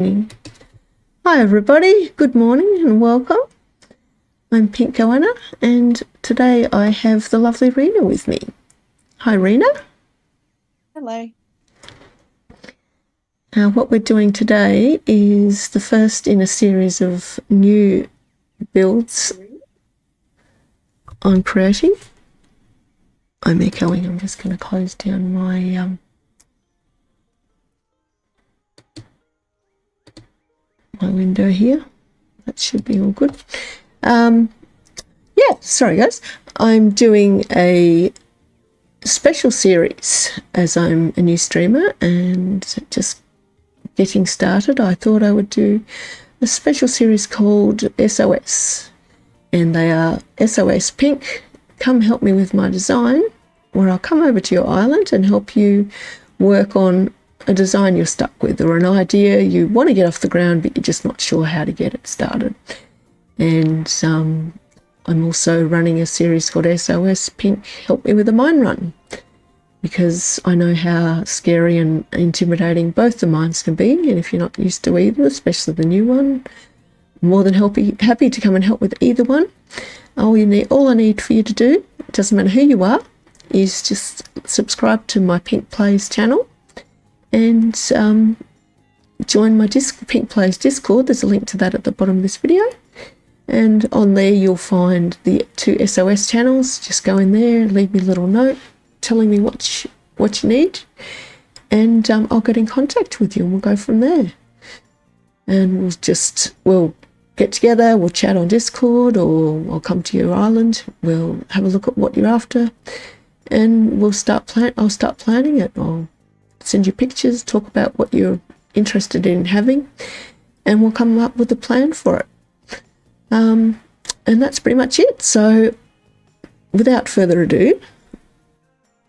Hi everybody, good morning and welcome. I'm Pink Goanna and today I have the lovely Rena with me. Hi Rena. Hello. What we're doing today is the first in a series of new builds I'm creating. I'm echoing, I'm just going to close down my my window here. That should be all good. Yeah, sorry guys. I'm doing a special series as I'm a new streamer and just getting started. I thought I would do a special series called S.O.S, and they are S.O.S Pink. Come help me with my design, where I'll come over to your island and help you work on a design you're stuck with or an idea you want to get off the ground but you're just not sure how to get it started. And I'm also running a series called S.O.S Pink Help Me with a Mine Run, because I know how scary and intimidating both the mines can be, and if you're not used to either, especially the new one, I'm more than happy to come and help with either one. All I need for you to do, it doesn't matter who you are, is just subscribe to my Pink Plays channel and join my Pink Plays Discord. There's a link to that at the bottom of this video. And on there you'll find the 2 S.O.S channels. Just go in there, leave me a little note telling me what you need, and I'll get in contact with you and we'll go from there. And we'll get together, we'll chat on Discord, or I'll come to your island, we'll have a look at what you're after, and I'll start planning it. I'll send you pictures, talk about what you're interested in having, and we'll come up with a plan for it. And that's pretty much it. So without further ado,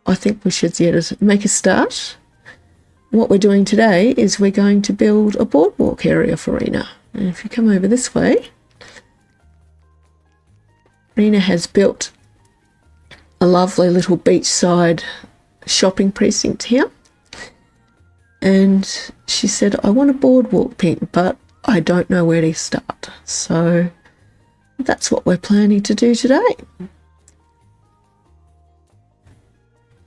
I think we should make a start. What we're doing today is we're going to build a boardwalk area for Rena. And if you come over this way, Rena has built a lovely little beachside shopping precinct here. And she said, I want a boardwalk, Pink, but I don't know where to start. So that's what we're planning to do today.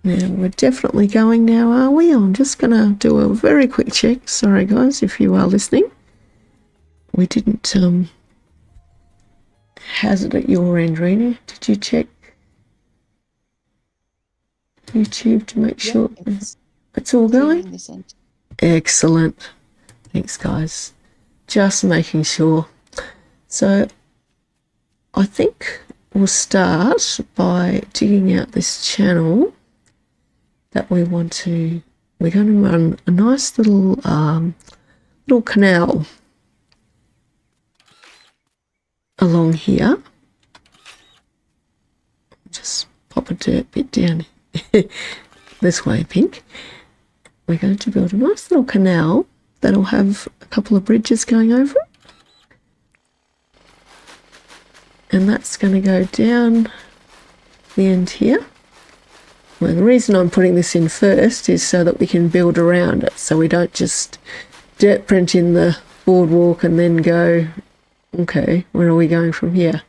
Now, we're definitely going now, are we? I'm just going to do a very quick check. Sorry, guys, if you are listening. We didn't hazard at your end, Rena. Did you check YouTube to make sure it's all going? Excellent. Thanks, guys. Just making sure. So I think we'll start by digging out this channel that we're going to run a nice little canal along here. Just pop a dirt bit down this way, Pink. We're going to build a nice little canal that'll have a couple of bridges going over it. And that's going to go down the end here. Well, the reason I'm putting this in first is so that we can build around it, so we don't just dirt print in the boardwalk and then go, okay, where are we going from here?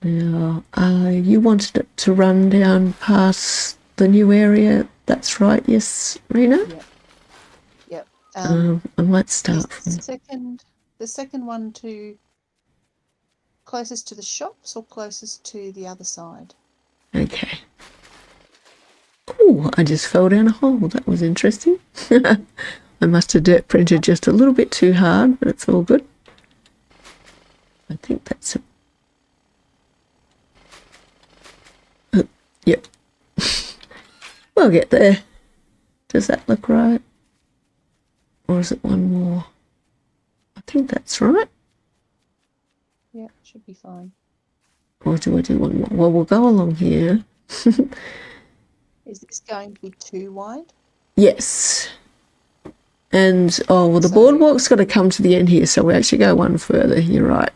Now, you wanted it to run down past the new area, that's right, yes, Rena? Yep. I might start from the second one to closest to the shops or closest to the other side? Okay. Oh, I just fell down a hole. That was interesting. I must have dirt printed just a little bit too hard, but it's all good. I think that's it. Yep. We'll get there. Does that look right? Or is it one more? I think that's right. Yeah, should be fine. Or do I do one more? Well, we'll go along here. Is this going to be too wide? Yes. And, the boardwalk's got to come to the end here, so we actually go one further. You're right.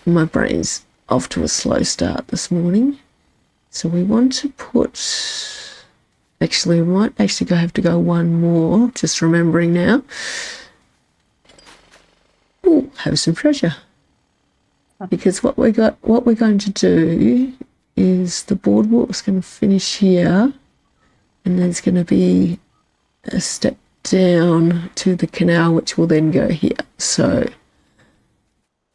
My brain's off to a slow start this morning. So we want to put Actually, we might actually have to go one more, just remembering now. Oh, have some treasure. Because what we're going to do is the boardwalk's going to finish here, and there's going to be a step down to the canal, which will then go here. So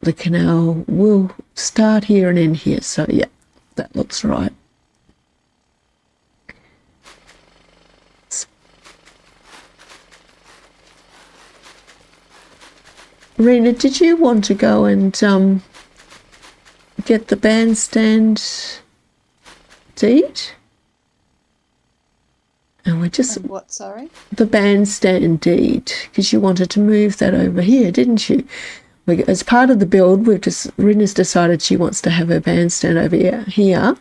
the canal will start here and end here. So yeah, that looks right. Rena, did you want to go and get the bandstand deed? And we're just... And what, sorry? The bandstand deed, because you wanted to move that over here, didn't you? As part of the build, Rena's decided she wants to have her bandstand over here.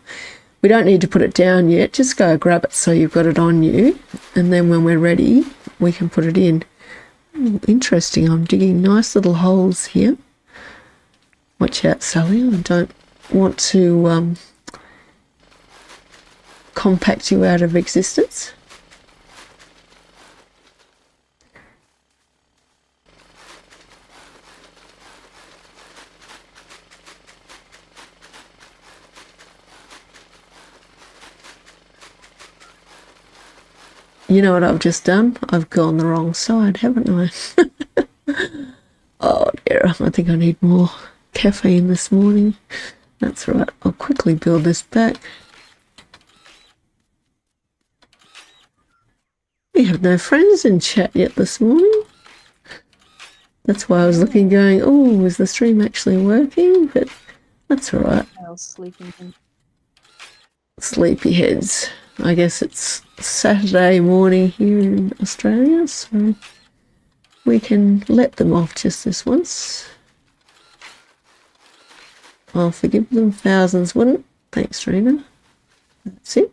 We don't need to put it down yet. Just go grab it so you've got it on you. And then when we're ready, we can put it in. Ooh, interesting. I'm digging nice little holes here. Watch out, Sally. I don't want to compact you out of existence. You know what I've just done? I've gone the wrong side, haven't I? Oh dear, I think I need more caffeine this morning. That's right, I'll quickly build this back. We have no friends in chat yet this morning. That's why I was looking going, oh, is the stream actually working? But that's all right. Sleepyheads. I guess it's Saturday morning here in Australia, so we can let them off just this once. I'll forgive them, thousands wouldn't. Thanks, Rena. That's it.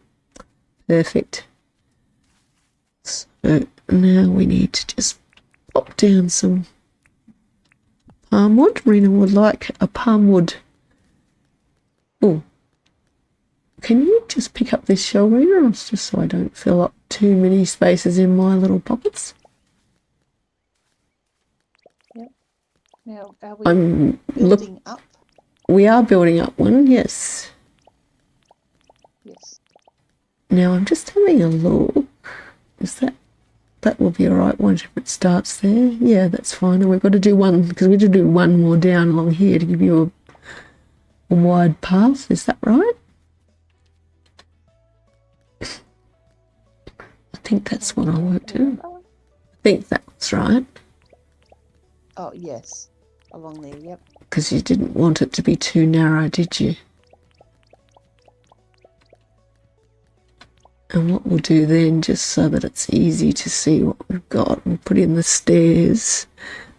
Perfect. So now we need to just pop down some palm wood. Rena would like a palm wood. Oh. Can you just pick up this shell, Rena, just so I don't fill up too many spaces in my little pockets? Yep. Now, are we I'm building up? We are building up one, yes. Yes. Now I'm just having a look. Is that will be all right once it starts there? Yeah, that's fine. And we've got to do one, because we have to do one more down along here to give you a wide path. Is that right? I think that's what I worked out. I think that's right. Oh, yes. Along there, yep. Because you didn't want it to be too narrow, did you? And what we'll do then, just so that it's easy to see what we've got, we'll put in the stairs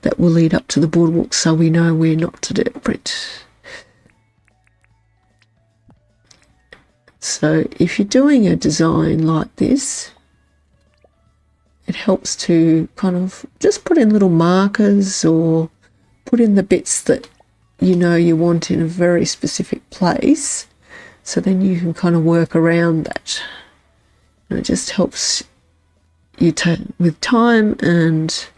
that will lead up to the boardwalk so we know where not to dirt print. So if you're doing a design like this, it helps to kind of just put in little markers or put in the bits that you know you want in a very specific place, so then you can kind of work around that. And it just helps you with time and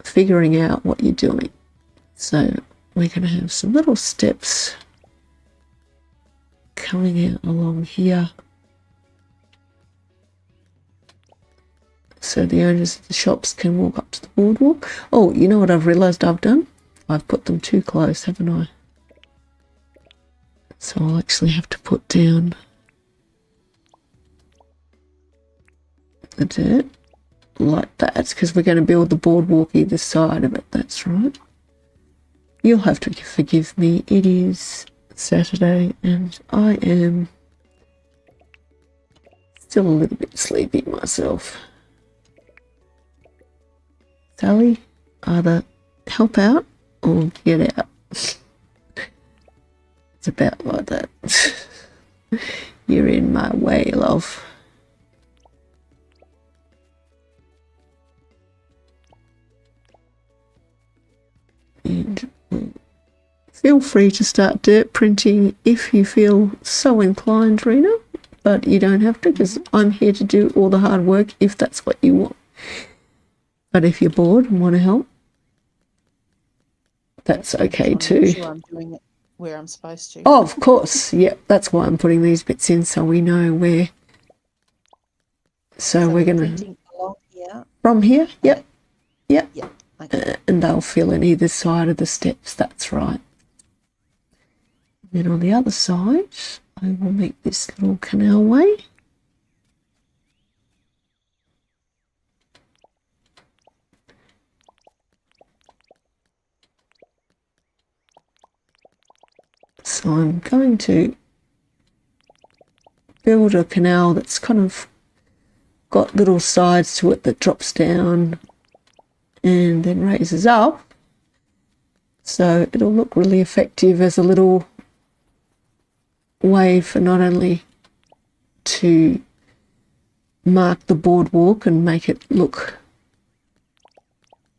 figuring out what you're doing. So we're going to have some little steps coming out along here. So the owners of the shops can walk up to the boardwalk. Oh, you know what I've realised I've done? I've put them too close, haven't I? So I'll actually have to put down the dirt like that, because we're going to build the boardwalk either side of it. That's right. You'll have to forgive me. It is Saturday and I am still a little bit sleepy myself. Sally, either help out or get out. It's about like that. You're in my way, love. And feel free to start dirt printing if you feel so inclined, Rena. but you don't have to, because I'm here to do all the hard work if that's what you want. But if you're bored and want to help, that's okay too. Make sure I'm doing it where I'm supposed to. Oh, of course. Yeah, that's why I'm putting these bits in, so we know where. So we're going to printing along here. From here. Yep. Yep. Yep. Okay. And they'll fill in either side of the steps. That's right. Then on the other side, I will make this little canal way. So I'm going to build a canal that's kind of got little sides to it that drops down and then raises up. So it'll look really effective as a little way for not only to mark the boardwalk and make it look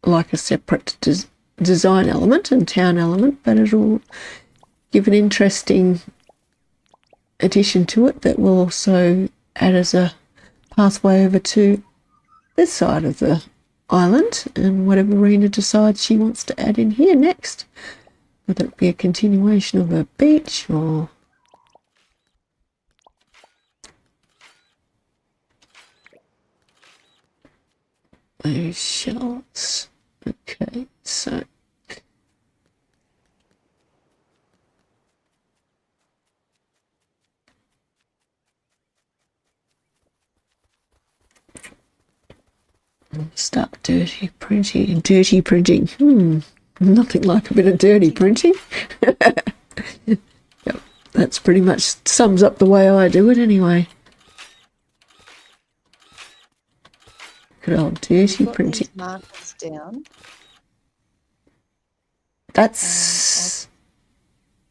like a separate design element and town element, but it'll give an interesting addition to it that will also add as a pathway over to this side of the island and whatever Rena decides she wants to add in here next, whether it be a continuation of a beach or those shells. Okay, so start dirty printing. Nothing like a bit of dirty printing. Yep, that's pretty much sums up the way I do it anyway. Good old dirty printing. Markers down. That's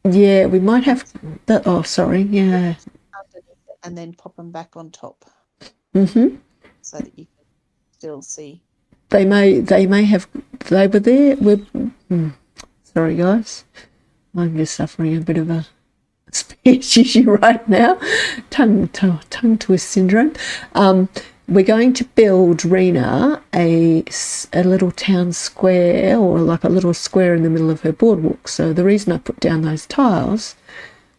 yeah. We might have that. Oh, sorry. Yeah. And then pop them back on top. Mm-hmm. So that you can still see. They may have. They were there. Sorry, guys. I'm just suffering a bit of a speech issue right now. Tongue twist syndrome. We're going to build Rena a little town square, or like a little square in the middle of her boardwalk. So the reason I put down those tiles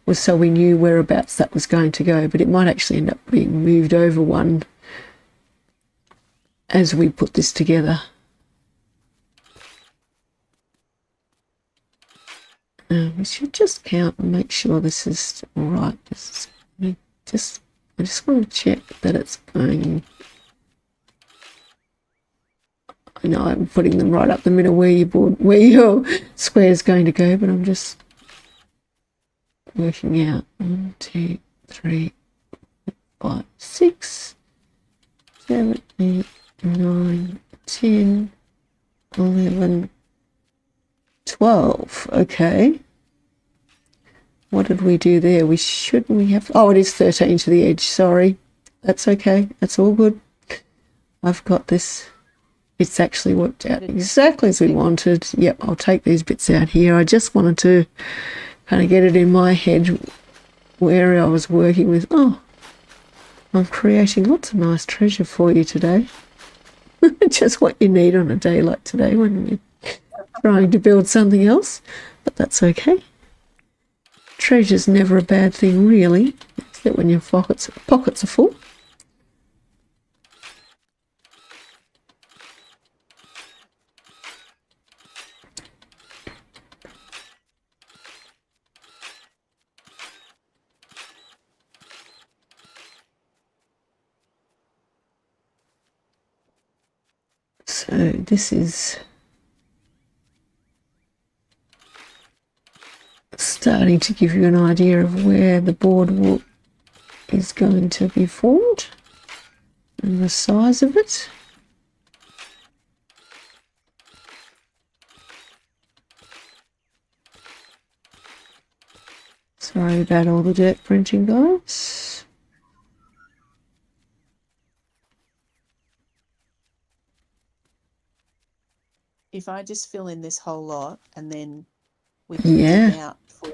was so we knew whereabouts that was going to go, but it might actually end up being moved over one as we put this together. We should just count and make sure this is all right. I just want to check that it's going. I know I'm putting them right up the middle where your square is going to go, but I'm just working out 1, 2, 3, 4, 5, 6, 7, 8, 9, 10, 11, 12. Okay. What did we do there? We have... Oh, it is 13 to the edge. Sorry. That's okay. That's all good. I've got this. It's actually worked out exactly as we wanted. Yep, I'll take these bits out here. I just wanted to kind of get it in my head where I was working with. Oh, I'm creating lots of nice treasure for you today. Just what you need on a day like today when you're trying to build something else. But that's okay. Treasure's never a bad thing, really, except when your pockets are full. So this is starting to give you an idea of where the boardwalk is going to be formed and the size of it. Sorry about all the dirt printing, guys. If I just fill in this whole lot and then we can dig out for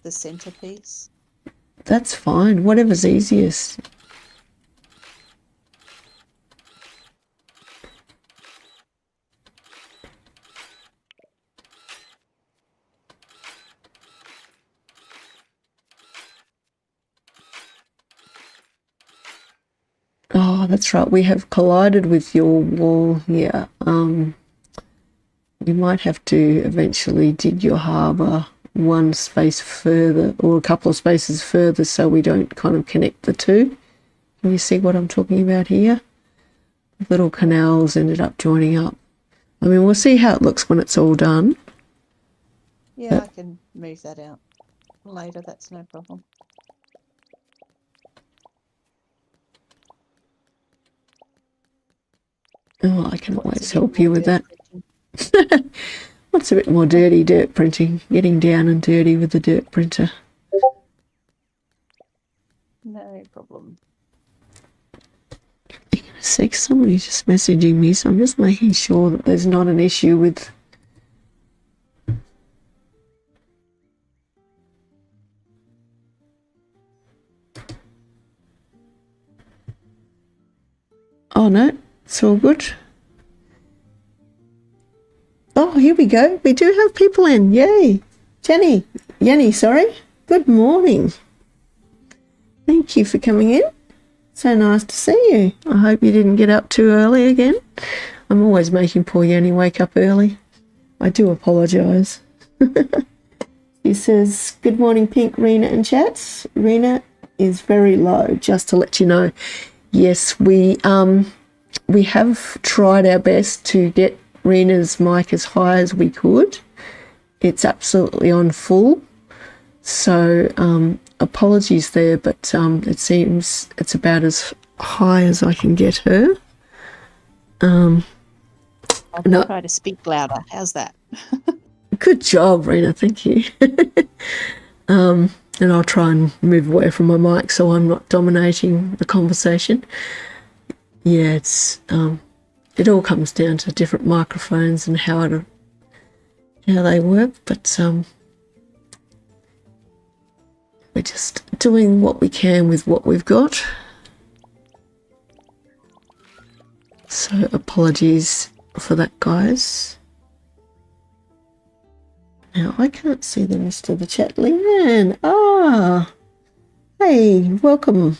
the centerpiece. That's fine. Whatever's easiest. Oh, that's right. We have collided with your wall here. We might have to eventually dig your harbour one space further or a couple of spaces further so we don't kind of connect the two. Can you see what I'm talking about here? Little canals ended up joining up. I mean, we'll see how it looks when it's all done. Yeah, I can move that out later. That's no problem. Oh, I can always help you with that. What's a bit more dirty? Dirt printing. Getting down and dirty with the dirt printer. No problem. See, somebody's just messaging me, so I'm just making sure that there's not an issue with... Oh, no, it's all good. Oh, here we go. We do have people in. Yay. Jenny, sorry. Good morning. Thank you for coming in. So nice to see you. I hope you didn't get up too early again. I'm always making poor Jenny wake up early. I do apologise. He says, good morning, Pink, Rena and chats. Rena is very low, just to let you know. Yes, we have tried our best to get Rena's mic as high as we could. It's absolutely on full. So apologies there, but it seems it's about as high as I can get her. I'll try to speak louder. How's that? Good job, Rena. Thank you. And I'll try and move away from my mic so I'm not dominating the conversation. Yeah, it's it all comes down to different microphones and how they work, but we're just doing what we can with what we've got. So apologies for that, guys. Now, I can't see the rest of the chat. Leanne, hey, welcome.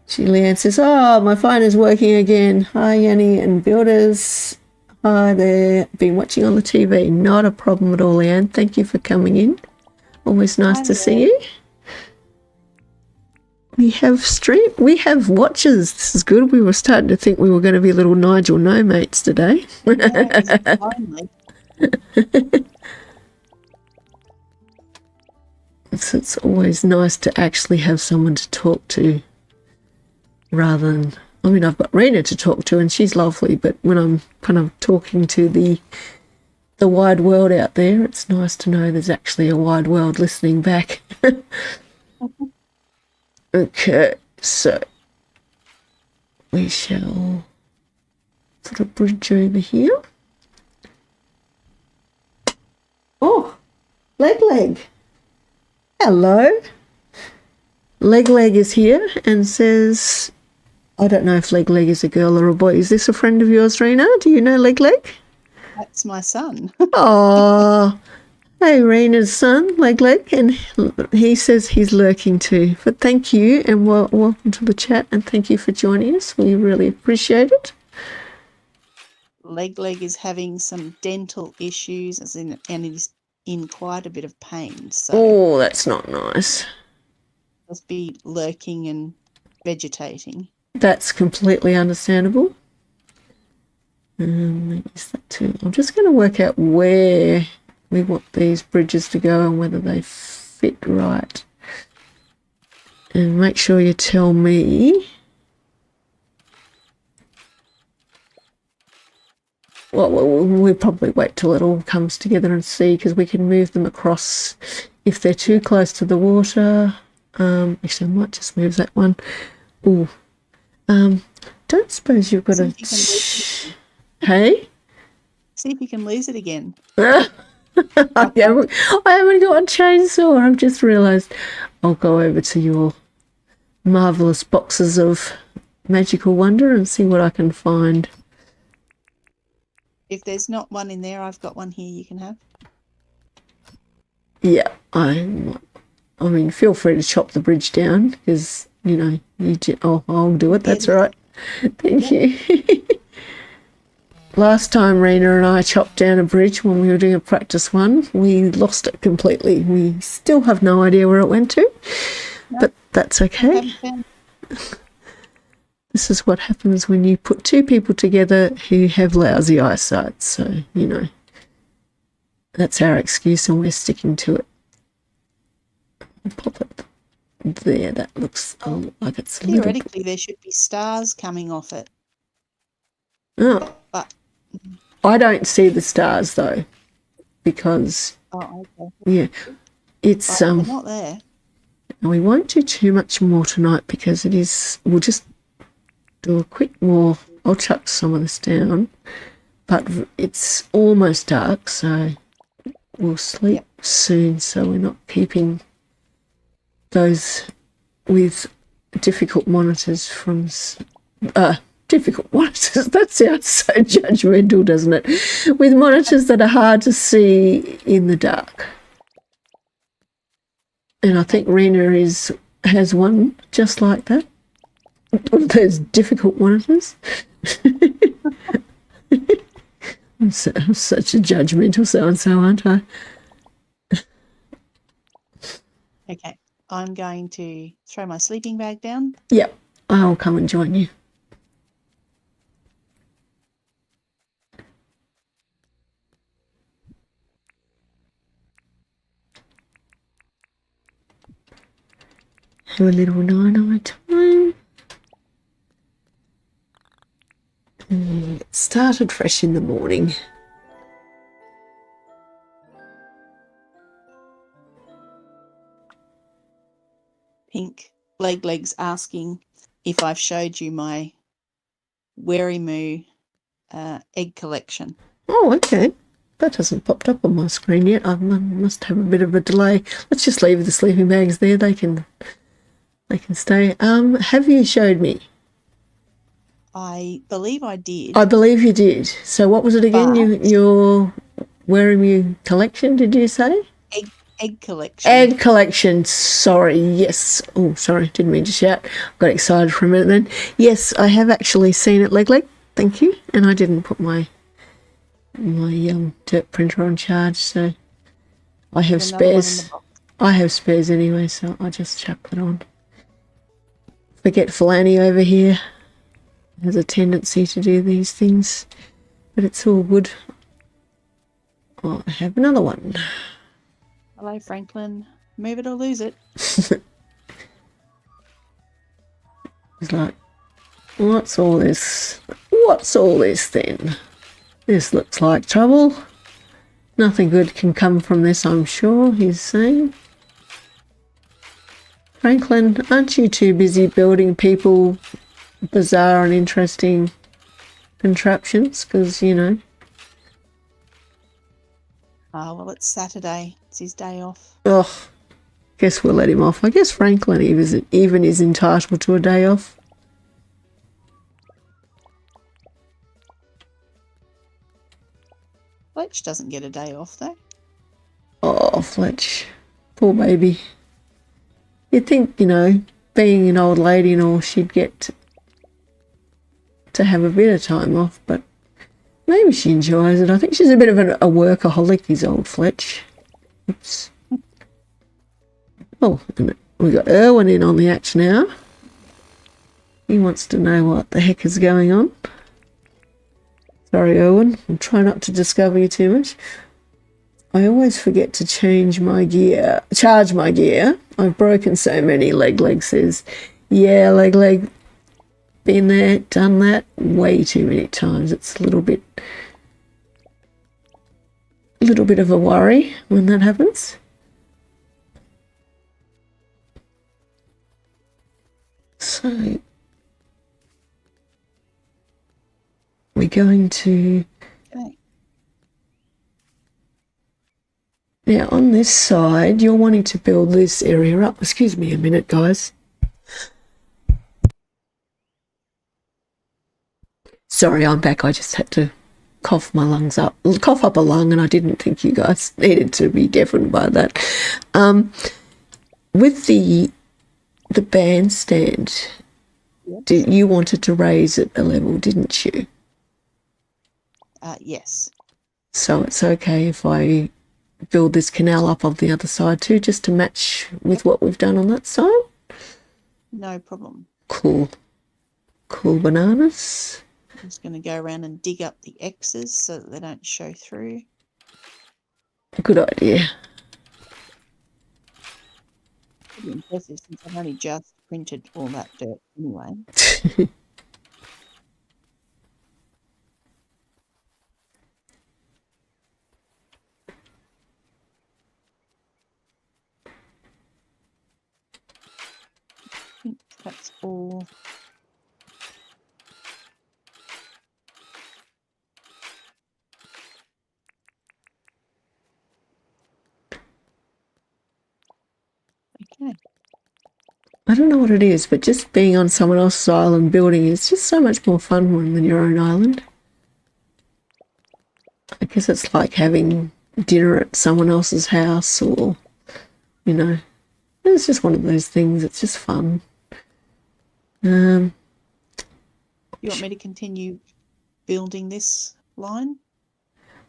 Leanne says, my phone is working again. Hi, Yanni and builders. Hi there. Been watching on the TV. Not a problem at all, Leanne. Thank you for coming in. Always nice to see you. We have watchers. This is good. We were starting to think we were going to be little Nigel no mates today. Yeah, finally. It's always nice to actually have someone to talk to rather than, I mean, I've got Rena to talk to and she's lovely, but when I'm kind of talking to the wide world out there, it's nice to know there's actually a wide world listening back. Okay, so we shall put a bridge over here. Oh, Leg. Hello. Leg is here and says, I don't know if Leg is a girl or a boy. Is this a friend of yours, Rena? Do you know Leg? That's my son. Oh, hey, Rena's son, Leg, and he says he's lurking too. But thank you and welcome to the chat and thank you for joining us. We really appreciate it. Leg is having some dental issues and he's in quite a bit of pain. So oh, that's not nice. Must be lurking and vegetating. That's completely understandable. Is that too? I'm just going to work out where we want these bridges to go and whether they fit right. And make sure you tell me. Well, we'll probably wait till it all comes together and see, because we can move them across if they're too close to the water. Actually, I might just move that one. Oh, don't suppose you've got a... Hey? See if you can lose it again. I haven't got a chainsaw. I've just realised. I'll go over to your marvellous boxes of magical wonder and see what I can find. If there's not one in there, I've got one here you can have. Yeah, I mean, feel free to chop the bridge down because, I'll do it. That's all right. Thank you. Last time Rena and I chopped down a bridge when we were doing a practice one, we lost it completely. We still have no idea where it went to, but that's okay. This is what happens when you put two people together who have lousy eyesight. So, that's our excuse and we're sticking to it. I'll pop it there. That looks like it's theoretically there should be stars coming off it. Oh. But I don't see the stars though, because yeah, it's they're not there. We won't do too much more tonight because it is. We'll just do a quick more. I'll chuck some of this down, but it's almost dark, so we'll sleep soon. So we're not keeping those with difficult monitors from. Difficult monitors. That sounds so judgmental, doesn't it? With monitors that are hard to see in the dark. And I think Rena has one just like that. Those difficult monitors. I'm such a judgmental so-and-so, aren't I? Okay, I'm going to throw my sleeping bag down. Yep, I'll come and join you. Have a little 9 hour time. It started fresh in the morning. Pink Legs asking if I've showed you my Wary Moo egg collection. Oh, okay. That hasn't popped up on my screen yet. I must have a bit of a delay. Let's just leave the sleeping bags there. They can stay. Have you showed me? I believe I did. I believe you did. So what was it again? Your Wary Moo collection, did you say? Egg collection. Egg collection. Sorry. Yes. Oh, sorry. Didn't mean to shout. Got excited for a minute then. Yes, I have actually seen it, Leg. Thank you. And I didn't put my dirt printer on charge, so I have spares. I have spares anyway, so I just chuck that on. Forgetful Annie over here has a tendency to do these things, but it's all good. Oh, I have another one. Hello, Franklin. Move it or lose it. It's like, what's all this? What's all this then? This looks like trouble. Nothing good can come from this, I'm sure, he's saying. Franklin, aren't you too busy building people bizarre and interesting contraptions? Because, well, it's Saturday. It's his day off. Oh, guess we'll let him off. I guess Franklin even is entitled to a day off. Fletch doesn't get a day off, though. Oh, Fletch. Poor baby. You'd think, being an old lady and all, she'd get to have a bit of time off, but maybe she enjoys it. I think she's a bit of a workaholic, is old Fletch. Oops. Oh, and we got Erwin in on the act now. He wants to know what the heck is going on. Sorry, Erwin. I'll try not to discover you too much. I always forget to charge my gear. I've broken so many, Leg says. Yeah, Leg. Been there, done that way too many times. It's a little bit of a worry when that happens. So we're going to Now on this side, you're wanting to build this area up. Excuse me a minute, guys. Sorry, I'm back. I just had to cough up a lung, and I didn't think you guys needed to be deafened by that. With the bandstand, Yep. you wanted to raise it a level, didn't you? Yes. So it's okay if I build this canal up on the other side too, just to match with what we've done on that side? No problem. Cool. Cool bananas. I'm just going to go around and dig up the X's so that they don't show through. Good idea. Pretty impressive since I've only just printed all that dirt anyway. I think that's all. Okay. I don't know what it is, but just being on someone else's island building is just so much more fun than your own island. I guess it's like having dinner at someone else's house, or, you know, it's just one of those things. It's just fun. You want me to continue building this line?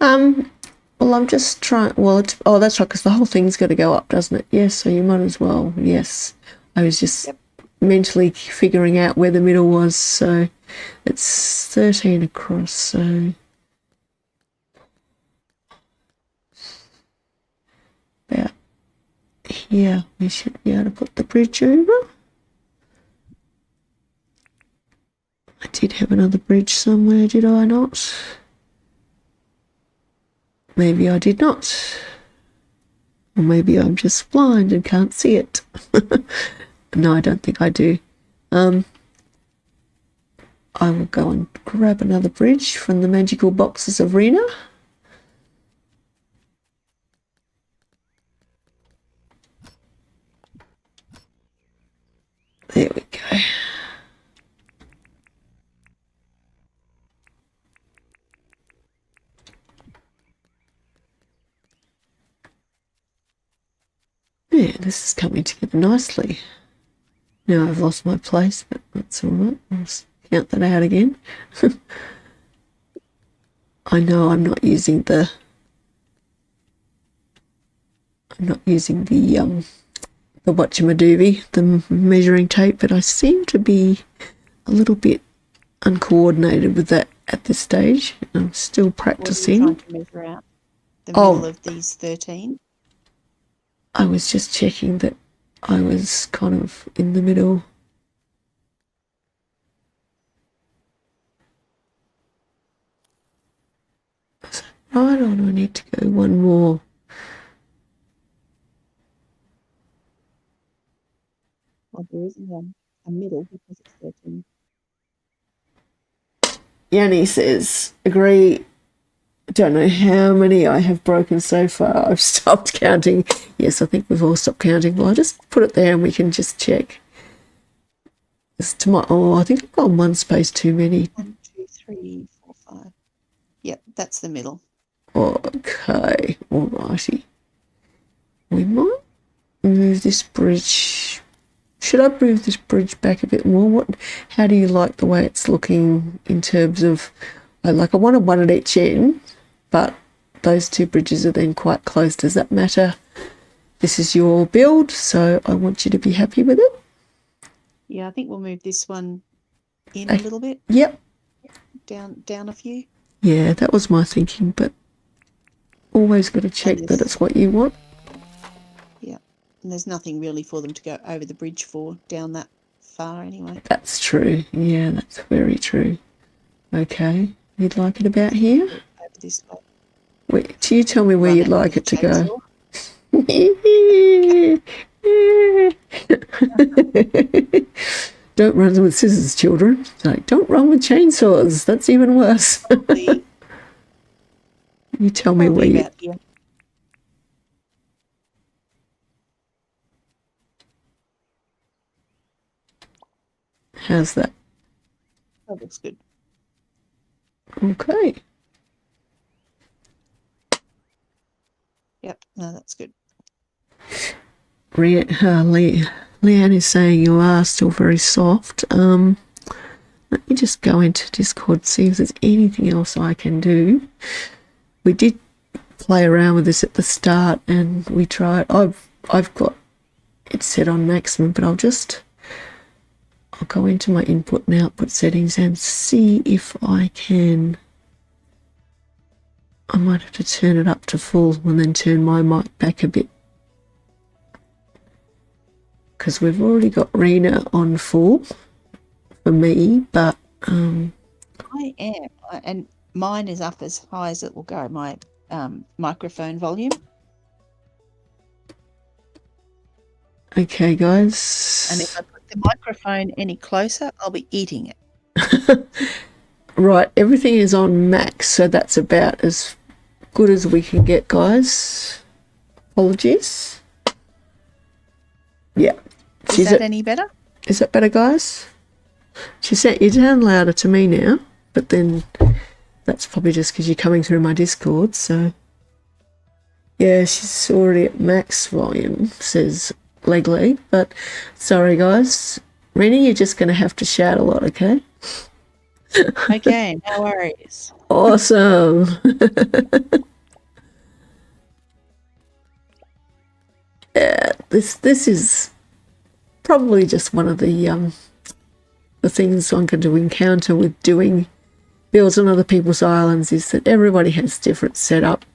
Well, I'm just trying. Well, that's right, because the whole thing's got to go up, doesn't it? Yes, so you might as well. Yes, I was just mentally figuring out where the middle was. So it's 13 across. So about here, we should be able to put the bridge over. I did have another bridge somewhere, did I not? Maybe I did not. Or maybe I'm just blind and can't see it. No, I don't think I do. I will go and grab another bridge from the magical boxes of Rena. There we go. Yeah, this is coming together nicely. Now I've lost my place, but that's all right. I'll count that out again. I know I'm not using the whatchamadoobie, the measuring tape, but I seem to be a little bit uncoordinated with that at this stage. I'm still practicing. What are you trying to measure out? The middle of these 13? I was just checking that I was kind of in the middle. Right, or do I need to go one more? Well, there isn't a middle because it's 13. Yanni says, agree. Don't know how many I have broken so far. I've stopped counting. Yes, I think we've all stopped counting. Well, I'll just put it there and we can just check. I think I've got one space too many. 1, 2, 3, 4, 5. Yep, that's the middle. Okay, alrighty. We might move this bridge. Should I move this bridge back a bit more? How do you like the way it's looking in terms of, I wanted one at each end, but those two bridges are then quite close. Does that matter? This is your build, so I want you to be happy with it. Yeah, I think we'll move this one in a little bit. Yep. Down a few. Yeah, that was my thinking, but always got to check that it's what you want. Yeah, and there's nothing really for them to go over the bridge for down that far anyway. That's true. Yeah, that's very true. Okay, you'd like it about here? Over this way. Wait, do you tell me where you'd like it to go? Don't run with scissors, children. Like, don't run with chainsaws. That's even worse. You tell me where you... How's that? That looks good. Okay. Yep, no, that's good. Leanne is saying you are still very soft. Let me just go into Discord, see if there's anything else I can do. We did play around with this at the start and we tried. I've got it set on maximum, but I'll go into my input and output settings and see if I can. I might have to turn it up to full and then turn my mic back a bit, because we've already got Rena on full for me, but I am, and mine is up as high as it will go, my microphone volume. Okay, guys. And if I put the microphone any closer, I'll be eating it. Right, everything is on max, so that's about as good as we can get, guys. Apologies. Yeah. Is that any better? Is that better, guys? She said you sound louder to me now, but then that's probably just because you're coming through my Discord, so. Yeah, she's already at max volume, says Leg, but sorry, guys. Rena, you're just going to have to shout a lot, okay? Okay, no worries. Awesome. Yeah, this is probably just one of the things I'm going to encounter with doing builds on other people's islands, is that everybody has different setup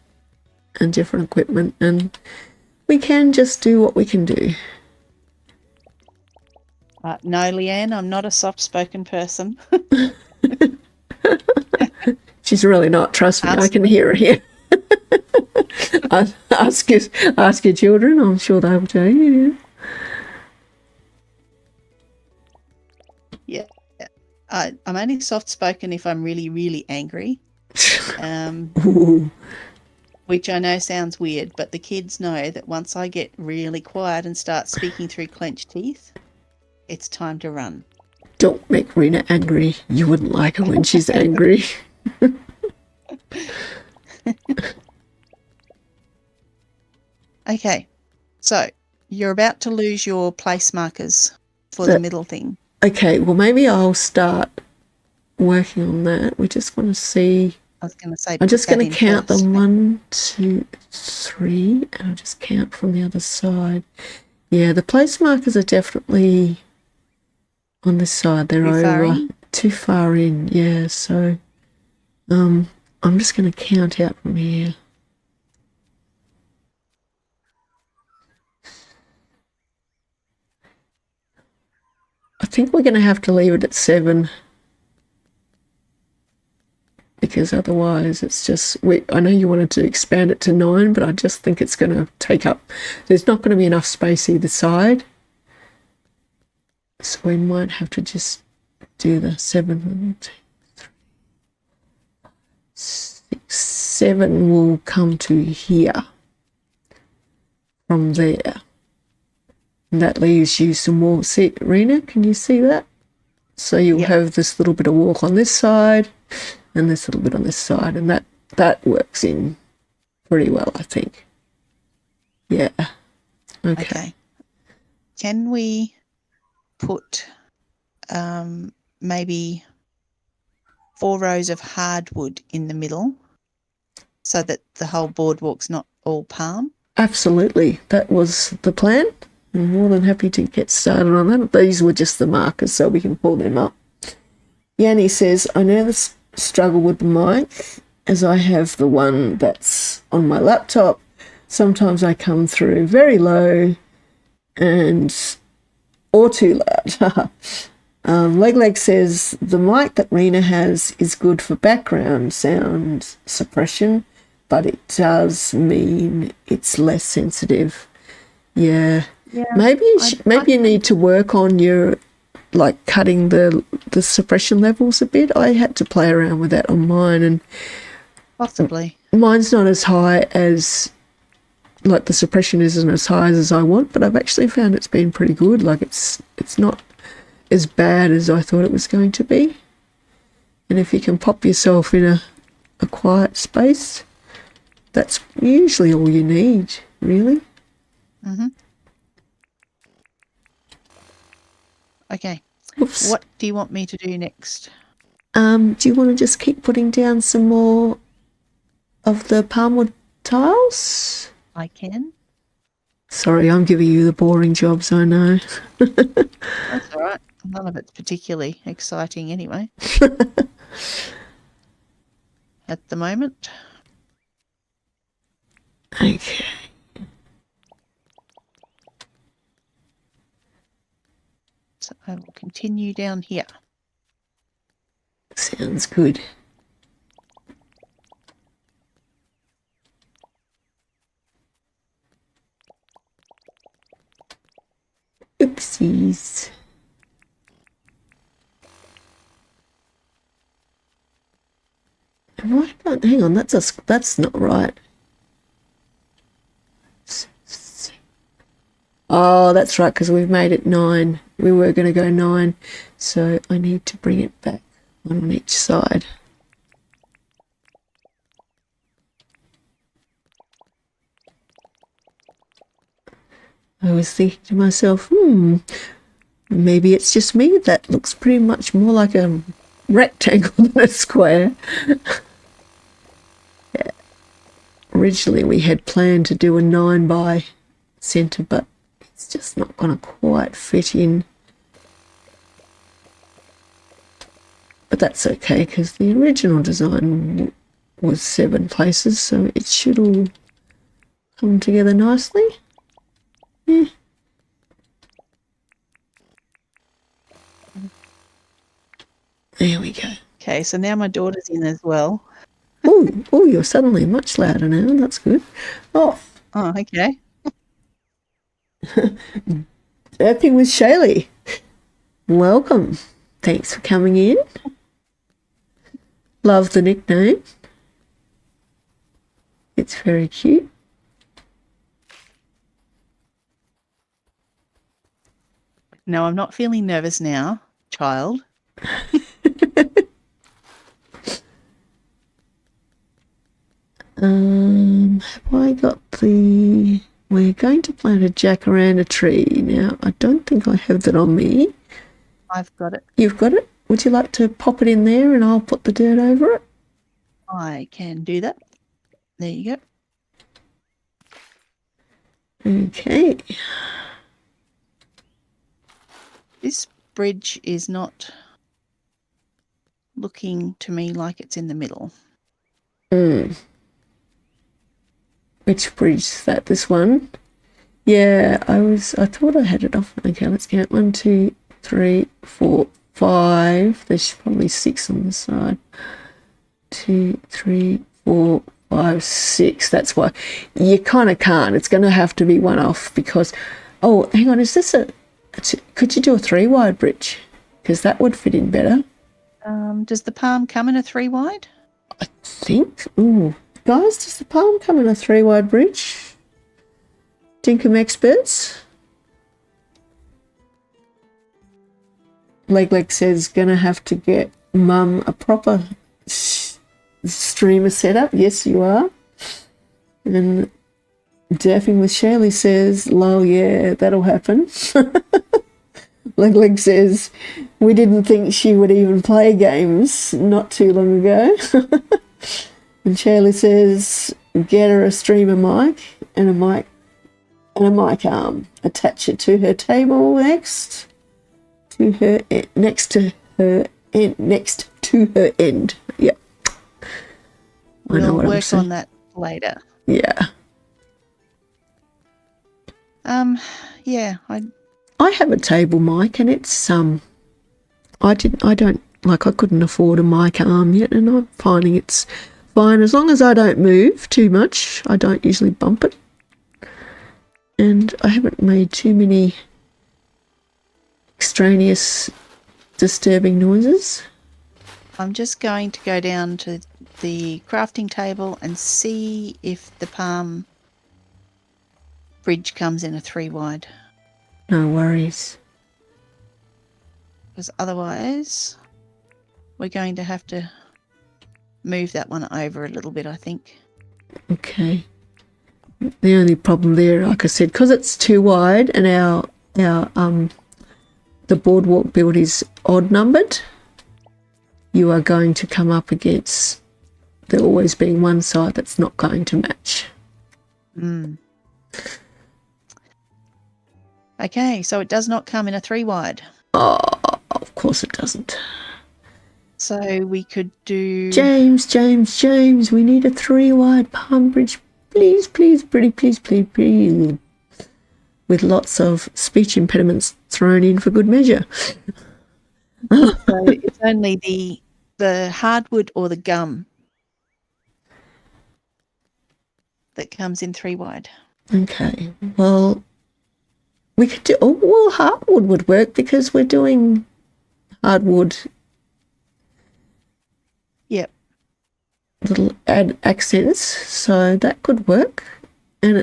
and different equipment, and we can just do what we can do. No, Leanne, I'm not a soft-spoken person. She's really not. Trust me, I can hear her here. Ask your children. I'm sure they will tell you. Yeah. I'm only soft-spoken if I'm really, really angry. Which I know sounds weird, but the kids know that once I get really quiet and start speaking through clenched teeth, it's time to run. Don't make Rena angry. You wouldn't like her when she's angry. Okay, so you're about to lose your place markers for the middle thing. Okay, well, maybe I'll start working on that. We just want to see. I was going to say, I'm just going to count them 1, 2, 3, and I'll just count from the other side. Yeah, the place markers are definitely on this side. They're too far in. Yeah, so I'm just going to count out from here. I think we're going to have to leave it at 7. Because otherwise it's just, I know you wanted to expand it to 9, but I just think it's going to take up, there's not going to be enough space either side. So we might have to just do the 7, 1, 2, 3, 6, 7 will come to here from there. And that leaves you some more. See, Rena, can you see that? So you'll have this little bit of walk on this side and this little bit on this side, and that works in pretty well, I think. Yeah. Okay. Can we put maybe 4 rows of hardwood in the middle so that the whole boardwalk's not all palm? Absolutely. That was the plan. I'm more than happy to get started on that. These were just the markers, so we can pull them up. Yanni says, I never struggle with the mic as I have the one that's on my laptop. Sometimes I come through very low or too loud. Leg says, the mic that Rena has is good for background sound suppression, but it does mean it's less sensitive. Yeah. Maybe you need to work on your, like, cutting the suppression levels a bit. I had to play around with that on mine, and possibly mine's not as high as, like, the suppression isn't as high as I want, but I've actually found it's been pretty good. Like, it's not as bad as I thought it was going to be. And if you can pop yourself in a quiet space, that's usually all you need, really. Mm-hmm. Okay. Oops. What do you want me to do next? Do you want to just keep putting down some more of the palmwood tiles? I can. Sorry, I'm giving you the boring jobs, I know. That's all right. None of it's particularly exciting anyway. At the moment. Okay. So I will continue down here. Sounds good. Oopsies. Why can't, hang on, that's not right. Oh, that's right, because we've made it 9. We were going to go 9, so I need to bring it back, one on each side. I was thinking to myself, maybe it's just me. That looks pretty much more like a rectangle than a square. Yeah. Originally, we had planned to do a 9 by centre, but it's just not going to quite fit in. But that's okay, because the original design was 7 places, so it should all come together nicely. Yeah. There we go. Okay, so now my daughter's in as well. Oh, you're suddenly much louder now. That's good. Oh, okay. Burping with Shaylee. Welcome. Thanks for coming in. Love the nickname. It's very cute. No, I'm not feeling nervous now, child. Have I got the... We're going to plant a jacaranda tree. Now, I don't think I have that on me. I've got it. You've got it? Would you like to pop it in there and I'll put the dirt over it? I can do that. There you go. Okay. This bridge is not looking to me like it's in the middle. Which bridge is that? This one? Yeah, I thought I had it off. Okay, let's count. 1, 2, 3, 4, 5. There's probably 6 on the side. 2, 3, 4, 5, 6. That's why you kind of can't. It's going to have to be one off because... Oh, hang on. Is this could you do a 3 wide bridge? Because that would fit in better. Does the palm come in a 3 wide? I think. Ooh. Guys, does the palm come in a 3 wide bridge? Dinkum experts. Leg says gonna have to get Mum a proper streamer setup. Yes, you are. And Daffing with Shirley says, lol, yeah, that'll happen. Leg says, we didn't think she would even play games not too long ago. And Shirley says, get her a streamer mic and a mic arm. Attach it to her table next to her end. Yep. We'll work on that later. Yeah. Yeah. I have a table mic and it's I couldn't afford a mic arm yet, and I'm finding it's fine as long as I don't move too much. I don't usually bump it. And I haven't made too many extraneous disturbing noises. I'm just going to go down to the crafting table and see if the palm bridge comes in a 3 wide. No worries. because otherwise we're going to have to move that one over a little bit, I think. Okay. The only problem there, like I said, because it's too wide and our the boardwalk build is odd numbered, you are going to come up against there always being one side that's not going to match. Okay, so it does not come in a 3 wide. Oh, of course it doesn't. So we could do... James, we need a 3 wide palm bridge. Please, pretty, please. With lots of speech impediments thrown in for good measure. So it's only the hardwood or the gum that comes in 3 wide. Okay, well, we could do, hardwood would work because we're doing hardwood. Yep. Little add accents, so that could work. And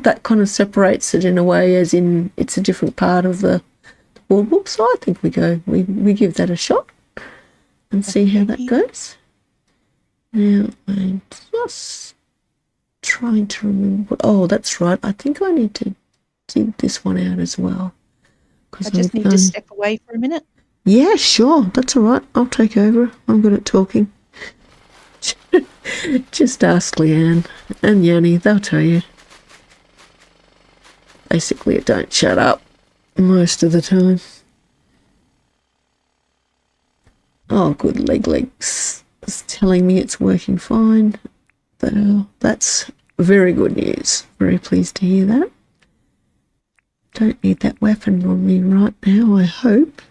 that kind of separates it in a way, as in it's a different part of the boardwalk. So I think we give that a shot and see how that goes. Now I'm just trying to remember. Oh, that's right. I think I need to dig this one out as well. I just need to step away for a minute. Yeah, sure. That's all right. I'll take over. I'm good at talking. Just ask Leanne and Yanni. They'll tell you. Basically, it don't shut up most of the time. Oh, good. Legs is telling me it's working fine. That's very good news. Very pleased to hear that. Don't need that weapon on me right now, I hope.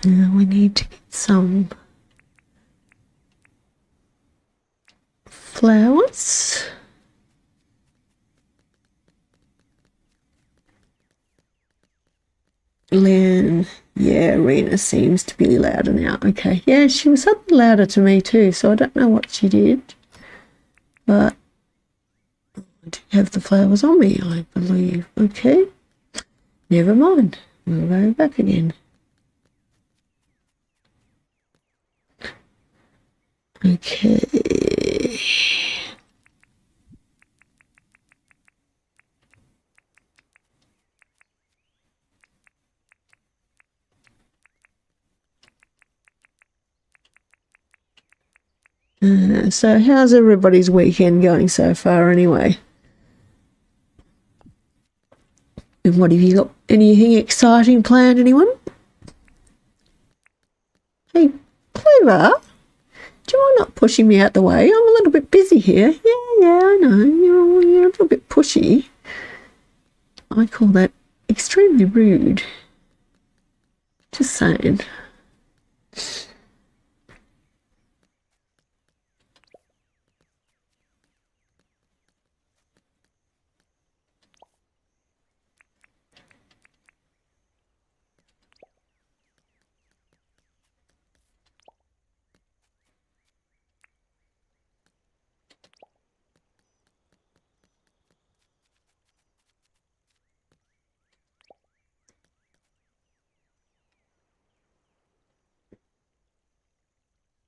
Now we need to get some flowers. Lynn, yeah, Rena seems to be louder now. Okay, yeah, she was something louder to me too, so I don't know what she did. But I do have the flowers on me, I believe. Okay, never mind. We'll go back again. Okay. So how's everybody's weekend going so far anyway? And what have you got? Anything exciting planned, anyone? Hey, Clover, do you mind not pushing me out the way? I'm a little bit busy here. Yeah, I know. You're a little bit pushy. I call that extremely rude. Just saying.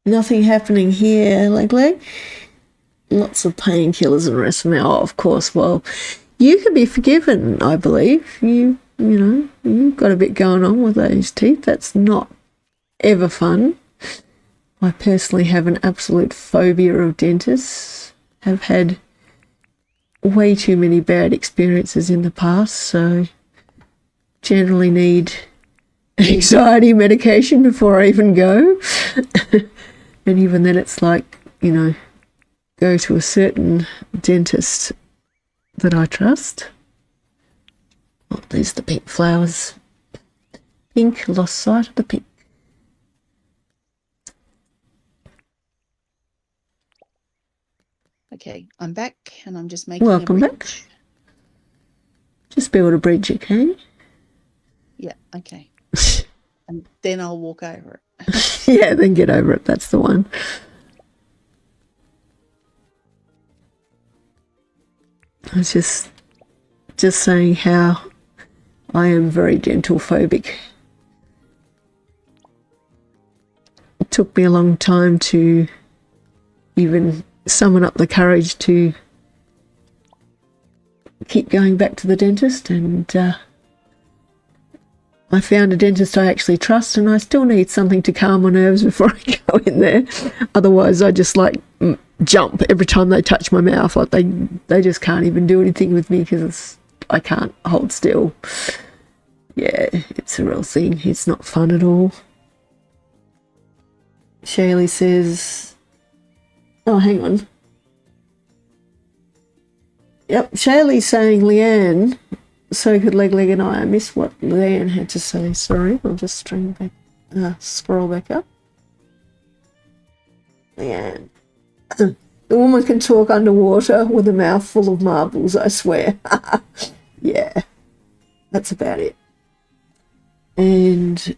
Nothing happening here, Leg. Lots of painkillers and rest now. Oh, of course. Well, you can be forgiven, I believe. You've got a bit going on with those teeth. That's not ever fun. I personally have an absolute phobia of dentists. Have had way too many bad experiences in the past, so generally need anxiety medication before I even go. And even then it's like, go to a certain dentist that I trust. Oh, there's the pink flowers. Pink, lost sight of the pink. Okay, I'm back and I'm just making Welcome a back. bridge. Just build a bridge, okay? Yeah, okay. And then I'll walk over it. Yeah, then get over it. That's the one. I was just saying how I am very gentle phobic. It took me a long time to even summon up the courage to keep going back to the dentist, and I found a dentist I actually trust, and I still need something to calm my nerves before I go in there. Otherwise, I just like jump every time they touch my mouth. Like they just can't even do anything with me because I can't hold still. Yeah, it's a real thing. It's not fun at all. Shaylee says, oh, hang on. Yep, Shaylee's saying, Leanne, so could Leg and I missed what Leanne had to say. Sorry, I'll just scroll back up. Leanne. The woman can talk underwater with a mouth full of marbles, I swear. Yeah, that's about it. And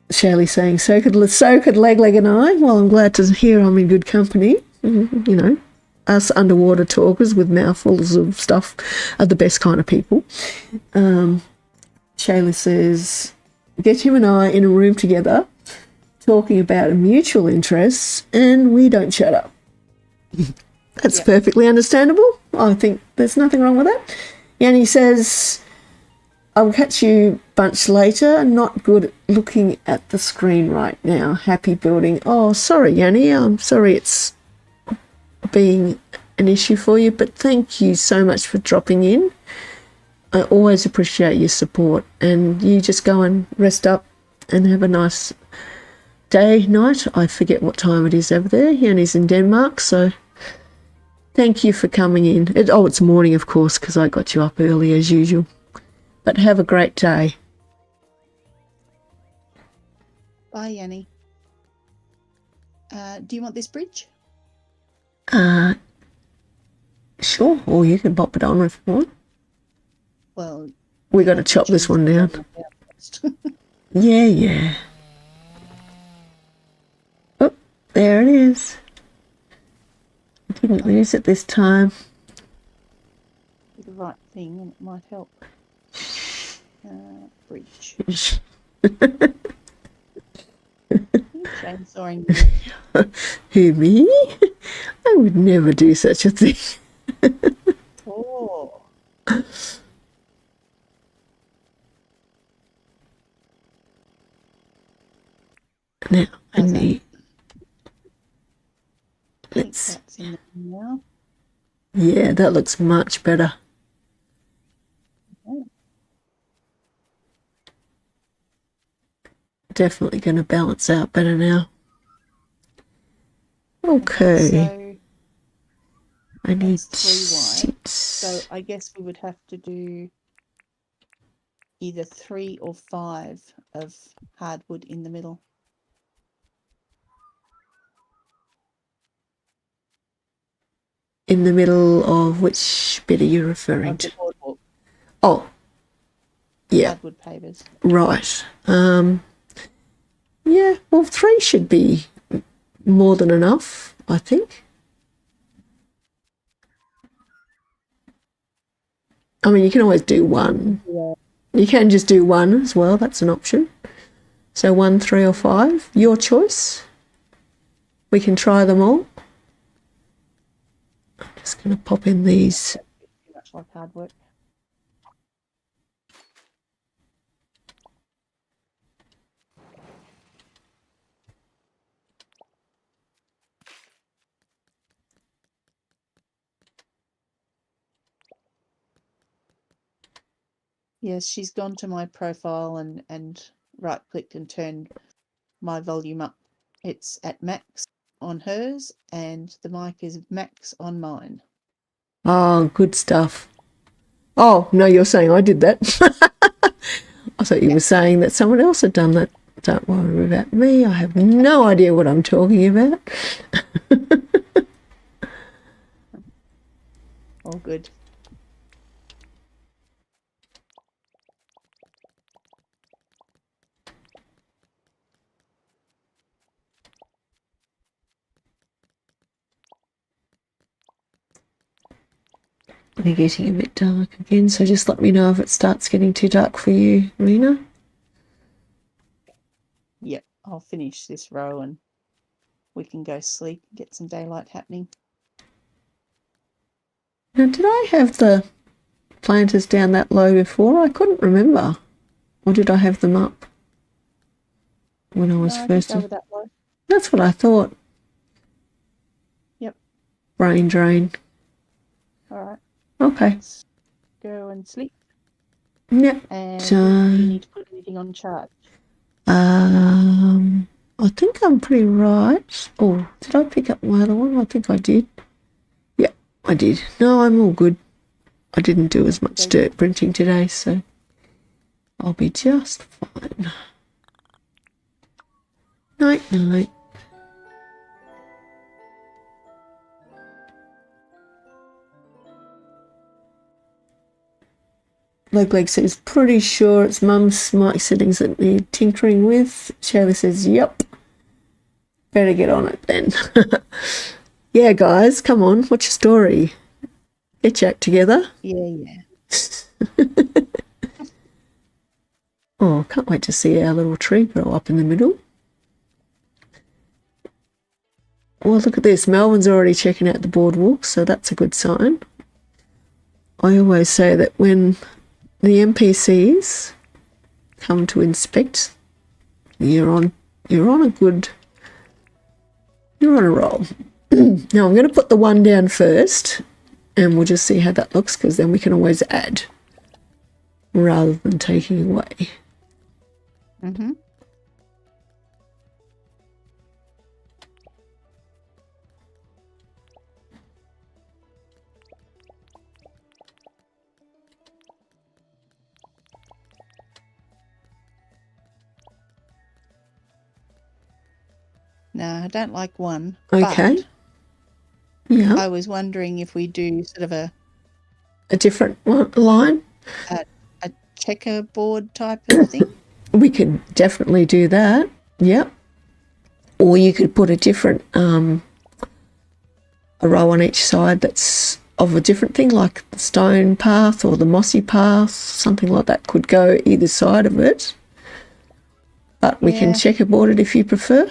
Shaylee saying, so could Leg and I. Well, I'm glad to hear I'm in good company. You know, us underwater talkers with mouthfuls of stuff are the best kind of people. Shaylee says, get him and I in a room together talking about mutual interests and we don't shut up. That's perfectly understandable. I think there's nothing wrong with that. Yanni says, I'll catch you bunch later. Not good at looking at the screen right now. Happy building. Oh, sorry, Yanni. I'm sorry it's being an issue for you, but thank you so much for dropping in. I always appreciate your support, and you just go and rest up and have a nice day, night. I forget what time it is over there. Yanni's in Denmark, so thank you for coming in. It's morning, of course, because I got you up early as usual. But have a great day. Bye, Yanni. Do you want this bridge? Sure, or you can pop it on if you want. Well, we got to chop this one down. Yeah. Oh, there it is. I didn't lose it this time. Do the right thing and it might help. Bridge. Chainsawing me. Who, me? I would never do such a thing. Oh. Now, I need... Let's... That's in there now. Yeah, that looks much better. Okay. Definitely going to balance out better now. Okay. So I need 3 wide. 6. So I guess we would have to do either 3 or 5 of hardwood in the middle. In the middle of which bit are you referring to? Boardwalk. Oh, yeah. Hardwood pavers. Right. Yeah, well, 3 should be more than enough, I think. I mean, you can always do 1. Yeah. You can just do 1 as well. That's an option. So 1, 3 or 5, your choice. We can try them all. I'm just going to pop in these. Too much like hard work. Yes, she's gone to my profile and right-clicked and turned my volume up. It's at max on hers, and the mic is max on mine. Oh, good stuff. Oh, no, you're saying I did that. I thought you were saying that someone else had done that. Don't worry about me. I have no idea what I'm talking about. good. They're getting a bit dark again, so just let me know if it starts getting too dark for you, Rena. Yep, I'll finish this row and we can go sleep and get some daylight happening. Now, did I have the planters down that low before? I couldn't remember. Or did I have them up when I was No, I first? think they were that low. That's what I thought. Yep. Brain drain. All right. Okay. Let's go and sleep. Yep. And do you need to put anything on charge? I think I'm pretty right. Oh, did I pick up my other one? I think I did. Yep, I did. No, I'm all good. I didn't do as much dirt printing today, so I'll be just fine. Night, night. Leg says, pretty sure it's Mum's mic settings that need tinkering with. Shayla says, yep. Better get on it then. Yeah, guys, come on. What's your story? Get your act together. Yeah. Oh, can't wait to see our little tree grow up in the middle. Well, look at this. Melvin's already checking out the boardwalk, so that's a good sign. I always say that when the NPCs come to inspect, you're on a roll. Now I'm going to put the one down first, and we'll just see how that looks, because then we can always add rather than taking away. Mm-hmm. No, I don't like one. Okay. But yeah. I was wondering if we do sort of a different line. A checkerboard type of thing. We could definitely do that. Yep. Or you could put a different a row on each side that's of a different thing, like the stone path or the mossy path, something like that could go either side of it. But we can checkerboard it if you prefer.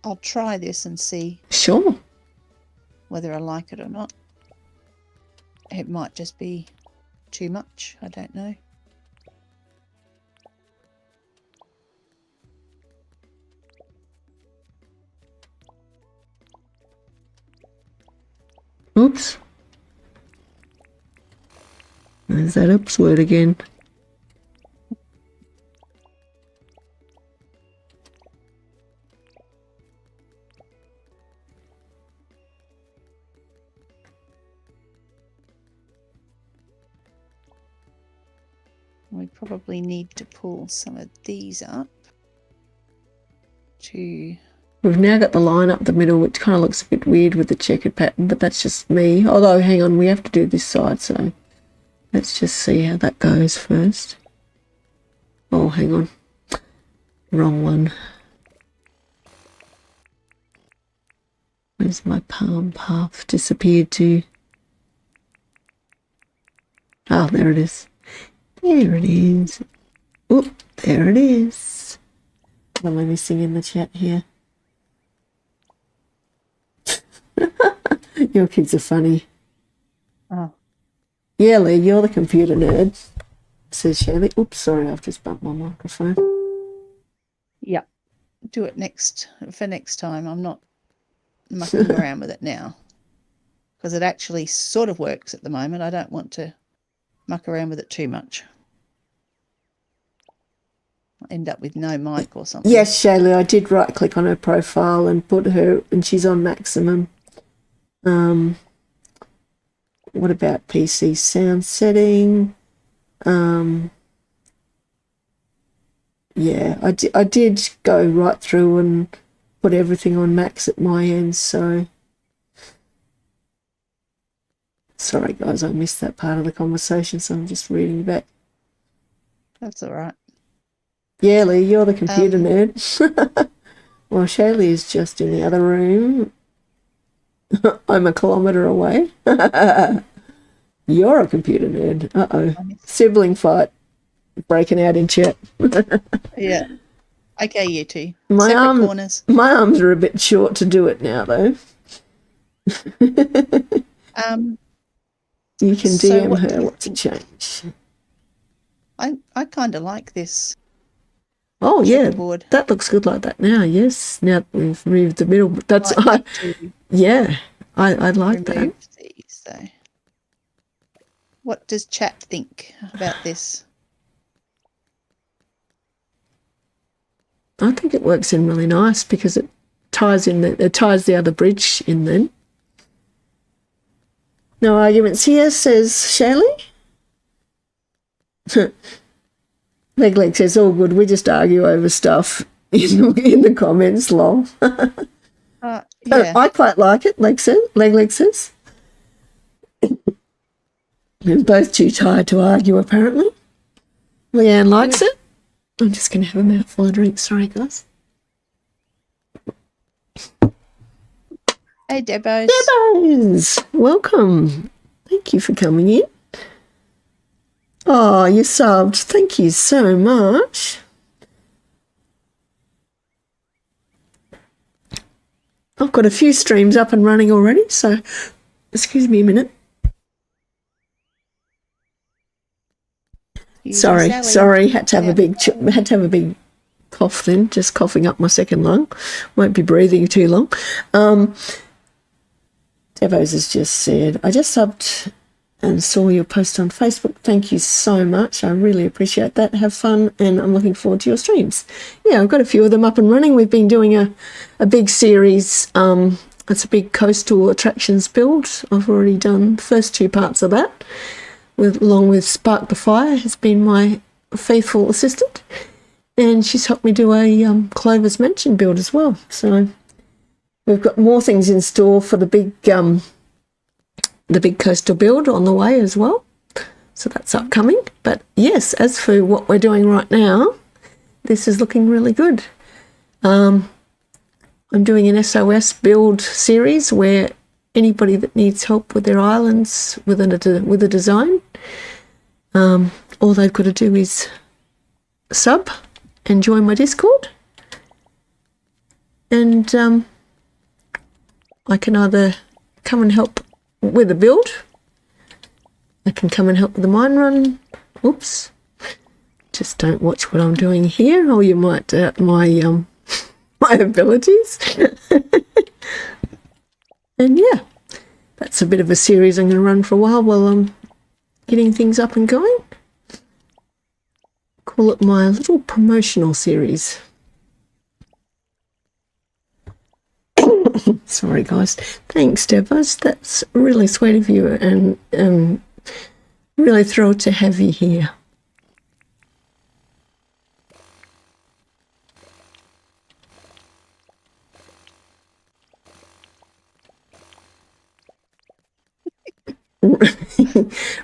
I'll try this and see. Sure. Whether I like it or not. It might just be too much. I don't know. Oops. There's that oops word again. We probably need to pull some of these up to... We've now got the line up the middle, which kind of looks a bit weird with the checkered pattern, but that's just me. Although, hang on, we have to do this side, so let's just see how that goes first. Oh, hang on. Wrong one. Where's my palm path disappeared to? Oh, there it is. There it is. Oh, there it is. What am I missing in the chat here? Your kids are funny. Oh. Yeah, Lee, you're the computer nerd, says Shirley. Oops, sorry, I've just bumped my microphone. Yeah, do it for next time. I'm not mucking around with it now because it actually sort of works at the moment. I don't want to muck around with it too much. I'll end up with no mic or something. Yes, Shayla, I did right click on her profile and put her, and she's on maximum. What about PC sound setting? Yeah, I did go right through and put everything on max at my end, so Sorry, guys, I missed that part of the conversation, so I'm just reading back. That's all right. Yeah, Lee, you're the computer nerd. Well, Shaylee is just in the other room. I'm a kilometre away. You're a computer nerd. Uh-oh. Sibling fight breaking out in chat. Yeah. Okay, you two. My Separate corners. My arms are a bit short to do it now, though. You can DM her what to change. I kind of like this. Oh, yeah, that looks good like that now, yes. Now we've moved the middle. That's, yeah, I like that. These, though. What does chat think about this? I think it works in really nice because it ties the other bridge in then. No arguments here, says Shaylee. Leg says, all good, we just argue over stuff in the comments, lol. Yeah. I quite like it, Leg says. We're both too tired to argue, apparently. Leanne likes it. I'm just going to have a mouthful of drink. Sorry, guys. Hey, Debos. Debos! Welcome. Thank you for coming in. Oh, you subbed. Thank you so much. I've got a few streams up and running already, so excuse me a minute. Sorry. Had to have a big cough then, just coughing up my second lung. Won't be breathing too long. Devos has just said, I just subbed and saw your post on Facebook. Thank you so much. I really appreciate that. Have fun, and I'm looking forward to your streams. Yeah, I've got a few of them up and running. We've been doing a big series. It's a big coastal attractions build. I've already done the first 2 parts of that. Along with Spark the Fire, has been my faithful assistant, and she's helped me do a Clover's Mansion build as well. So we've got more things in store for the big coastal build on the way as well. So that's upcoming. But yes, as for what we're doing right now, this is looking really good. I'm doing an S.O.S build series where anybody that needs help with their islands with a design, all they've got to do is sub and join my Discord, and I can either come and help with a build, I can come and help with the mine run. Oops, just don't watch what I'm doing here, or you might doubt my my abilities. And yeah, that's a bit of a series I'm going to run for a while I'm getting things up and going. Call it my little promotional series. Sorry, guys. Thanks, Devos. That's really sweet of you, and really thrilled to have you here.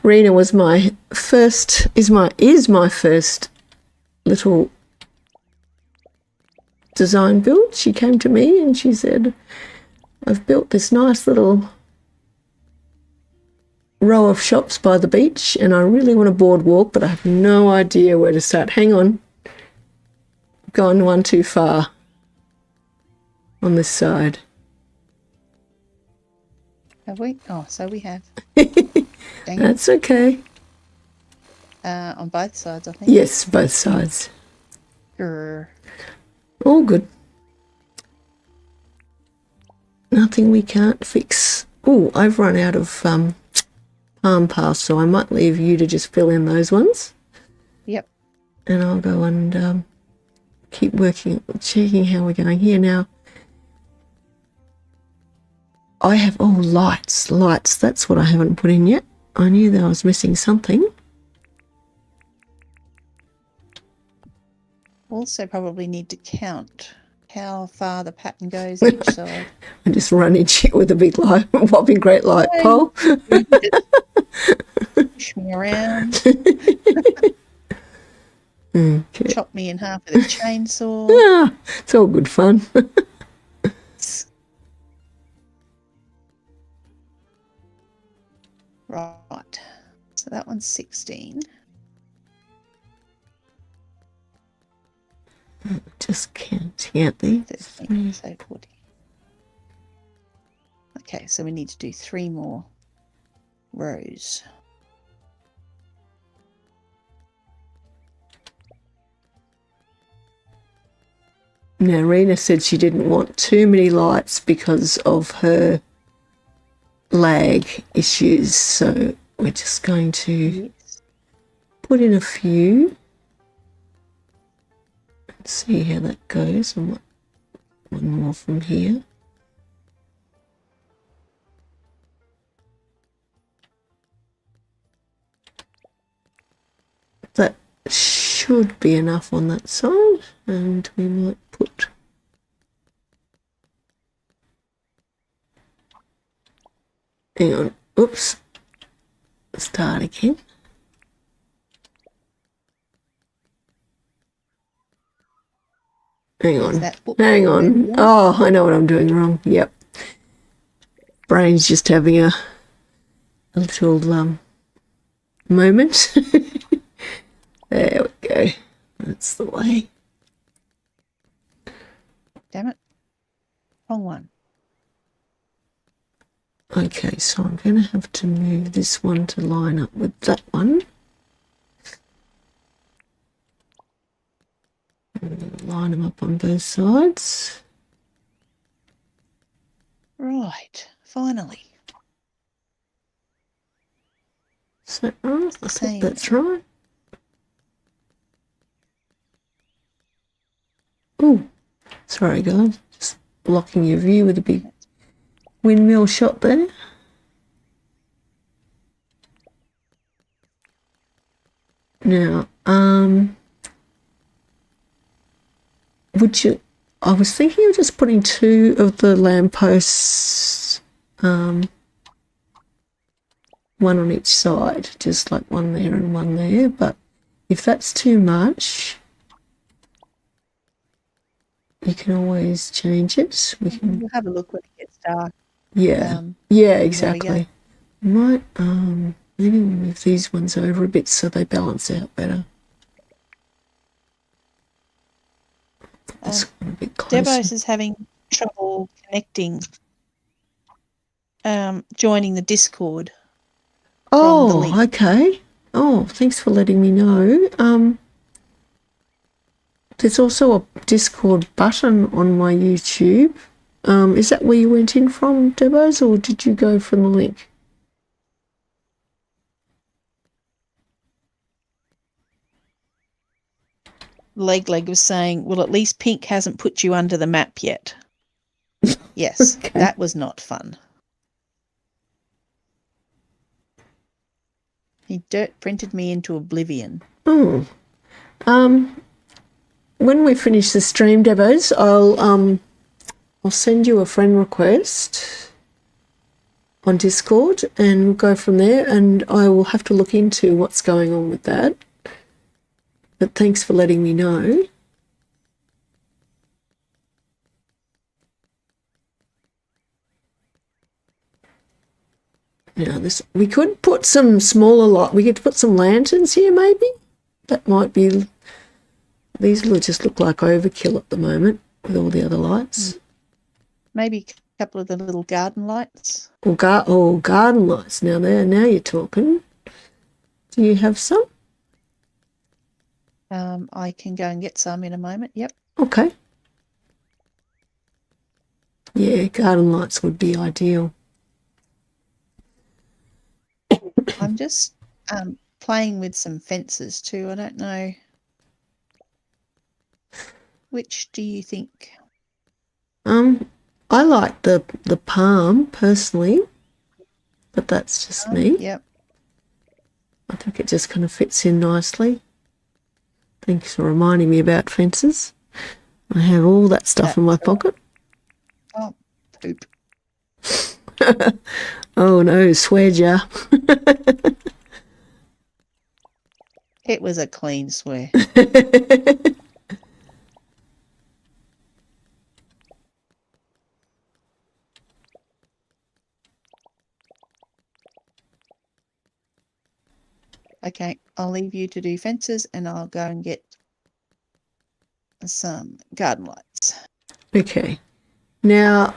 Rena was my first little design build. She came to me and she said, I've built this nice little row of shops by the beach and I really want a boardwalk, but I have no idea where to start. Hang on. I've gone one too far on this side. Have we? Oh, so we have. That's okay. On both sides, I think. Yes, both sides. Grr. All good. Nothing we can't fix. Oh, I've run out of palm paths, so I might leave you to just fill in those ones. Yep. And I'll go and keep checking how we're going here now. I have, lights, that's what I haven't put in yet. I knew that I was missing something. Also probably need to count how far the pattern goes each side. I just run each with a big light, whopping great light pole. You just push me around, Okay. chop me in half with a chainsaw. Ah, it's all good fun. Right. So that one's 16. Just counting out these. 13, so 40. Okay, so we need to do 3 more rows. Now, Rena said she didn't want too many lights because of her lag issues, so we're just going to Yes. put in a few and see how that goes. And one more from here. That should be enough on that side, and we might put hang on, oops, start again. Hang on. Oh, I know what I'm doing wrong. Yep. Brain's just having a little moment. There we go. That's the way. Damn it. Wrong one. Okay, so I'm going to have to move this one to line up with that one. Line them up on both sides. Right, finally. Is that right? It's the I think same. that's right. Oh, sorry guys, just blocking your view with a big windmill shot there. Now, would you, I was thinking of just putting 2 of the lampposts, one on each side, just like one there and one there, but if that's too much, you can always change it. We can. We'll have a look when it gets dark. Yeah, yeah, exactly. Might maybe move these ones over a bit so they balance out better. This one a bit closer. Debos is having trouble connecting, joining the Discord. From the link. Okay. Oh, thanks for letting me know. There's also a Discord button on my YouTube. Is that where you went in from, Debos, or did you go from the link? Leg was saying, well, at least Pink hasn't put you under the map yet. Yes, okay. That was not fun. He dirt printed me into oblivion. Oh. When we finish the stream, Debos, I'll send you a friend request on Discord and we'll go from there, and I will have to look into what's going on with that. But thanks for letting me know. Now we could put some smaller light. We could put some lanterns here, maybe. That might be. These will just look like overkill at the moment with all the other lights. Maybe a couple of the little garden lights. Or garden lights. Now you're talking. Do you have some? I can go and get some in a moment. Yep. Okay. Yeah, garden lights would be ideal. I'm just playing with some fences too. I don't know. Which do you think? I like the palm personally, but that's just me. Yep. I think it just kind of fits in nicely. Thanks for reminding me about fences. I have all that stuff in my That's all pocket. right. Oh, poop. Oh no, swear jar. It was a clean swear. Okay, I'll leave you to do fences and I'll go and get some garden lights. Okay. Now,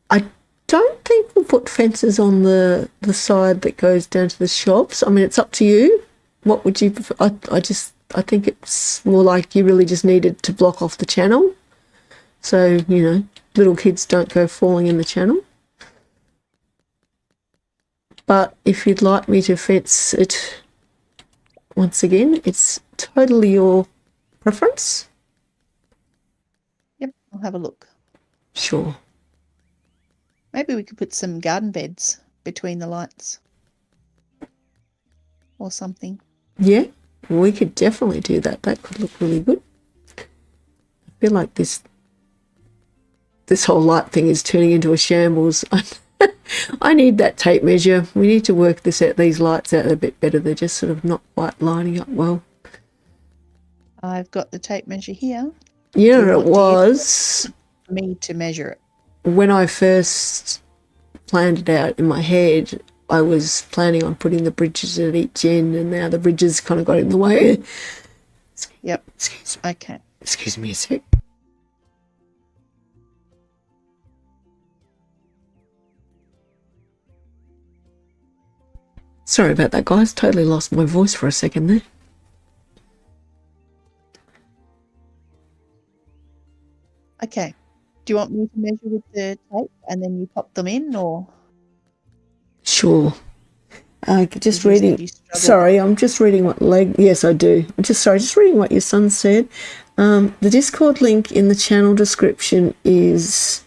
I don't think we'll put fences on the side that goes down to the shops. I mean, it's up to you. What would you prefer? I think it's more like you really just needed to block off the channel. So, little kids don't go falling in the channel. But if you'd like me to fence it, once again, it's totally your preference. Yep, I'll have a look. Sure. Maybe we could put some garden beds between the lights or something. Yeah, we could definitely do that. That could look really good. I feel like this whole light thing is turning into a shambles. I need that tape measure. We need to work these lights out a bit better. They're just sort of not quite lining up well. I've got the tape measure here. Yeah, it was For me to measure it. when I first planned it out in my head. I was planning on putting the bridges at each end, and now the bridges kind of got in the way. Yep. Okay. Excuse me a sec. Sorry about that, guys. Totally lost my voice for a second there. Okay. Do you want me to measure with the tape and then you pop them in, or? Sure. Just reading. Sorry, I'm just reading what Yes, I do. Just reading what your son said. The Discord link in the channel description is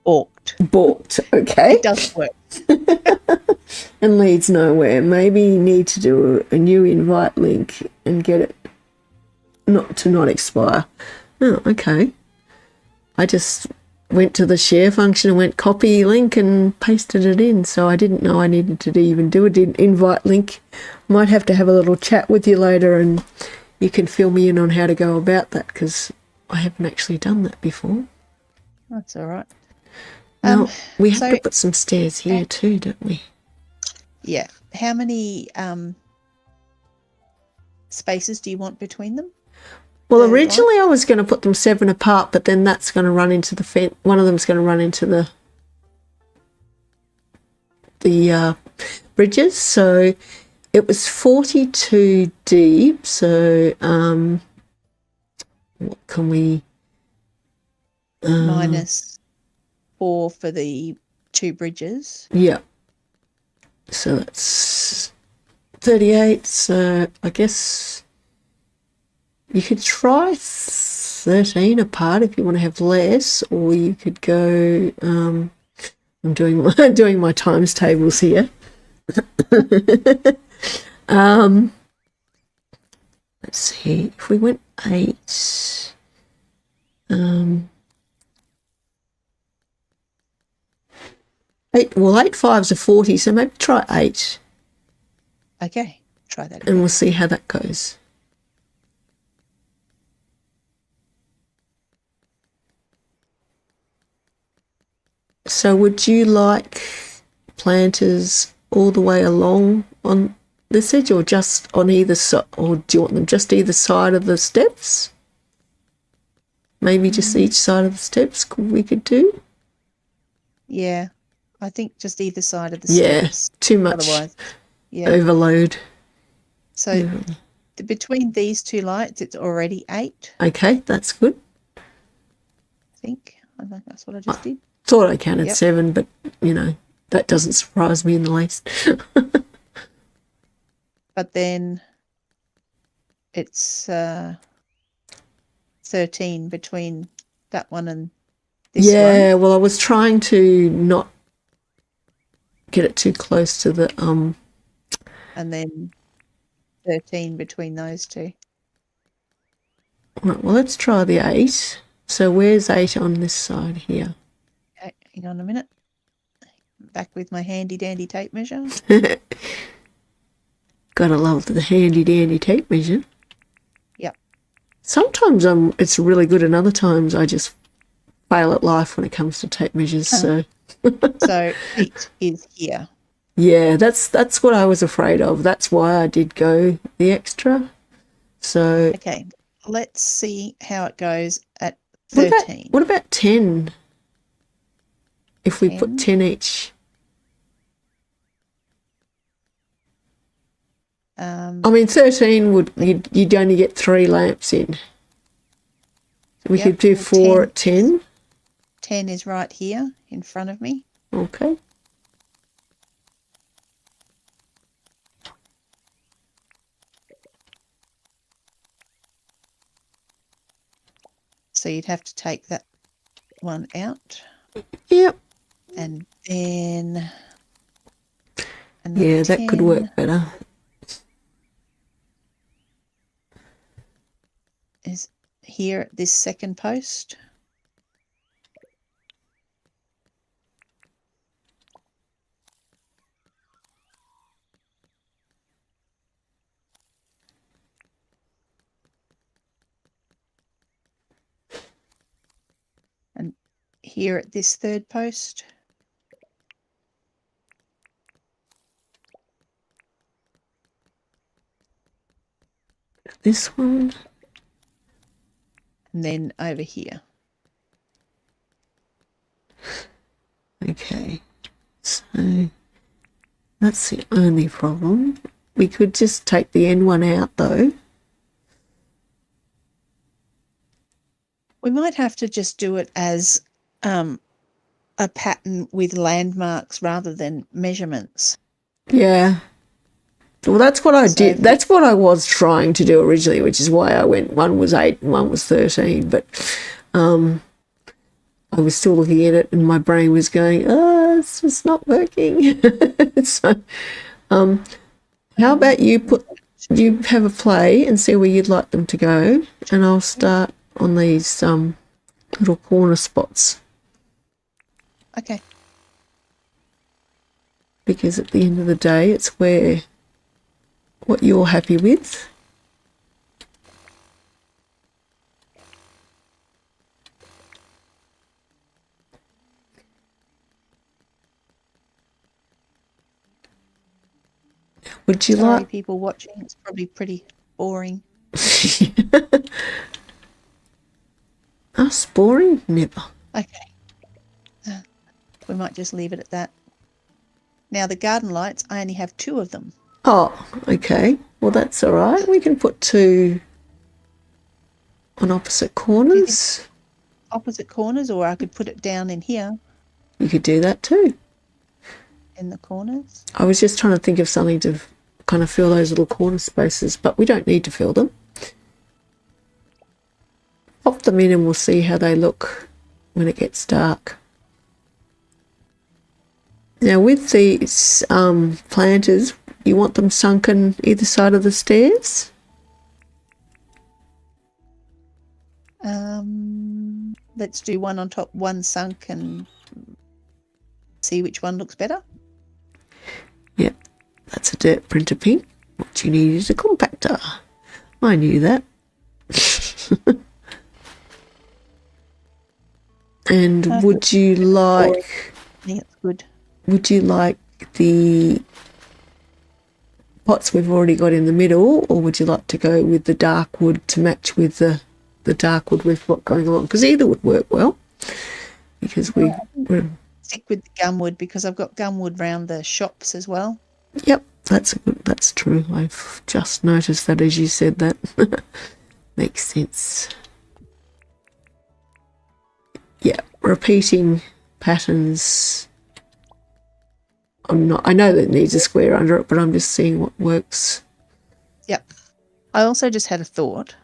balked. Okay. It doesn't work. And leads nowhere. Maybe you need to do a new invite link and get it not expire. Oh, okay. I just went to the share function and went copy link and pasted it in, so I didn't know I needed to even do an invite link. Might have to have a little chat with you later and you can fill me in on how to go about that, because I haven't actually done that before. That's all right. Now, we have to put some stairs here too, don't we? Yeah. How many spaces do you want between them? Well, originally I was going to put them 7 apart, but then that's going to run into the fence. One of them's going to run into the bridges. So it was 42 deep. So what can we... minus 4 for the 2 bridges. Yeah. So that's 38. So I guess... you could try 13 apart if you want to have less, or you could go. I'm doing my times tables here. Let's see. If we went 8, 8. Well, 8 5s are 40, so maybe try 8. Okay, try that again. And we'll see how that goes. So would you like planters all the way along on this edge, or just on either side, or do you want them just either side of the steps? Maybe just each side of the steps we could do? Yeah, I think just either side of the Yeah, steps. too much overload. So between these 2 lights, it's already 8. Okay, that's good. I think that's what I just did. Thought I counted 7, but, that doesn't surprise me in the least. But then it's 13 between that one and this one. Yeah, well, I was trying to not get it too close to the... And then 13 between those 2. Right, well, let's try the 8. So where's 8 on this side here? Okay, hang on a minute. Back with my handy dandy tape measure. Gotta love the handy dandy tape measure. Yep. Sometimes it's really good, and other times I just fail at life when it comes to tape measures. So So 8 is here. yeah, that's what I was afraid of. That's why I did go the extra. So Okay, let's see how it goes at 13. What about 10? If we 10? put 10 each. I mean, 13 you'd only get 3 lamps in. We could do 4 at 10. 10 is right here in front of me. Okay. So you'd have to take that one out. Yep. And then yeah, that could work better. Is here at this second post. And here at this third post. This one. And then over here. Okay. So that's the only problem. We could just take the end one out though. We might have to just do it as a pattern with landmarks rather than measurements. Yeah. Well, that's what I did. That's what I was trying to do originally, which is why I went, one was 8 and one was 13. But I was still looking at it and my brain was going, it's just not working. So how about you have a play and see where you'd like them to go, and I'll start on these little corner spots. Okay. Because at the end of the day, it's what you're happy with. Would you Sorry, like people watching? It's probably pretty boring. Us boring? Never. Okay. We might just leave it at that. Now the garden lights, I only have 2 of them. Oh, okay. Well, that's all right. We can put 2 on opposite corners. Opposite corners, or I could put it down in here. You could do that too. In the corners. I was just trying to think of something to kind of fill those little corner spaces, but we don't need to fill them. Pop them in and we'll see how they look when it gets dark. Now with these planters, you want them sunken either side of the stairs? Let's do one on top, one sunk, and see which one looks better. Yep, that's a dirt printer pink. What you need is a compactor. I knew that. And would you like... I think it's good. Would you like the pots we've already got in the middle, or would you like to go with the dark wood to match with the dark wood we've got going along? Because either would work well. Because we're stick with the gumwood because I've got gumwood round the shops as well. Yep, that's true. I've just noticed that as you said that. Makes sense. Yeah, repeating patterns. I know that it needs a square under it, but I'm just seeing what works. Yep. I also just had a thought.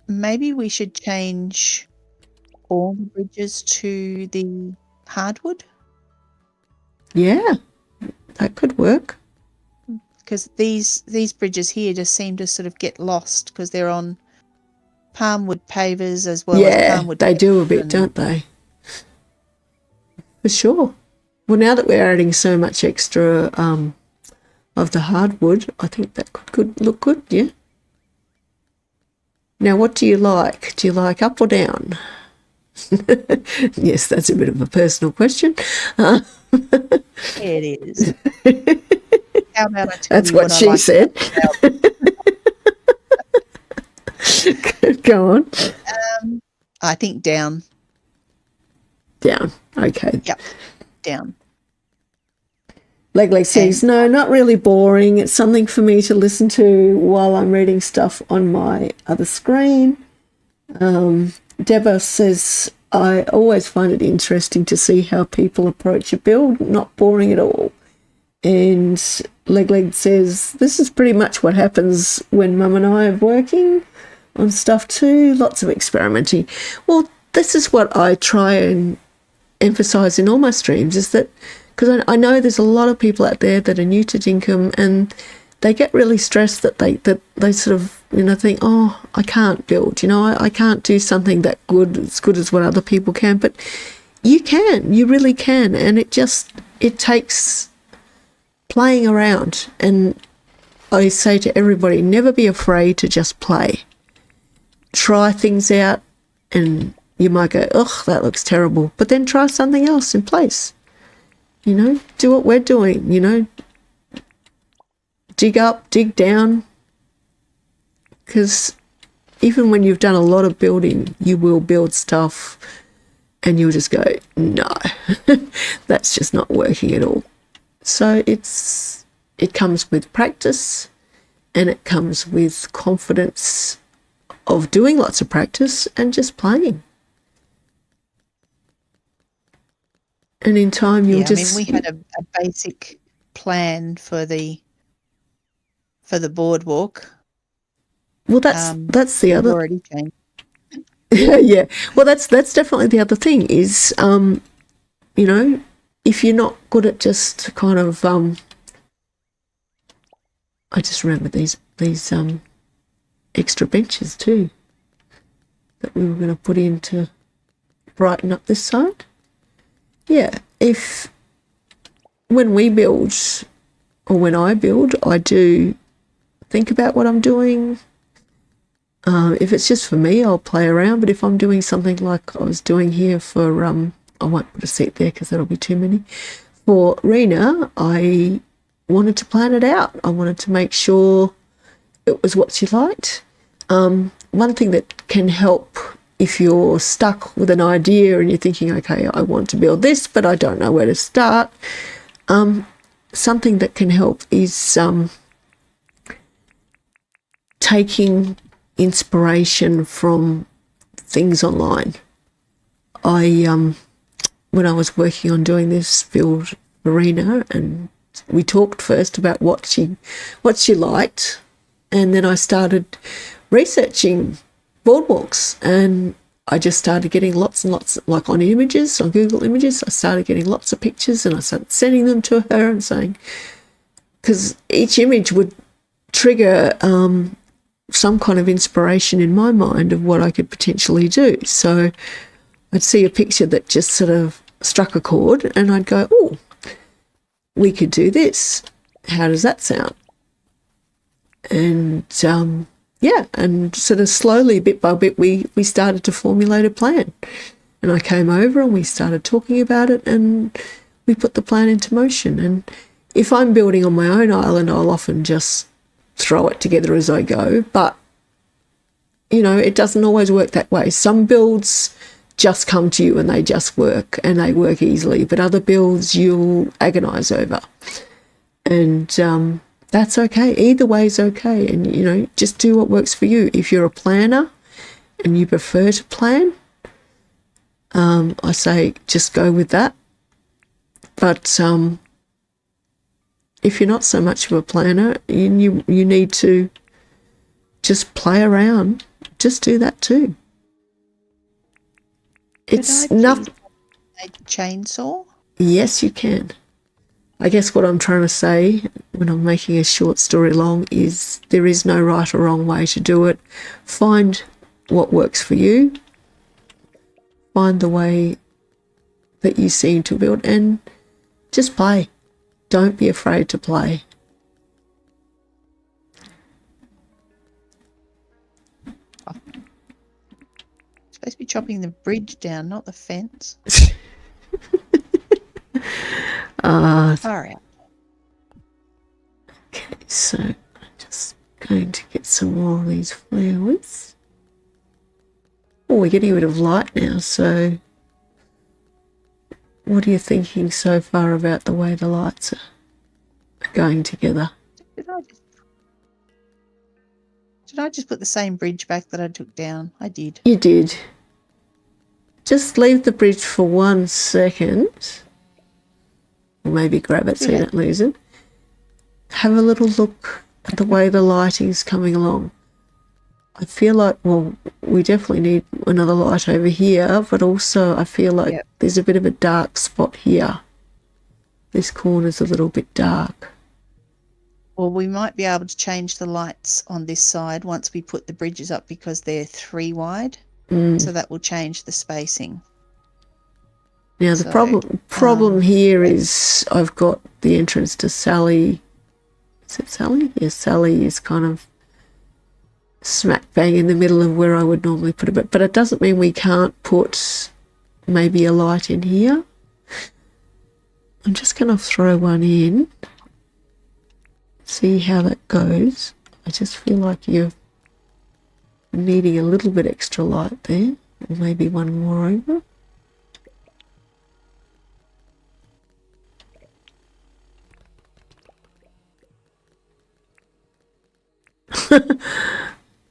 Maybe we should change all the bridges to the hardwood. Yeah, that could work. because these bridges here just seem to sort of get lost because they're on palmwood pavers as well as Yeah, palmwood they do a bit, and don't they? For sure. Well, now that we're adding so much extra of the hardwood, I think that could look good, yeah? Now, what do you like? Do you like up or down? Yes, that's a bit of a personal question. it is. How about I tell That's you what I she like said. Go on. I think down. Down. Okay. Yep, down. Leg says, no, not really boring. It's something for me to listen to while I'm reading stuff on my other screen. Deborah says, I always find it interesting to see how people approach a build, not boring at all. And Leg says, this is pretty much what happens when Mum and I are working on stuff too, lots of experimenting. Well, this is what I try and emphasise in all my streams, is that because I know there's a lot of people out there that are new to Dinkum and they get really stressed that they sort of, think, oh, I can't build, I can't do something that good, as good as what other people can. But you can, you really can. And it takes playing around. And I say to everybody, never be afraid to just play. Try things out and you might go, ugh, that looks terrible. But then try something else in place. Do what we're doing, dig up, dig down. Because even when you've done a lot of building, you will build stuff and you'll just go, no, that's just not working at all. So it comes with practice and it comes with confidence of doing lots of practice and just playing. And in time, you'll just... we had a basic plan for the boardwalk. Well, that's the other... already changed. Yeah. Well, that's definitely the other thing is, if you're not good at just kind of... I just remember these extra benches too that we were going to put in to brighten up this side. Yeah, when we build or when I build, I do think about what I'm doing. If it's just for me, I'll play around. But if I'm doing something like I was doing here for, I won't put a seat there because that'll be too many. For Rena, I wanted to plan it out. I wanted to make sure it was what she liked. One thing that can help if you're stuck with an idea and you're thinking, okay, I want to build this, but I don't know where to start. Something that can help is taking inspiration from things online. When I was working on doing this build for Rena, and we talked first about what she liked, and then I started researching boardwalks, and I just started getting lots and lots, like on images, on Google Images, I started getting lots of pictures and I started sending them to her and saying, because each image would trigger some kind of inspiration in my mind of what I could potentially do. So I'd see a picture that just sort of struck a chord and I'd go, oh, we could do this. How does that sound? And and sort of slowly, bit by bit, we started to formulate a plan. And I came over and we started talking about it and we put the plan into motion. And if I'm building on my own island, I'll often just throw it together as I go. But, it doesn't always work that way. Some builds just come to you and they just work and they work easily. But other builds you'll agonise over. And that's okay. Either way is okay. And, just do what works for you. If you're a planner and you prefer to plan, I say just go with that. But if you're not so much of a planner, you need to just play around. Just do that too. It's not a chainsaw. Yes, you can. I guess what I'm trying to say when I'm making a short story long is there is no right or wrong way to do it. Find what works for you. Find the way that you seem to build and just play. Don't be afraid to play. Supposed to be chopping the bridge down, not the fence. Far out. Okay, so I'm just going to get some more of these flowers. Oh, we're getting a bit of light now, so what are you thinking so far about the way the lights are going together? Did I just put the same bridge back that I took down? I did. You did. Just leave the bridge for 1 second. Or maybe grab it so you don't lose it. Have a little look at the way the lighting's coming along. I feel like, well, we definitely need another light over here, but also I feel like there's a bit of a dark spot here. This corner's a little bit dark. Well, we might be able to change the lights on this side once we put the bridges up because they're 3 wide. So that will change the spacing. Now, the problem here is I've got the entrance to Sally. Is it Sally? Yes, Sally is kind of smack bang in the middle of where I would normally put it. But it doesn't mean we can't put maybe a light in here. I'm just going to throw one in. See how that goes. I just feel like you're needing a little bit extra light there. Or maybe one more over.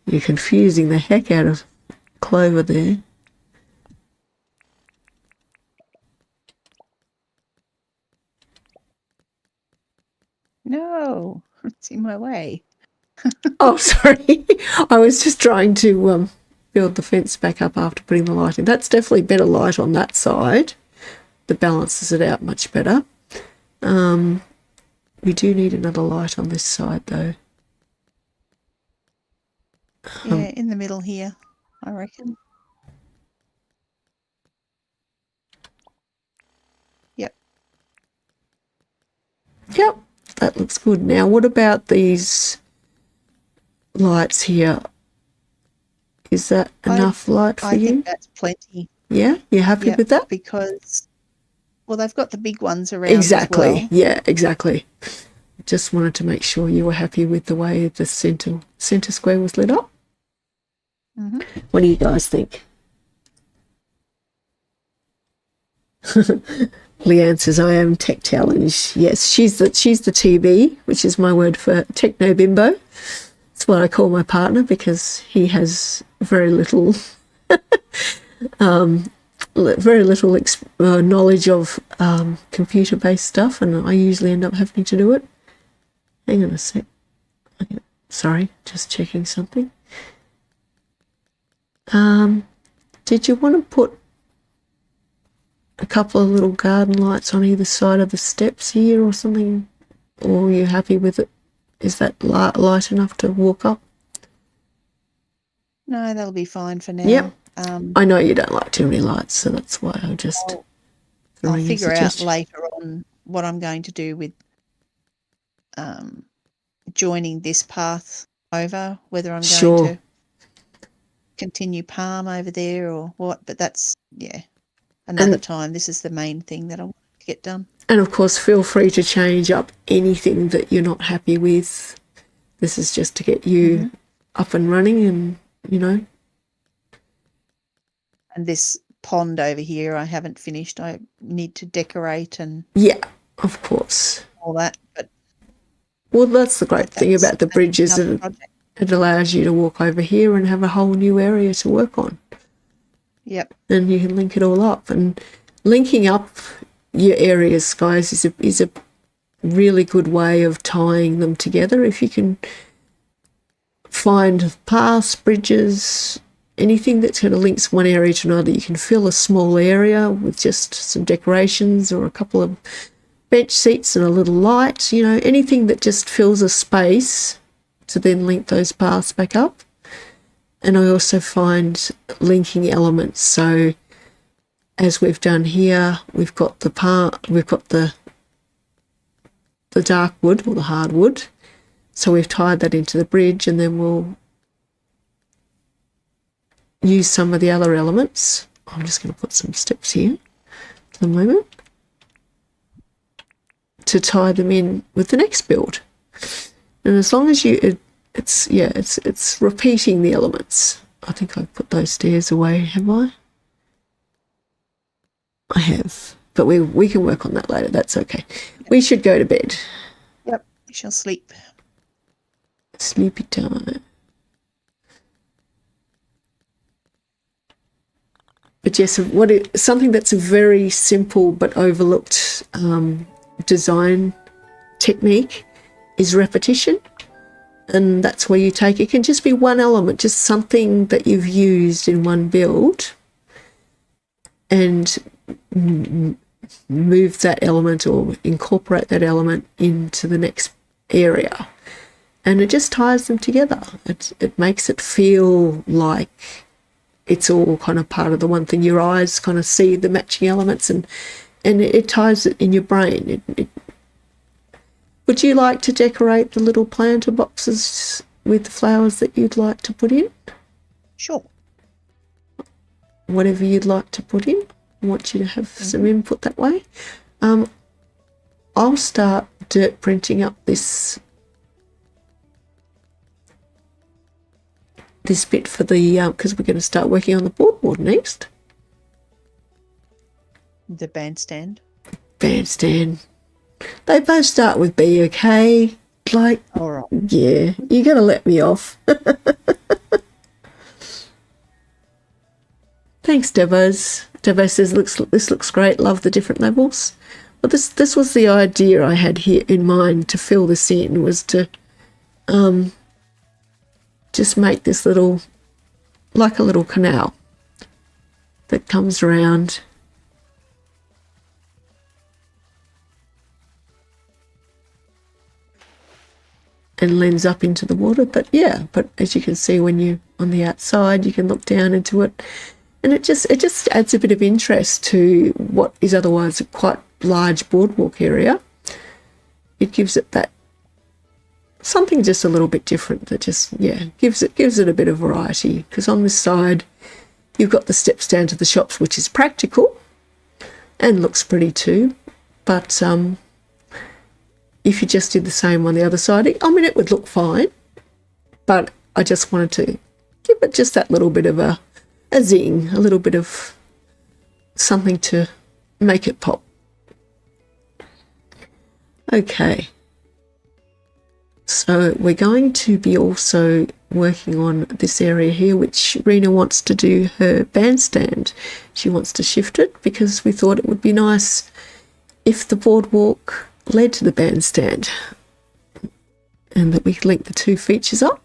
You're confusing the heck out of Clover there. No, it's in my way. Oh, sorry. I was just trying to build the fence back up after putting the light in. That's definitely better light on that side. That balances it out much better. We do need another light on this side though. Yeah, in the middle here, I reckon. Yep. Yep, that looks good. Now, what about these lights here? Is that enough light for you? I think that's plenty. Yeah, you're happy with that? Because, well, they've got the big ones around Exactly. as well. Yeah, exactly. Just wanted to make sure you were happy with the way the centre square was lit up. Mm-hmm. What do you guys think? Leanne says, I am tech challenged. Yes, she's the TB, which is my word for techno bimbo. It's what I call my partner because he has very little knowledge of computer-based stuff, and I usually end up having to do it. Hang on a sec. Sorry, just checking something. Did you want to put a couple of little garden lights on either side of the steps here or something? Or are you happy with it? Is that light enough to walk up? No, that'll be fine for now. Yep. I know you don't like too many lights, so that's why I just... I'll figure out later on what I'm going to do with joining this path over, whether I'm going to continue palm over there or what, but that's, another time. This is the main thing that I want to get done. And of course, feel free to change up anything that you're not happy with. This is just to get you up and running and, And this pond over here, I haven't finished. I need to decorate and... Yeah, of course. All that, but... Well, that's the great thing about the bridge is that it allows you to walk over here and have a whole new area to work on. Yep. And you can link it all up. And linking up your areas, guys, is a really good way of tying them together. If you can find paths, bridges, anything that kind of links one area to another, you can fill a small area with just some decorations or a couple of bench seats and a little light, you know, anything that just fills a space to then link those paths back up. And I also find linking elements. So as we've done here, we've got the dark wood or the hardwood. So we've tied that into the bridge, and then we'll use some of the other elements. I'm just going to put some steps here for the moment to tie them in with the next build. And as long as it's repeating the elements. I think I've put those stairs away, have I? I have, but we can work on that later. That's okay. We should go to bed. Yep, we shall sleep. Sleepy time. But yes, something that's a very simple but overlooked design technique is repetition. And that's where you take, it can just be one element, just something that you've used in one build, and move that element or incorporate that element into the next area. And it just ties them together. It makes it feel like it's all kind of part of the one thing. Your eyes kind of see the matching elements, and it ties it in your brain. Would you like to decorate the little planter boxes with the flowers that you'd like to put in? Sure. Whatever you'd like to put in. I want you to have some input that way. I'll start dirt printing up this bit for the, because we're going to start working on the boardwalk next. The bandstand. Bandstand. They both start with B, okay? Like, all right. Yeah, you're going to let me off. Thanks, Debos. Debo says, this looks great. Love the different levels. But this was the idea I had here in mind to fill this in, was to just make this little, like a little canal that comes around. And lends up into the water. But as you can see, when you're on the outside, you can look down into it, and it just adds a bit of interest to what is otherwise a quite large boardwalk area. It gives it that something just a little bit different that just gives it a bit of variety. Because on this side, you've got the steps down to the shops, which is practical and looks pretty too. But if you just did the same on the other side, I mean, it would look fine, but I just wanted to give it just that little bit of a zing, a little bit of something to make it pop. Okay. So we're going to be also working on this area here, which Rena wants to do her bandstand. She wants to shift it because we thought it would be nice if the boardwalk led to the bandstand and that we could link the two features up.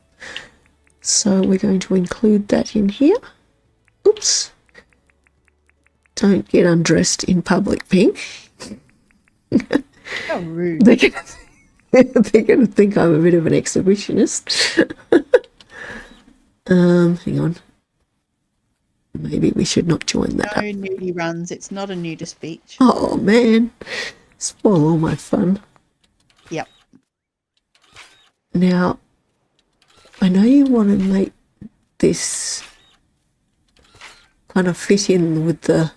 So we're going to include that in here. Oops. Don't get undressed in public, Pink. How rude. They're going to think I'm a bit of an exhibitionist. Hang on. Maybe we should not join that. No nudie runs. It's not a nudist beach. Oh, man. Spoil all my fun. Yep. Now, I know you want to make this kind of fit in with the...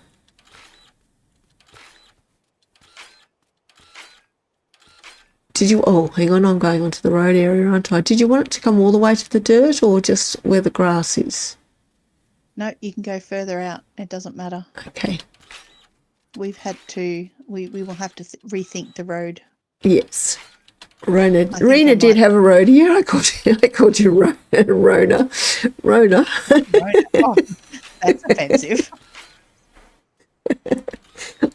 Did you... Oh, hang on, I'm going onto the road area, aren't I? Did you want it to come all the way to the dirt or just where the grass is? No, you can go further out. It doesn't matter. Okay. We've had to... We will have to rethink the road. Yes. Rena did have a road here. I called you Rona. Rona. Oh, that's offensive.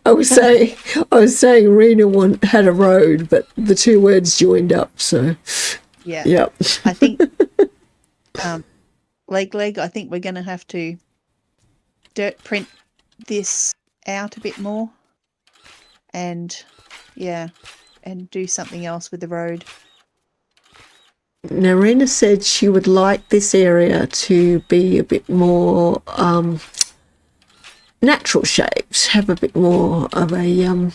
I was saying Rena had a road, but the two words joined up. So yeah. Yep. I think leg. I think we're going to have to dirt print this out a bit more, and Yeah, and do something else with the road. Now, Rena said she would like this area to be a bit more natural shapes, have a bit more of a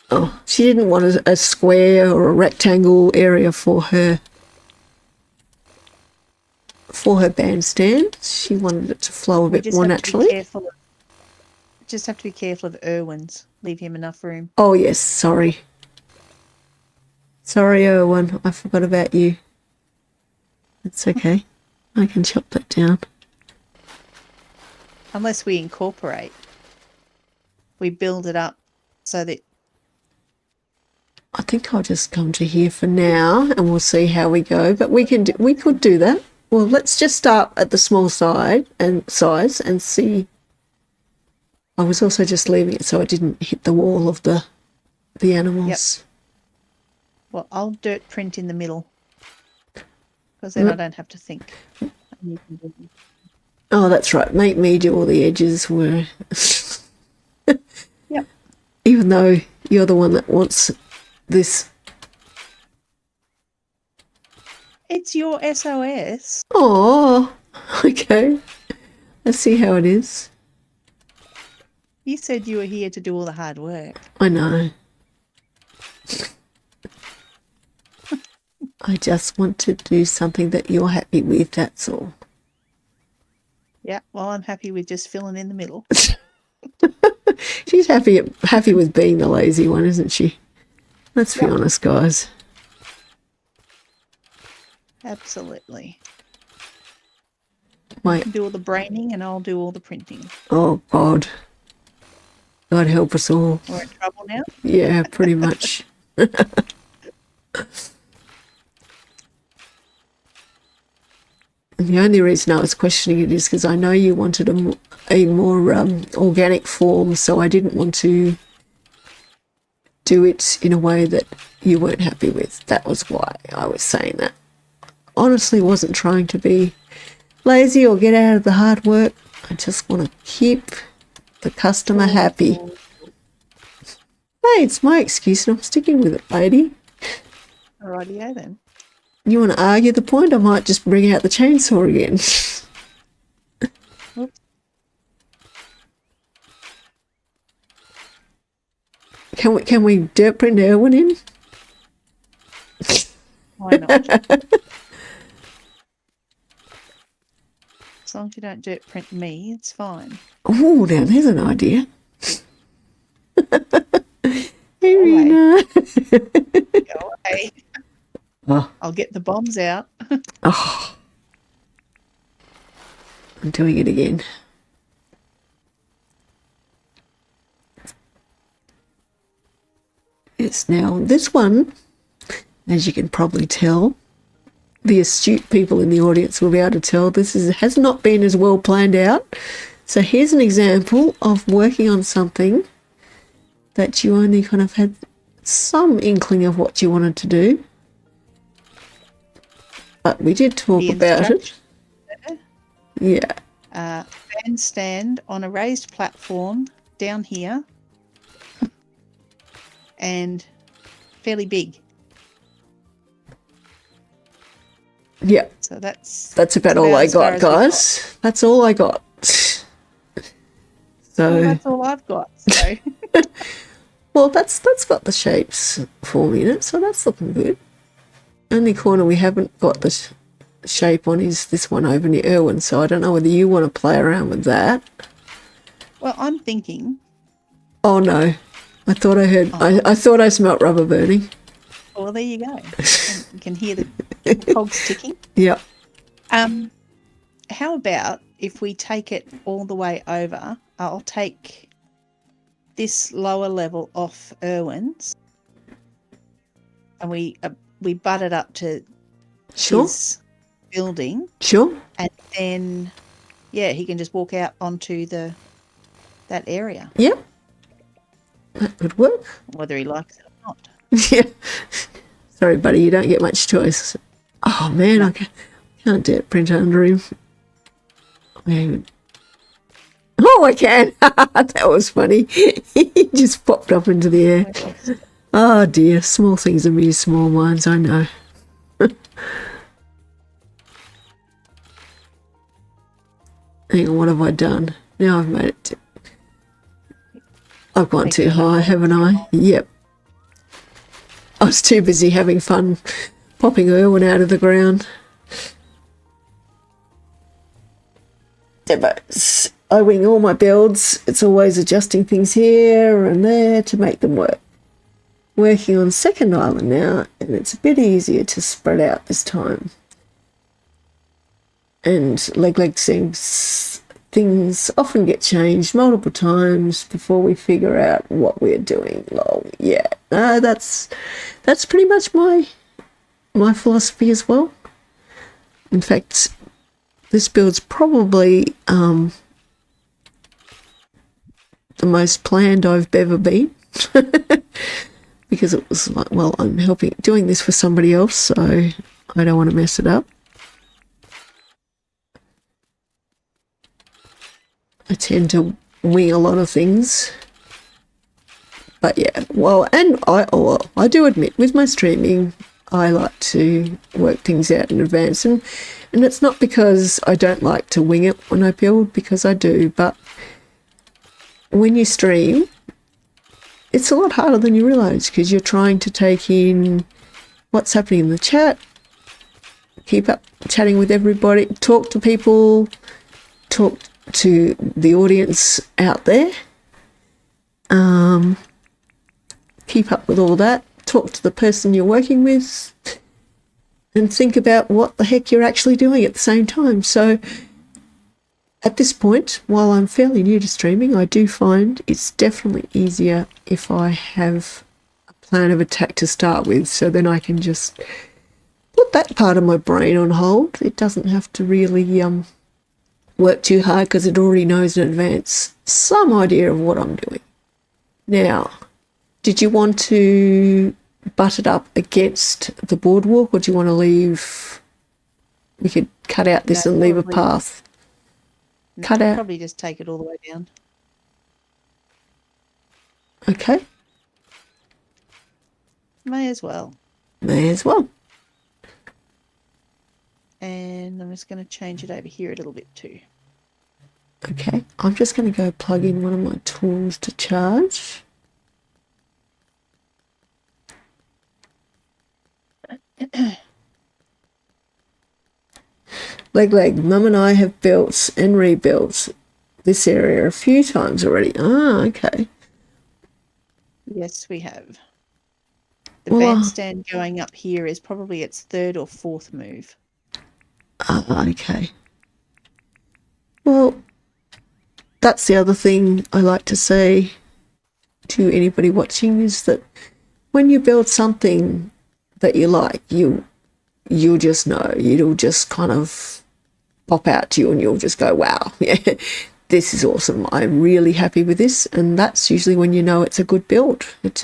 oh, she didn't want a square or a rectangle area for her bandstand. She wanted it to flow a bit more naturally. Just have to be careful of Irwin's. Leave him enough room. Oh yes, sorry. Sorry, Erwin, I forgot about you. It's okay. I can chop that down. Unless we incorporate. We build it up so that... I think I'll just come to here for now and we'll see how we go. But we could do that. Well, let's just start at the small size and see. I was also just leaving it so I didn't hit the wall of the animals. Yep. Well, I'll dirt print in the middle because then I don't have to think. Oh, that's right. Make me do all the edges where... Yep. Even though you're the one that wants this. It's your SOS. Oh, okay. Let's see how it is. You said you were here to do all the hard work. I know. I just want to do something that you're happy with, that's all. Yeah, well, I'm happy with just filling in the middle. She's happy with being the lazy one, isn't she? Let's be honest, guys. Absolutely. You can do all the braining and I'll do all the printing. Oh, God. God help us all. We're in trouble now? Yeah, pretty much. And the only reason I was questioning it is because I know you wanted a more organic form, so I didn't want to do it in a way that you weren't happy with. That was why I was saying that. Honestly, wasn't trying to be lazy or get out of the hard work. I just want to keep the customer happy. Hey, it's my excuse and I'm sticking with it, lady. Alrighty, then. You want to argue the point? I might just bring out the chainsaw again. Oops. Can we dirt print Erwin in? Why not? As long as you don't dirt print me, it's fine. Oh, now there's an idea. Hey, Rena. Go away. Oh. I'll get the bombs out. Oh. I'm doing it again. Yes, now this one, as you can probably tell, the astute people in the audience will be able to tell this has not been as well planned out. So here's an example of working on something that you only kind of had some inkling of what you wanted to do. But we did talk about it. Yeah. Bandstand on a raised platform down here and fairly big. Yeah. So that's about all I got, guys. That's all I got. So well, that's all I've got. So well, that's got the shapes forming in it, so that's looking good. Only corner we haven't got the shape on is this one over near Irwin, so I don't know whether you want to play around with that. Well, I'm thinking. Oh no, I thought I heard. I thought I smelt rubber burning. Well, there you go. You can hear the cogs ticking. Yeah. How about if we take it all the way over? I'll take this lower level off Irwin's, and we butt it up to his building. Sure. And then, yeah, he can just walk out onto that area. Yep. That would work. Whether he likes it or not. Yeah. Sorry, buddy, you don't get much choice. Oh, man, I can't dirt print under him. Oh, I can. That was funny. He just popped up into the air. Oh dear, small things amuse small minds, I know. Hang on, what have I done? Now I've made it. I've gone too high, haven't I? Yep. I was too busy having fun popping Irwin out of the ground. But I wing all my builds. It's always adjusting things here and there to make them work. Working on second island now, and it's a bit easier to spread out this time. And leg seems things often get changed multiple times before we figure out what we're doing. Lol. Yeah, that's pretty much my philosophy as well. In fact, this build's probably the most planned I've ever been. Because it was like, well, I'm doing this for somebody else, so I don't want to mess it up. I tend to wing a lot of things. But yeah, well, and I do admit, with my streaming, I like to work things out in advance. And it's not because I don't like to wing it when I build, because I do, but when you stream, it's a lot harder than you realise, because you're trying to take in what's happening in the chat, keep up chatting with everybody, talk to people, talk to the audience out there, keep up with all that, talk to the person you're working with, and think about what the heck you're actually doing at the same time. So at this point, while I'm fairly new to streaming, I do find it's definitely easier if I have a plan of attack to start with, so then I can just put that part of my brain on hold. It doesn't have to really work too hard, because it already knows in advance some idea of what I'm doing. Now, did you want to butt it up against the boardwalk, or do you want to leave? We could cut out this and leave a path. Cut out. Probably just take it all the way down. Okay. May as well. May as well. And I'm just going to change it over here a little bit too. Okay, I'm just going to go plug in one of my tools to charge. Leg, Mum and I have built and rebuilt this area a few times already. Ah, okay. Yes, we have. The bandstand going up here is probably its third or fourth move. Ah, okay. Well, that's the other thing I like to say to anybody watching, is that when you build something that you like, you'll just know. It'll just kind of pop out to you, and you'll just go, wow, yeah, this is awesome. I'm really happy with this. And that's usually when you know it's a good build. It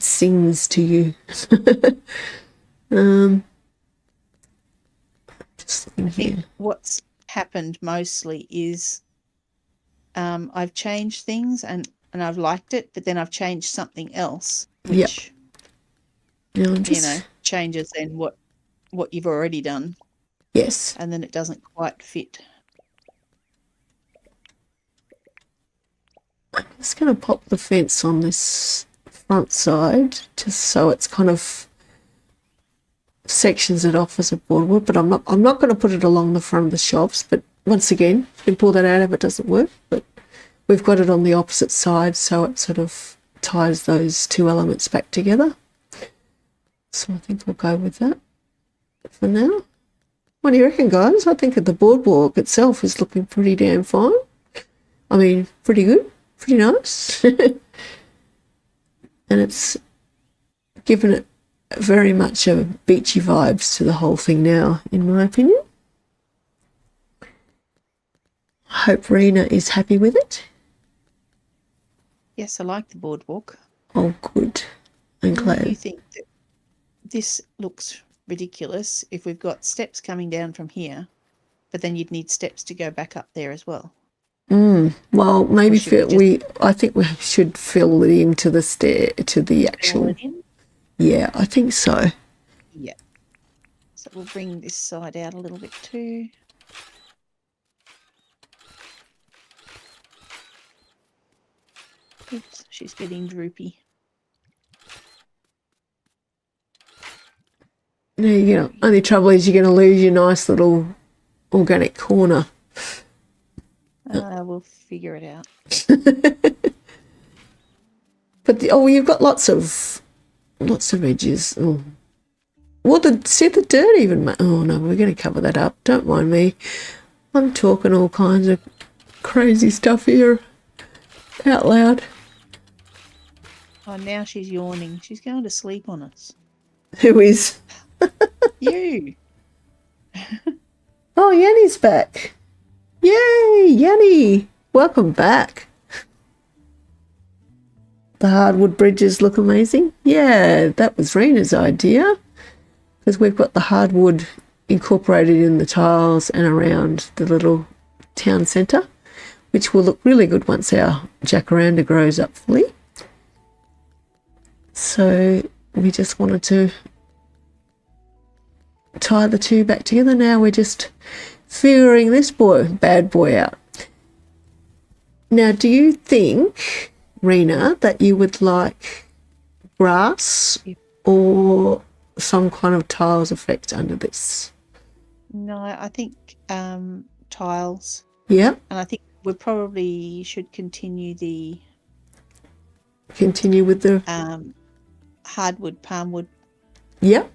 sings to you. I think what's happened mostly is I've changed things and I've liked it, but then I've changed something else, which changes then what you've already done. Yes. And then it doesn't quite fit. I'm just going to pop the fence on this front side, just so it's kind of sections it off as a boardwalk, but I'm not going to put it along the front of the shops. But once again, you can pull that out if it doesn't work, but we've got it on the opposite side, so it sort of ties those two elements back together. So I think we'll go with that for now. What do you reckon, guys? I think that the boardwalk itself is looking pretty damn fine. I mean, pretty good, pretty nice. And it's given it very much a beachy vibes to the whole thing now, in my opinion. I hope Rena is happy with it. Yes, I like the boardwalk. Oh, good. I'm glad. Do you think that this looks ridiculous if we've got steps coming down from here but then you'd need steps to go back up there as well. Well, maybe should we just- I think we should fill it into the stair to the Fill actual. it in? Yeah, I think so. Yeah. So we'll bring this side out a little bit too. Oops, she's getting droopy. No, only trouble is you're going to lose your nice little organic corner. We'll figure it out. But you've got lots of edges. Oh. Well, see the dirt even. Oh no, we're going to cover that up. Don't mind me. I'm talking all kinds of crazy stuff here out loud. Oh, now she's yawning. She's going to sleep on us. Who is? You. Oh, Yanni's back. Yay, Yanni. Welcome back. The hardwood bridges look amazing. Yeah, that was Rena's idea. Because we've got the hardwood incorporated in the tiles and around the little town centre, which will look really good once our jacaranda grows up fully. So we just wanted to tie the two back together. Now we're just figuring this bad boy out. Now, do you think, Rena, that you would like grass or some kind of tiles effect under this? No, I think tiles. Yeah. And I think we probably should continue with the hardwood, palmwood. Yeah.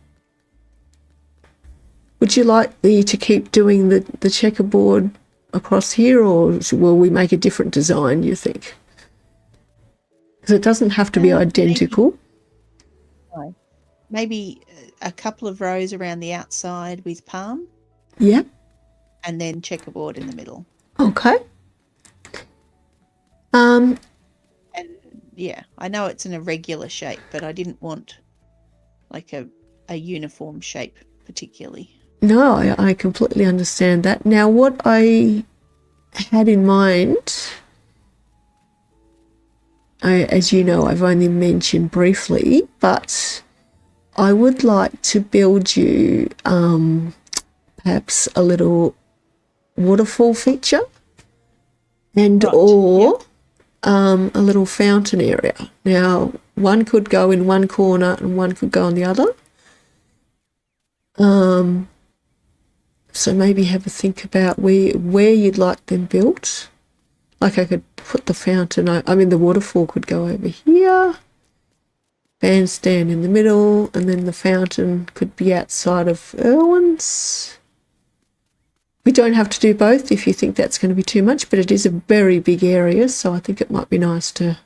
Would you like to keep doing the checkerboard across here, or will we make a different design, you think? Because it doesn't have to be identical. Maybe a couple of rows around the outside with palm. Yeah. And then checkerboard in the middle. Okay. And yeah, I know it's an irregular shape, but I didn't want like a uniform shape particularly. No, I completely understand that. Now, what I had in mind, as you know, I've only mentioned briefly, but I would like to build you perhaps a little waterfall feature and a little fountain area. Now, one could go in one corner and one could go on the other. So maybe have a think about where you'd like them built. Like I could put the fountain, the waterfall could go over here, bandstand in the middle, and then the fountain could be outside of Irwin's. We don't have to do both if you think that's going to be too much, but it is a very big area, so I think it might be nice to...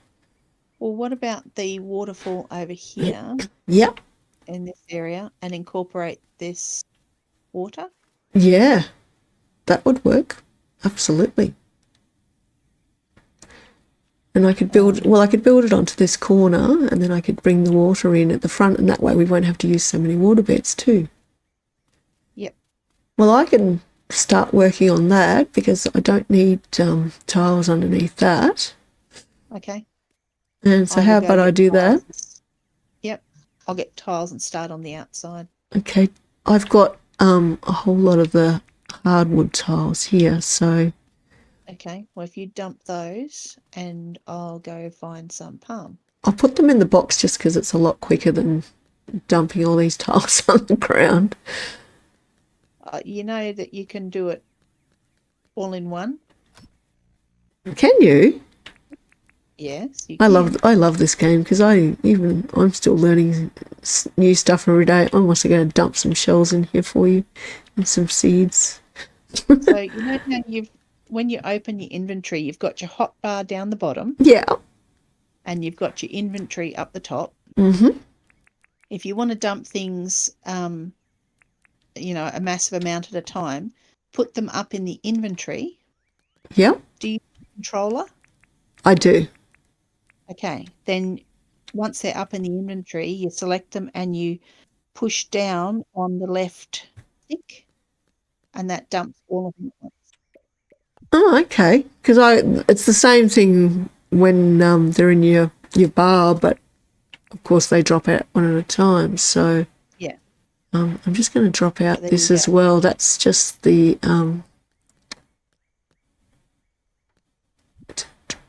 Well, what about the waterfall over here? Yeah. In this area, and incorporate this water? Yeah, that would work. Absolutely. And I could build it onto this corner, and then I could bring the water in at the front, and that way we won't have to use so many water beds too. Yep. Well, I can start working on that because I don't need tiles underneath that. Okay. And so how about I do that? Yep. I'll get tiles and start on the outside. Okay. I've got a whole lot of the hardwood tiles here, so... Okay. Well, if you dump those, and I'll go find some palm. I'll put them in the box just because it's a lot quicker than dumping all these tiles on the ground. You know that you can do it all in one? Can you? Yes, you can. I love this game because I'm still learning new stuff every day. I'm also going to dump some shells in here for you and some seeds. So you know how when you open your inventory, you've got your hot bar down the bottom. Yeah. And you've got your inventory up the top. Mm-hmm. If you want to dump things, a massive amount at a time, put them up in the inventory. Yeah. Do you use a controller? I do. Okay. Then once they're up in the inventory, you select them and you push down on the left stick and that dumps all of them at once. Oh, okay. Because it's the same thing when they're in your bar, but of course they drop out one at a time. So Yeah. I'm just going to drop out There this you as go. well. That's just the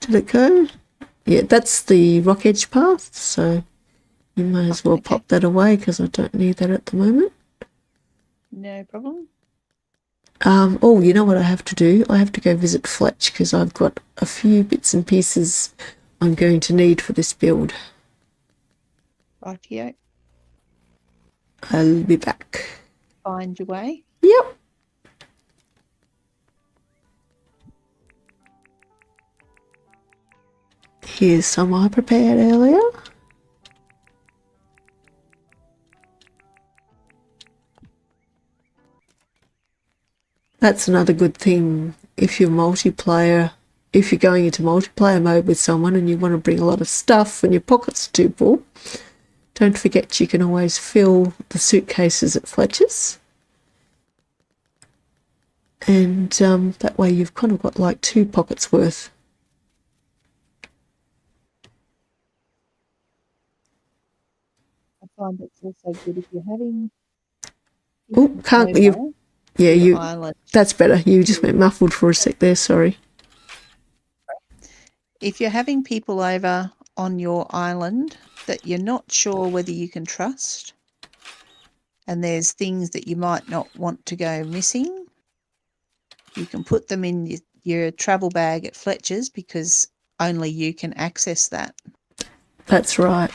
did it go? Yeah, that's the rock edge path. So you might as well Okay. pop that away because I don't need that at the moment. No problem. Oh, you know what I have to do? I have to go visit Fletch because I've got a few bits and pieces I'm going to need for this build. Rightio. I'll be back. Find your way. Yep. Here's some I prepared earlier. That's another good thing if you're multiplayer. If you're going into multiplayer mode with someone and you want to bring a lot of stuff and your pockets are too full, don't forget you can always fill the suitcases at Fletcher's. And that way you've kind of got like 2 pockets worth. I find it's also good if you're having Oh, can't you? Yeah, your you. island. That's better. You just went muffled for a sec there. Sorry. If you're having people over on your island that you're not sure whether you can trust, and there's things that you might not want to go missing, you can put them in your travel bag at Fletcher's because only you can access that. That's right.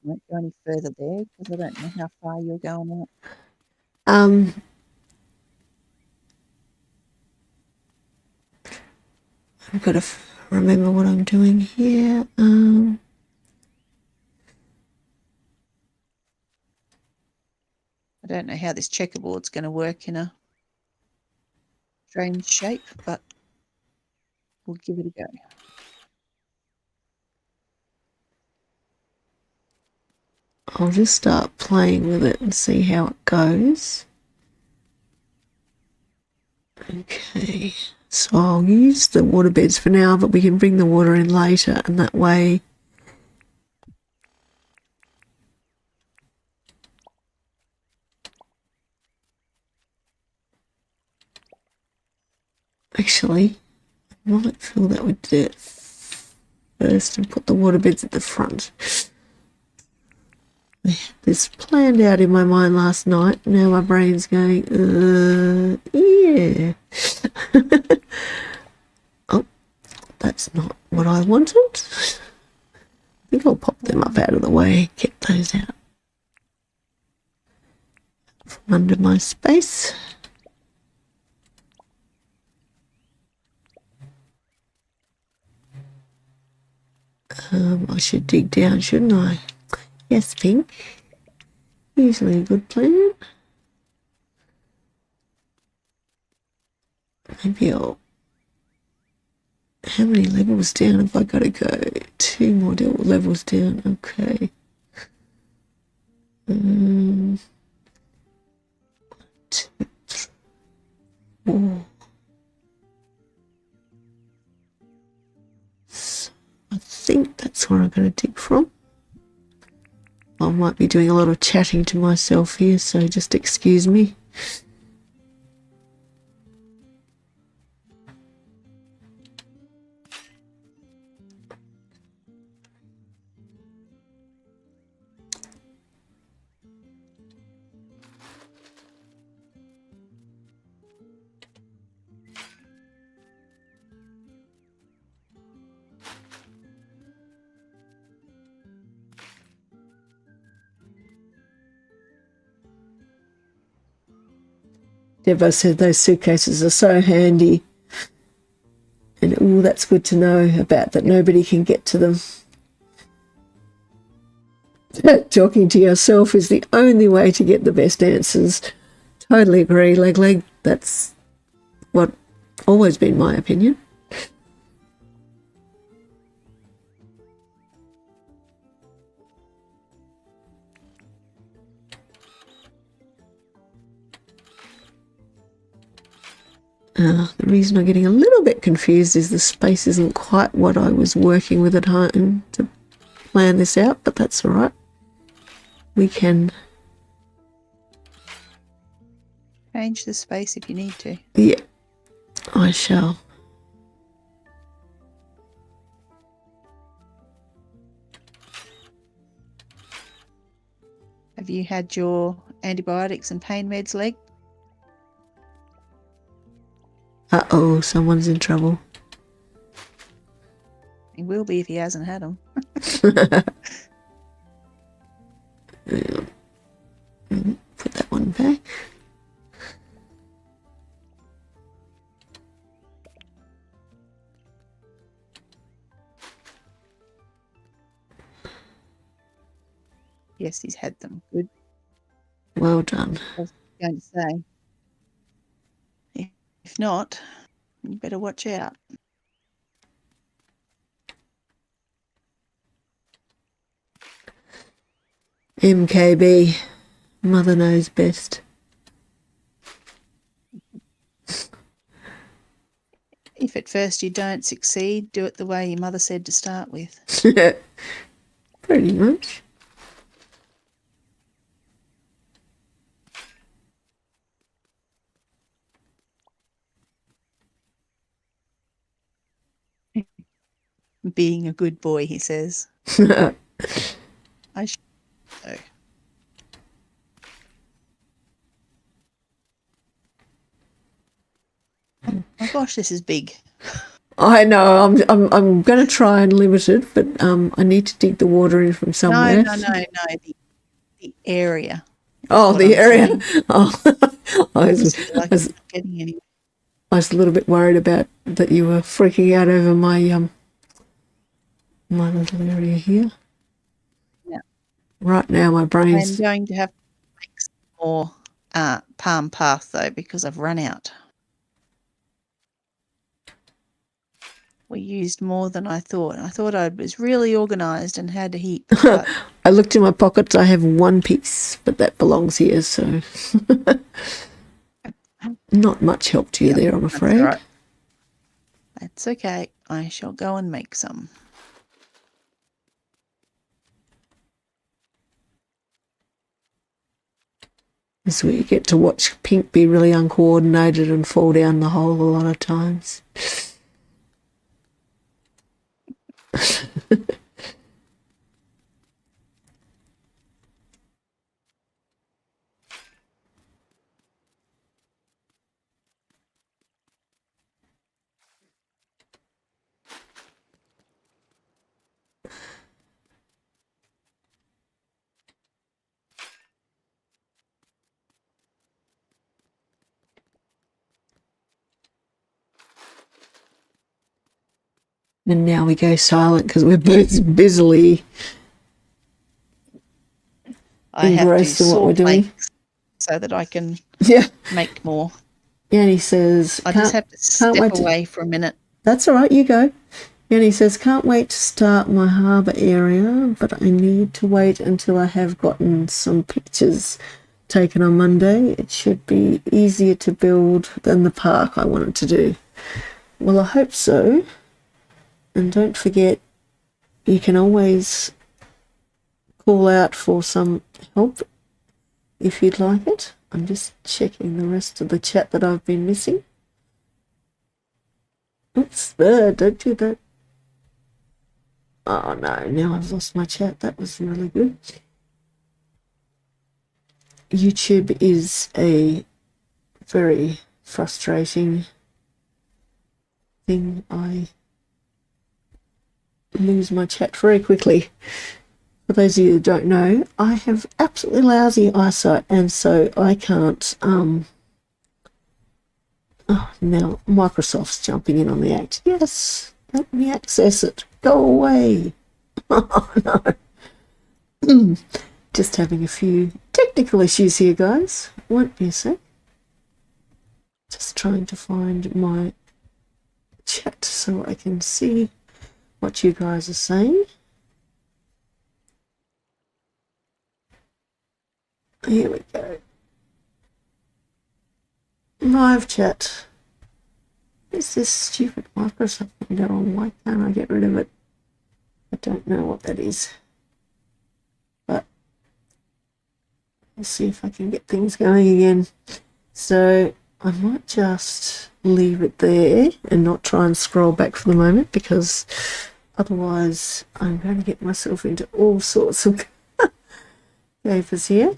I won't go any further there because I don't know how far you're going out. I've got to remember what I'm doing here. I don't know how this checkerboard's going to work in a strange shape, but we'll give it a go. I'll just start playing with it and see how it goes. Okay, so I'll use the water beds for now, but we can bring the water in later, and that way actually I might fill that with dirt first and put the water beds at the front. I had this planned out in my mind last night. Now my brain's going, yeah. Oh, that's not what I wanted. I think I'll pop them up out of the way, get those out from under my space. I should dig down, shouldn't I? Yes, Pink. Usually a good plan. Maybe I'll... How many levels down have I got to go? 2 more levels down. Okay. 1, 2, 3, 4. So I think that's where I'm going to dig from. I might be doing a lot of chatting to myself here, so just excuse me. Devo said those suitcases are so handy. And ooh, that's good to know about that nobody can get to them. Talking to yourself is the only way to get the best answers. Totally agree, Leg. That's what always been my opinion. The reason I'm getting a little bit confused is the space isn't quite what I was working with at home to plan this out, but that's all right. We can... Change the space if you need to. Yeah, I shall. Have you had your antibiotics and pain meds, Leg? Uh-oh, someone's in trouble. He will be if he hasn't had them. Put that one back. Yes, he's had them. Good. Well done. I was going to say. If not, you better watch out. MKB. Mother knows best. If at first you don't succeed, do it the way your mother said to start with. Pretty much. Being a good boy, he says. I should know. Oh my gosh, this is big. I know. I'm going to try and limit it, but I need to dig the water in from somewhere. No. The area. Oh, the area. Oh, I was Getting any. I was a little bit worried about that you were freaking out over my my little area here. Yeah. Right now, my brain's... I'm going to have to make some more palm path though because I've run out. We used more than I thought. I thought I was really organised and had a heap. But I looked in my pockets. I have one piece, but that belongs here, so not much help to you there, I'm afraid. That's, right. That's okay. I shall go and make some. As we get to watch Pink be really uncoordinated and fall down the hole a lot of times. And now we go silent because we're both busily engrossed in what we're doing. So that I can make more. Yeah, and he says... I just have to step away for a minute. That's all right, you go. And he says, can't wait to start my harbour area, but I need to wait until I have gotten some pictures taken on Monday. It should be easier to build than the park I wanted to do. Well, I hope so. And don't forget, you can always call out for some help if you'd like it. I'm just checking the rest of the chat that I've been missing. Oops, don't do that. Oh no, now I've lost my chat. That was really good. YouTube is a very frustrating thing. I lose my chat very quickly. For those of you who don't know, I have absolutely lousy eyesight, and so I can't now Microsoft's jumping in on the act. Yes, let me access it. Go away. Oh no. Just having a few technical issues here, guys. Won't be a sec. Just trying to find my chat so I can see what you guys are saying. Here we go. Live chat. It's this stupid Microsoft window on. Why can't I get rid of it? I don't know what that is. But I'll see if I can get things going again. So I might just leave it there and not try and scroll back for the moment, because otherwise I'm going to get myself into all sorts of papers here.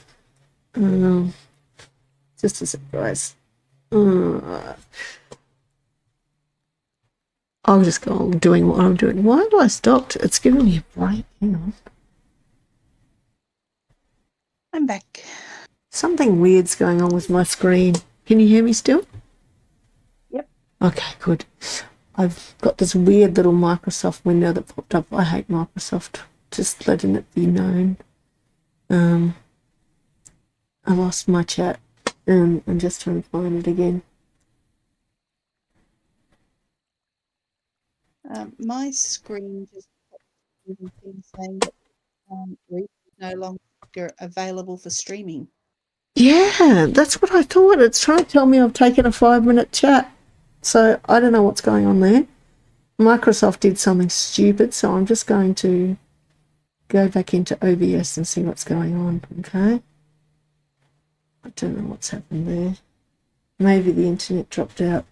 Just a sec, guys. I'll just go on doing what I'm doing. Why have I stopped? It's giving me a break. Hang on. I'm back. Something weird's going on with my screen. Can you hear me still? Yep. Okay, good. I've got this weird little Microsoft window that popped up. I hate Microsoft. Just letting it be known. I lost my chat and I'm just trying to find it again. My screen just saying that Rena is no longer available for streaming. Yeah, that's what I thought. It's trying to tell me I've taken a 5-minute chat. So I don't know what's going on there. Microsoft did something stupid, so I'm just going to go back into OBS and see what's going on. Okay. I don't know what's happened there. Maybe the internet dropped out.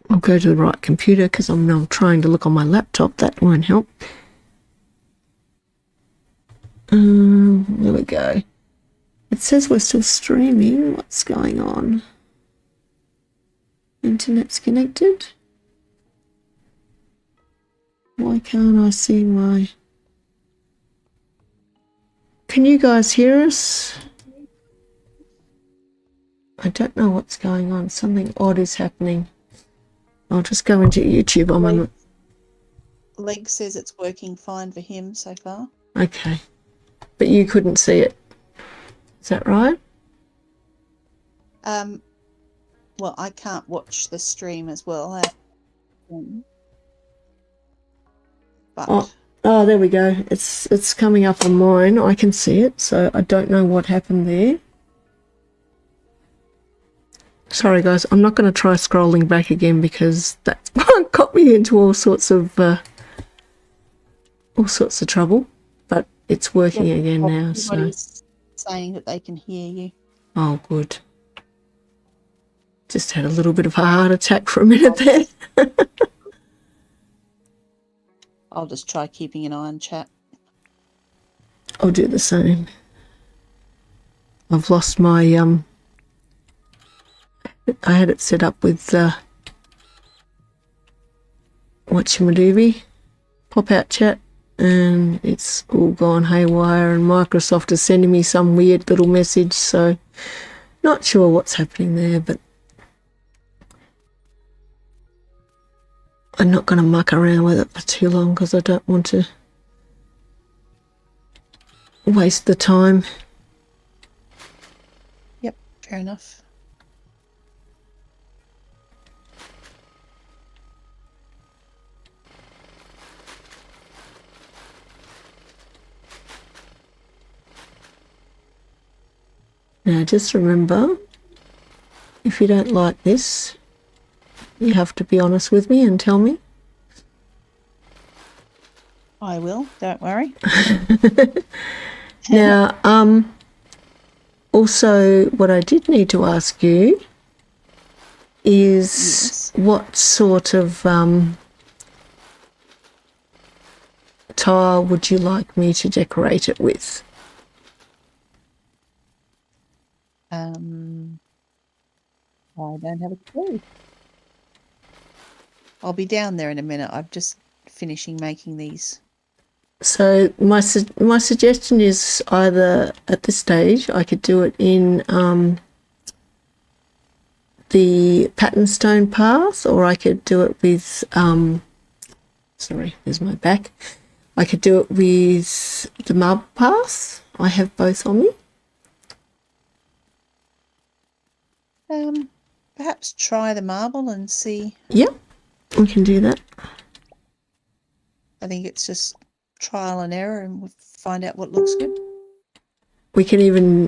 I'll go to the right computer because I'm now trying to look on my laptop. That won't help. There we go. It says we're still streaming. What's going on? Internet's connected. Why can't I see my... Can you guys hear us? I don't know what's going on. Something odd is happening. I'll just go into YouTube. Leg says it's working fine for him so far. Okay. But you couldn't see it. Is that right? Well, I can't watch the stream as well. But oh, there we go. It's coming up on mine. I can see it, so I don't know what happened there. Sorry, guys. I'm not going to try scrolling back again because that got me into all sorts of trouble. But it's working again now. So saying that they can hear you. Oh, good. Just had a little bit of a heart attack for a minute there. I'll just try keeping an eye on chat. I'll do the same. I've lost my I had it set up with whatchamadoobie, pop-out chat, and it's all gone haywire, and Microsoft is sending me some weird little message, so not sure what's happening there, but I'm not going to muck around with it for too long because I don't want to waste the time. Yep, fair enough. Now just remember, if you don't like this, you have to be honest with me and tell me. I will, don't worry. Now, also what I did need to ask you is what sort of tile would you like me to decorate it with? I don't have a clue. I'll be down there in a minute. I'm just finishing making these. So my suggestion is either at this stage I could do it in the pattern stone path, or I could do it with sorry, there's my back. I could do it with the marble path. I have both on me. Perhaps try the marble and see. Yep, we can do that. I think it's just trial and error, and we'll find out what looks good. We can even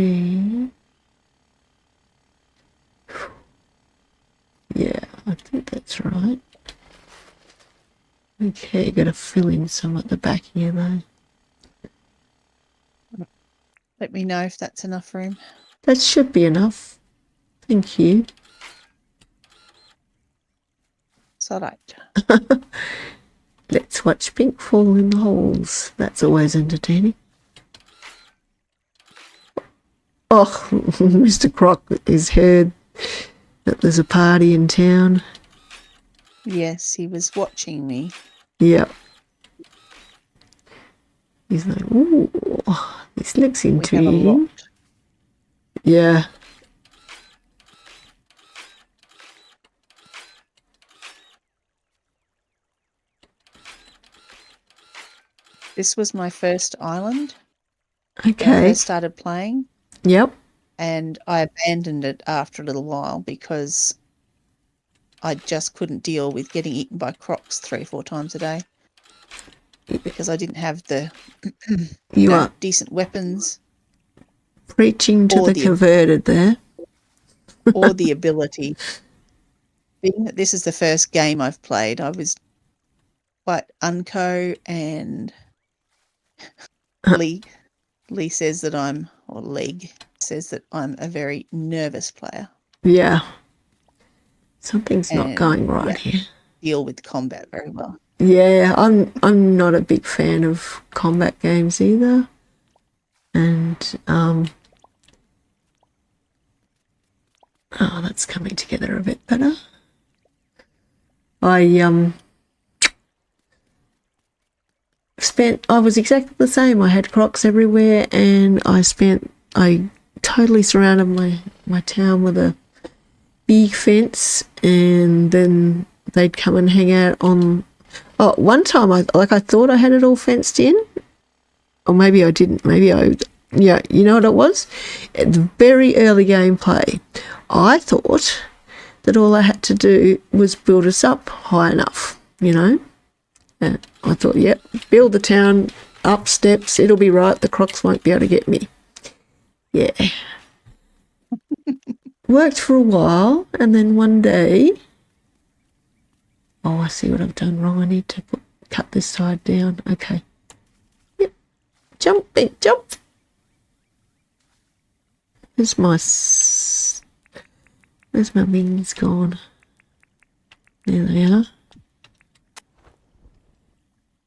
3. Yeah, I think that's right. Okay, got to fill in some at the back here though. Let me know if that's enough room. That should be enough. Thank you. It's all right. Let's watch Pink fall in the holes. That's always entertaining. Oh, Mr. Croc has heard that there's a party in town. Yes, he was watching me. Yep. He's like, ooh, this looks We have a intriguing. lot. Yeah. This was my first island when I Okay. first started playing, Yep. and I abandoned it after a little while because I just couldn't deal with getting eaten by crocs 3 or 4 times a day because I didn't have the You are decent weapons preaching to or the the- converted there. or the ability. Being that this is the first game I've played, I was quite unco, and Lee says that Leg says that I'm a very nervous player. Yeah. Something's not And, going right yeah, here. deal with combat very well. Yeah, I'm not a big fan of combat games either. And oh, that's coming together a bit better. I was exactly the same. I had crocs everywhere, and I totally surrounded my town with a big fence, and then they'd come and hang out on. Oh, one time I thought I had it all fenced in, or maybe I didn't. Yeah, you know what it was? At the very early gameplay, I thought that all I had to do was build us up high enough, you know. And I thought, yep, build the town up steps, it'll be right. The crocs won't be able to get me. Yeah. Worked for a while, and then one day, oh, I see what I've done wrong. I need to cut this side down. Okay. Yep. Jump, big jump. Where's my wings gone? There they are.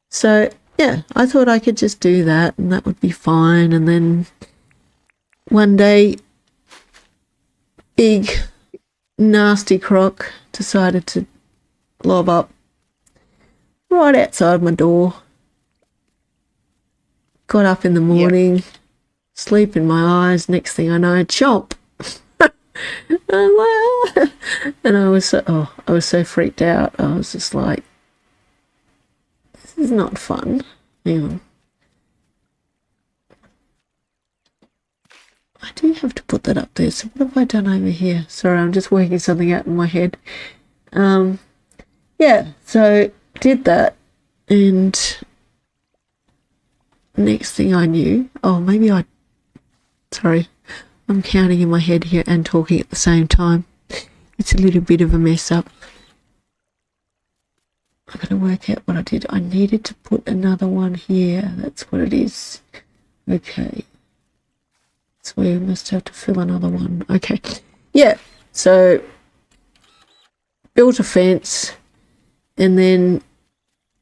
So, yeah, I thought I could just do that and that would be fine. And then one day, big, nasty croc decided to lob up right outside my door. Got up in the morning, sleep in my eyes. Next thing I know, chomp. And I was so freaked out. I was just like, this is not fun. Hang on. I do have to put that up there. So what have I done over here? Sorry, I'm just working something out in my head. Yeah, so did that, and next thing I knew, sorry, I'm counting in my head here and talking at the same time. It's a little bit of a mess up. I'm going to work out what I did. I needed to put another one here. That's what it is. Okay. So we must have to fill another one. Okay. Yeah. So built a fence, and then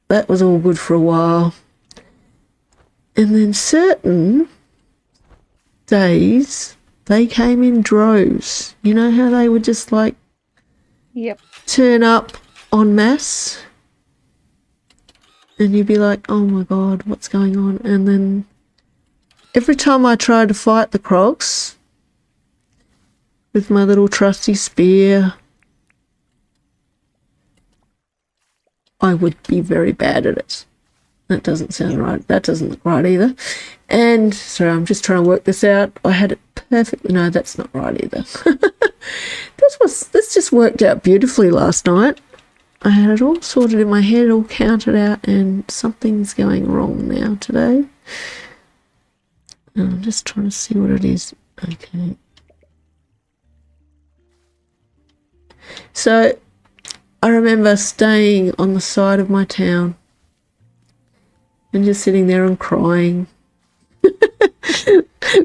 that was all good for a while. And then certain days they came in droves. You know how they would just like turn up en masse? And you'd be like, oh my God, what's going on? And then every time I tried to fight the crocs with my little trusty spear, I would be very bad at it. That doesn't sound right. That doesn't look right either. And sorry, I'm just trying to work this out. I had it perfectly. No, that's not right either. This just worked out beautifully last night. I had it all sorted in my head, all counted out, and something's going wrong now today. And I'm just trying to see what it is. Okay. So I remember staying on the side of my town and just sitting there and crying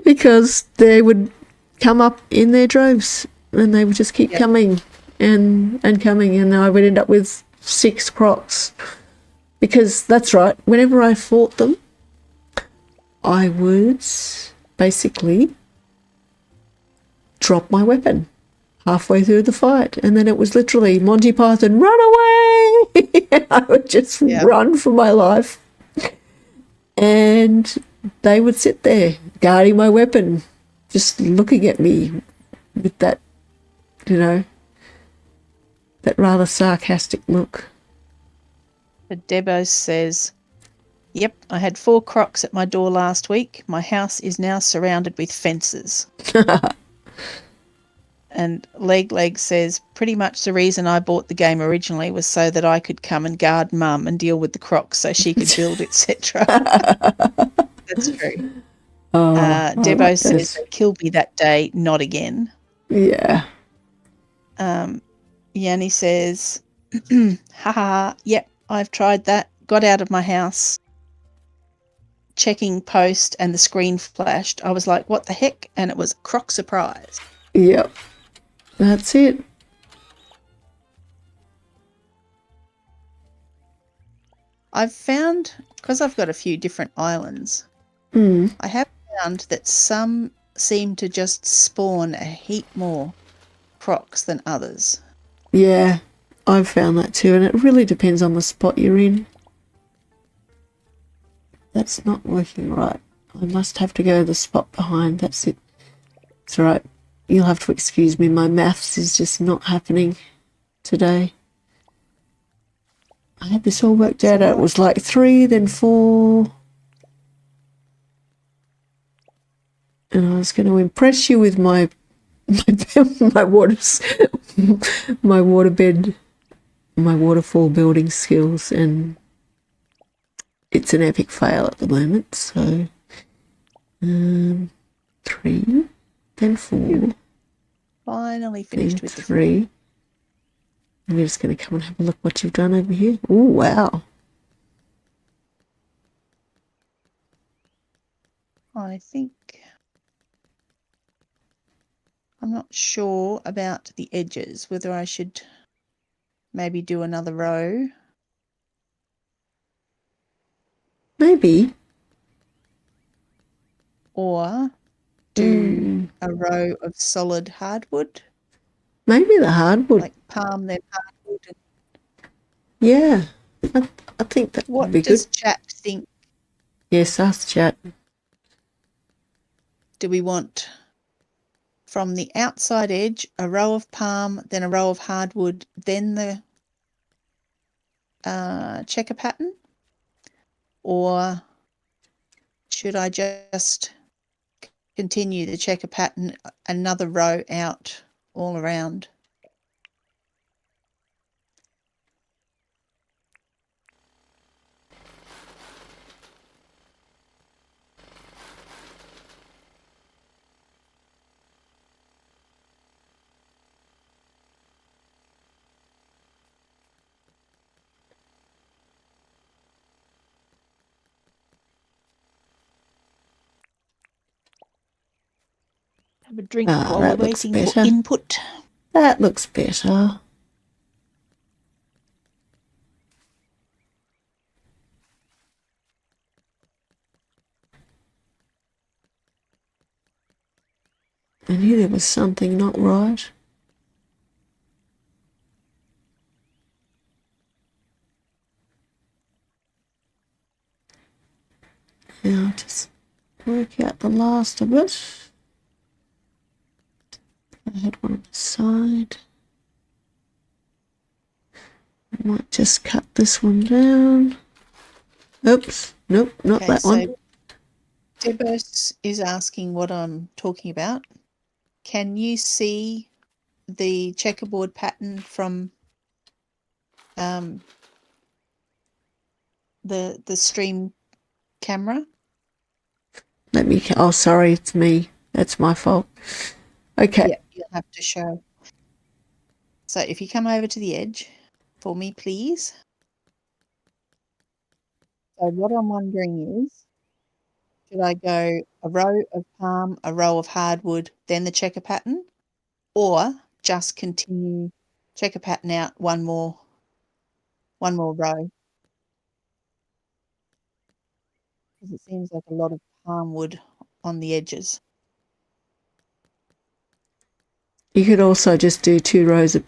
because they would come up in their droves and they would just keep coming and coming, and I would end up with 6 crocs because that's right, whenever I fought them I would basically drop my weapon halfway through the fight, and then it was literally Monty Python, run away. I would just run for my life, and they would sit there guarding my weapon, just looking at me with that, that rather sarcastic look. But Debo says, yep, I had 4 crocs at my door last week. My house is now surrounded with fences. And Leg says, pretty much the reason I bought the game originally was so that I could come and guard Mum and deal with the crocs so she could build, etc. That's true. Debo says, they killed me that day, not again. Yeah. Yanni says, haha, yep, I've tried that. Got out of my house, checking post, and the screen flashed. I was like, what the heck? And it was croc surprise. Yep. That's it. I've found, because I've got a few different islands, I have found that some seem to just spawn a heap more crocs than others. Yeah, I've found that too, and it really depends on the spot you're in. That's not working right. I must have to go to the spot behind. That's it. It's all right. You'll have to excuse me. My maths is just not happening today. I had this all worked out. It was like 3, then 4. And I was going to impress you with my waterbed, my waterfall building skills, and it's an epic fail at the moment. So 3, then 4. Finally finished with 3. I'm just going to come and have a look what you've done over here. Oh, wow. I think I'm not sure about the edges, whether I should maybe do another row. Maybe. Or do a row of solid hardwood. Maybe the hardwood. Like palm, then hardwood. Yeah, I think that would be good. What does chat think? Yes, ask chat. Do we want from the outside edge a row of palm, then a row of hardwood, then the checker pattern? Or should I just continue the checker pattern another row out all around? Have a drink while we're waiting for input. That looks better. I knew there was something not right. Now just work out the last of it. I had one on the side. I might just cut this one down. Oops, nope, not that one. Debos is asking what I'm talking about. Can you see the checkerboard pattern from the stream camera? Oh, sorry, it's me. That's my fault. Okay. Yeah, you'll have to show. So if you come over to the edge for me, please. So what I'm wondering is, should I go a row of palm, a row of hardwood, then the checker pattern, or just continue checker pattern out one more row? Because it seems like a lot of palm wood on the edges. You could also just do 2 rows of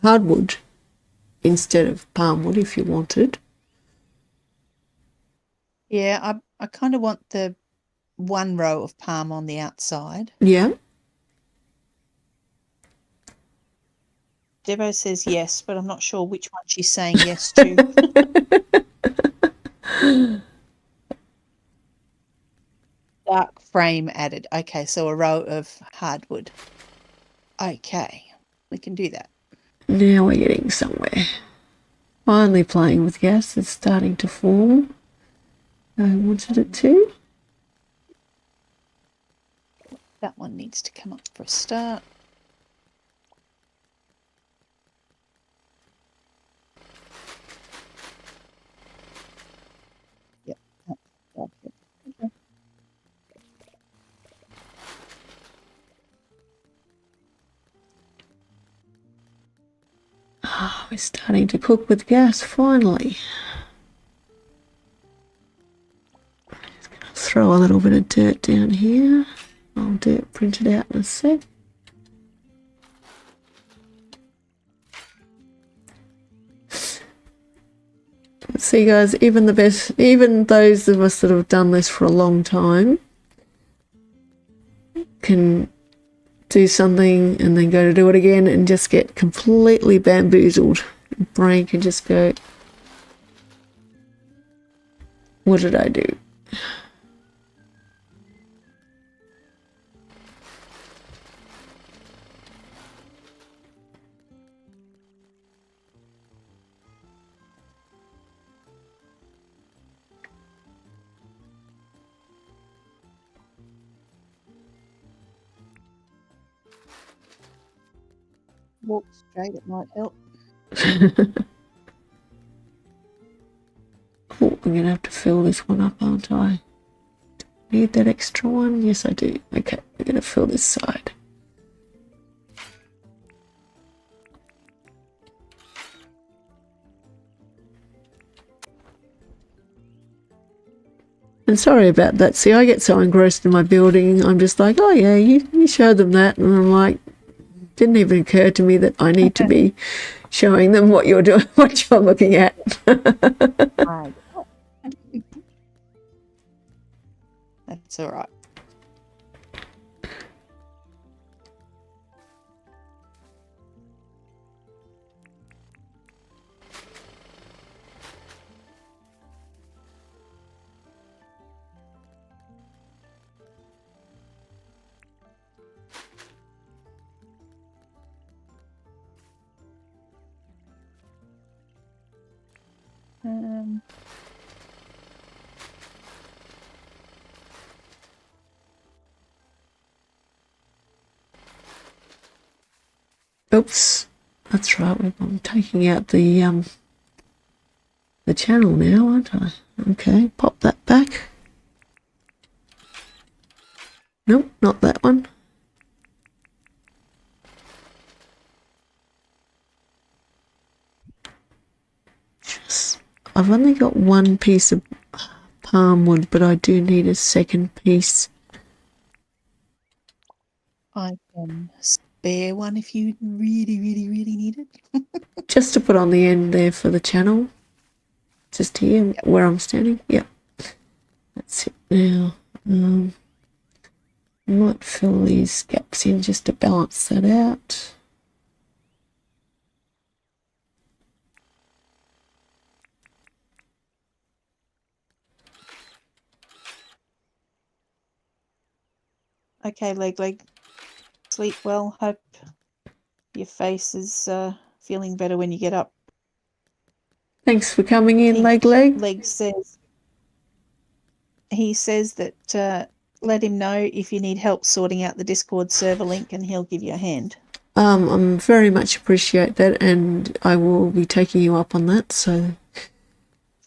hardwood instead of palm wood if you wanted. Yeah, I kind of want the one row of palm on the outside. Yeah. Debo says yes, but I'm not sure which one she's saying yes to. Dark frame added. Okay, so a row of hardwood. Okay, we can do that. Now we're getting somewhere. Finally playing with gas. It's starting to form. I wanted it to. That one needs to come up for a start. Yep, that's it. Okay. Oh, we're starting to cook with gas, finally. Just going to throw a little bit of dirt down here. I'll do it printed out in a sec. See guys, even those of us that have done this for a long time can do something and then go to do it again and just get completely bamboozled. Brain can just go, what did I do? Walk straight, it might help. Oh, I'm going to have to fill this one up, aren't I? Need that extra one? Yes, I do. Okay, we're going to fill this side. And sorry about that. See, I get so engrossed in my building. I'm just like, oh yeah, you show them that. And I'm like, didn't even occur to me that I need to be showing them what you're doing, what you're looking at. Right. That's all right. Oops, that's right. I'm taking out the channel now, aren't I? Okay, pop that back. Nope, not that one. I've only got one piece of palm wood, but I do need a second piece. I can spare one if you really need it. Just to put on the end there for the channel. Just here, yep. Where I'm standing. Yep. That's it now. I might fill these gaps in just to balance that out. Okay, leg. Sleep well. Hope your face is feeling better when you get up. Thanks for coming in, Leg. Leg says, he says that let him know if you need help sorting out the Discord server link and he'll give you a hand. I'm very much appreciate that, and I will be taking you up on that, so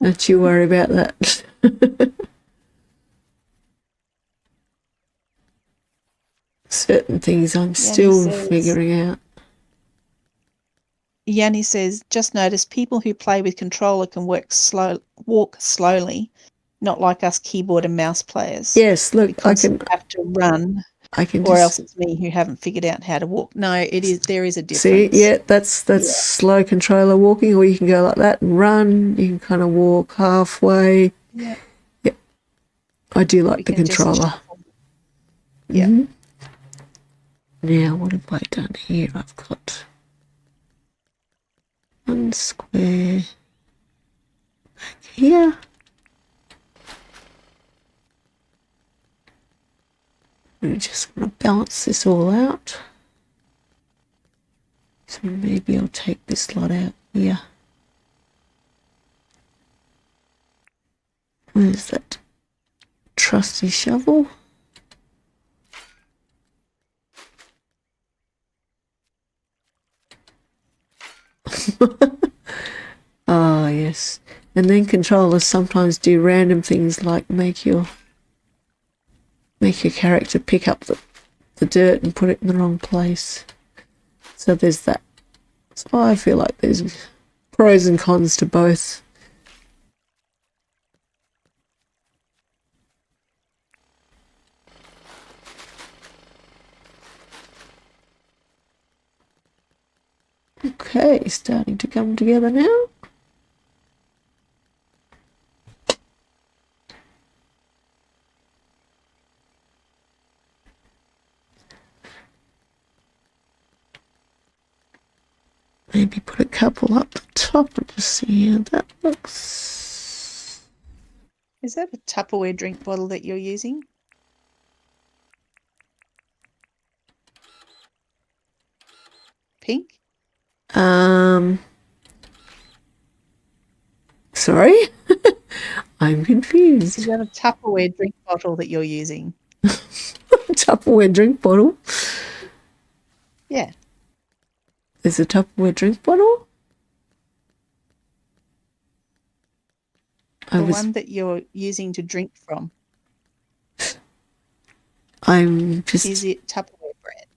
don't you worry about that. Certain things I'm still figuring out. Yanni says, just notice people who play with controller can walk slowly, not like us keyboard and mouse players. Yes, look, I can have to run. Or else it's me who haven't figured out how to walk. No, it is. There is a difference. See, yeah, that's slow controller walking, or you can go like that and run. You can kind of walk halfway. Yeah. Yep. I do like the controller. Yeah. Mm-hmm. Now, what have I done here? I've got one square back here. I'm just going to balance this all out. So maybe I'll take this lot out here. Where's that trusty shovel? Ah, yes. And then controllers sometimes do random things like make your character pick up the dirt and put it in the wrong place. So there's that. So I feel like there's pros and cons to both. Okay, starting to come together now. Maybe put a couple up the top and just see how that looks. Is that a Tupperware drink bottle that you're using? Pink? Sorry? I'm confused. Is that a Tupperware drink bottle that you're using? Tupperware drink bottle? Yeah. There's a Tupperware drink bottle? The one that you're using to drink from. I'm just... Is it Tupperware brand?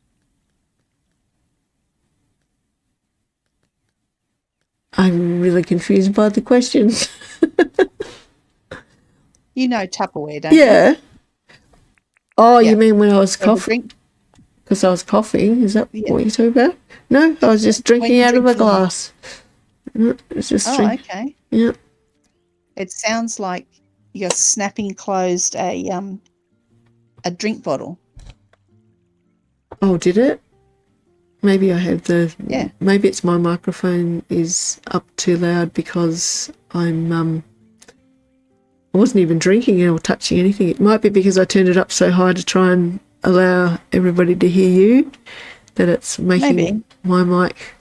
I'm really confused by the question. You know Tupperware, don't you? Yeah. Oh, yeah. You mean when I was coughing? Because I was coughing. Is that what you're talking about? No, I was just drinking out of a glass. It's just okay. Yeah. It sounds like you're snapping closed a drink bottle. Oh, did it? Maybe I have the... Yeah. Maybe it's my microphone is up too loud because I'm... I wasn't even drinking or touching anything. It might be because I turned it up so high to try and allow everybody to hear you that it's making my mic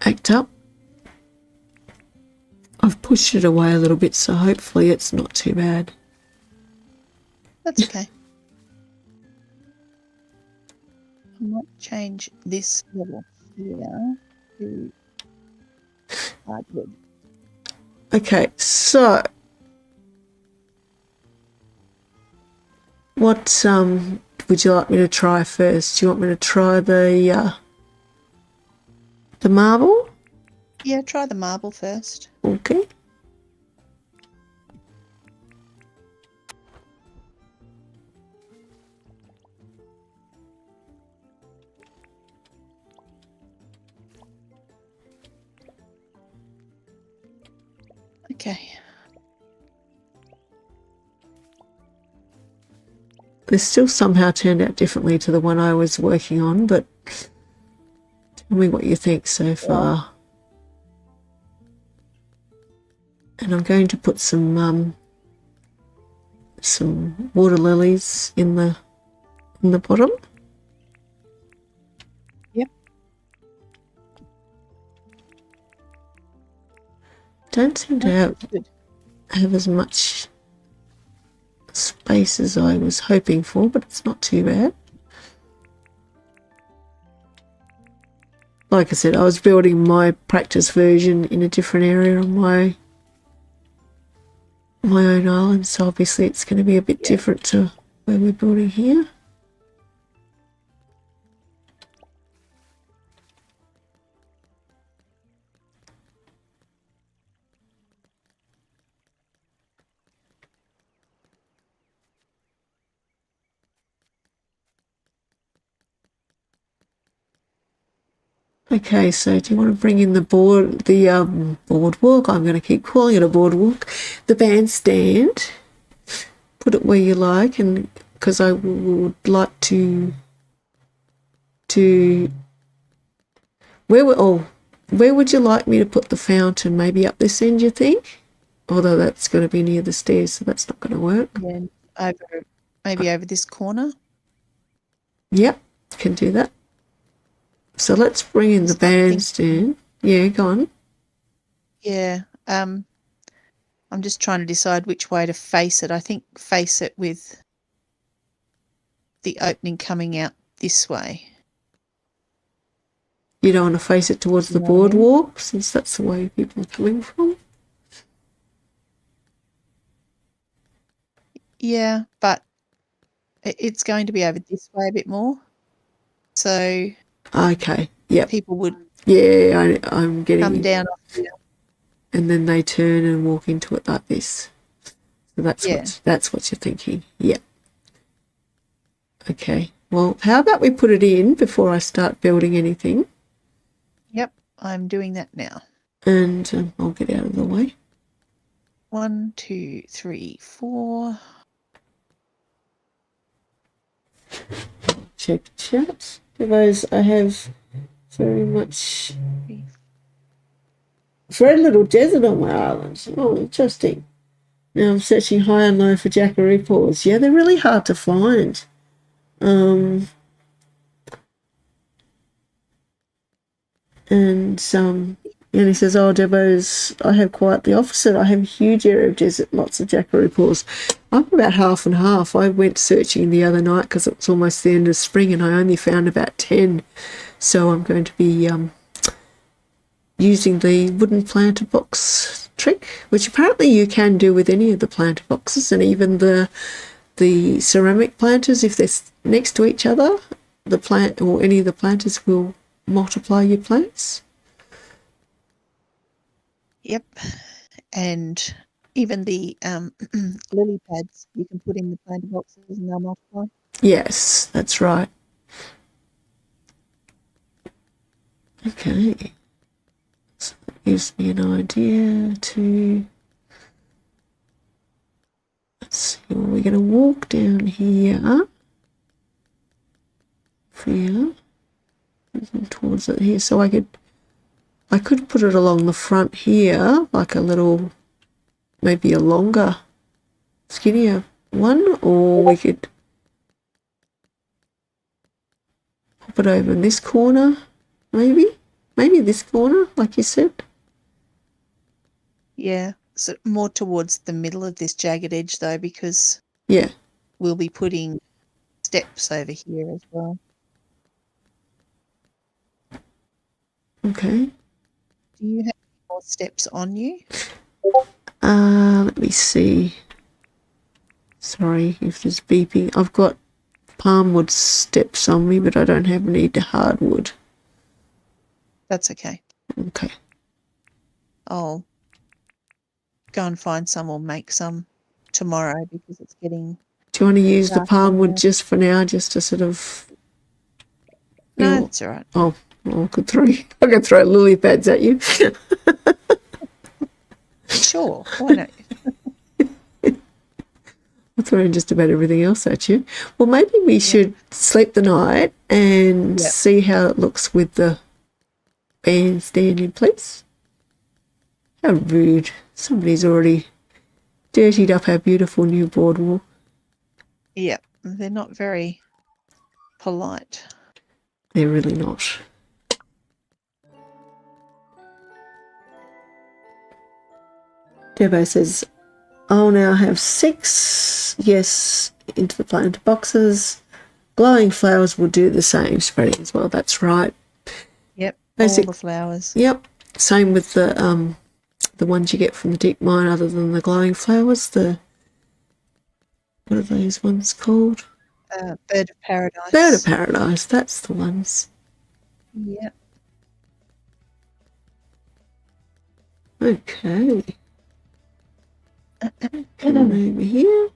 act up. I've pushed it away a little bit, so hopefully it's not too bad. That's okay. I might change this level here to hardwood. Okay, so what would you like me to try first? Do you want me to try the marble? Yeah, try the marble first. Okay. Okay. This still somehow turned out differently to the one I was working on, but tell me what you think so far. And I'm going to put some water lilies in the bottom. Yep. Don't seem to have as much space as I was hoping for, but it's not too bad. Like I said, I was building my practice version in a different area on my own island, so obviously it's going to be a bit different to where we're building here. Okay, so do you want to bring in the boardwalk? I'm going to keep calling it a boardwalk. The bandstand. Put it where you like, and because I would like to where would you like me to put the fountain? Maybe up this end, you think? Although that's going to be near the stairs, so that's not going to work. Yeah, maybe over this corner. Yep, can do that. So let's bring in the bandstand. Yeah, go on. Yeah, I'm just trying to decide which way to face it. I think face it with the opening coming out this way. You don't want to face it towards the boardwalk, since that's the way people are coming from? Yeah, but it's going to be over this way a bit more. So okay, yep. People would I'm getting come down off here. And then they turn and walk into it like this. So that's what you're thinking. Yeah. Okay. Well, how about we put it in before I start building anything? Yep, I'm doing that now. And I'll get out of the way. 1, 2, 3, 4. Check chat. Otherwise, I have very little desert on my island. Oh, interesting. Now I'm searching high and low for jackaroo paws. Yeah, they're really hard to find. And he says, oh, Debo's, I have quite the opposite. I have a huge area of desert, lots of jackaroo paws. I'm about half and half. I went searching the other night because it was almost the end of spring and I only found about 10. So I'm going to be using the wooden planter box trick, which apparently you can do with any of the planter boxes, and even the ceramic planters, if they're next to each other, the plant or any of the planters will multiply your plants. Yep, and even the lily pads you can put in the planter boxes and they'll multiply. Yes, that's right. Okay. So that gives me an idea to... Let's see, we're going to walk down here. Towards it here. So I could put it along the front here, like a little, maybe a longer, skinnier one, or we could pop it over in this corner, maybe this corner, like you said. Yeah, so more towards the middle of this jagged edge though, because we'll be putting steps over here as well. Okay. Do you have more steps on you? Let me see. Sorry if there's beeping. I've got palmwood steps on me, but I don't have any hardwood. That's okay. Okay. I'll go and find some or make some tomorrow because it's getting... Do you want to use the palmwood just for now, just to sort of... No, that's all right. Oh, I could throw lily pads at you. Sure, why not? I'm throwing just about everything else at you. Well, maybe we should sleep the night and see how it looks with the bandstand in place. How rude. Somebody's already dirtied up our beautiful new boardwalk. Yeah, they're not very polite. They're really not. Debo says, I'll now have 6, yes, into the planter boxes. Glowing flowers will do the same spreading as well, that's right. Yep, Basic, all the flowers. Yep, same with the ones you get from the deep mine other than the glowing flowers. What are those ones called? Bird of Paradise. Bird of Paradise, that's the ones. Yep. Okay. Come over here.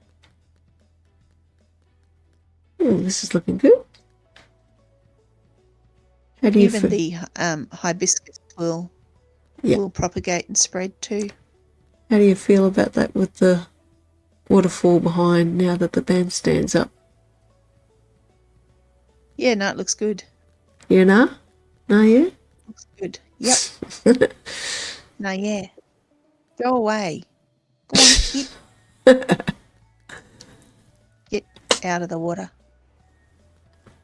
Oh, this is looking good. How do you Even the hibiscus will propagate and spread too. How do you feel about that with the waterfall behind now that the bandstand's up? Yeah, no, it looks good. Yeah, no? No, yeah? Looks good. Yep. No, yeah. Go away. Go on, get out of the water.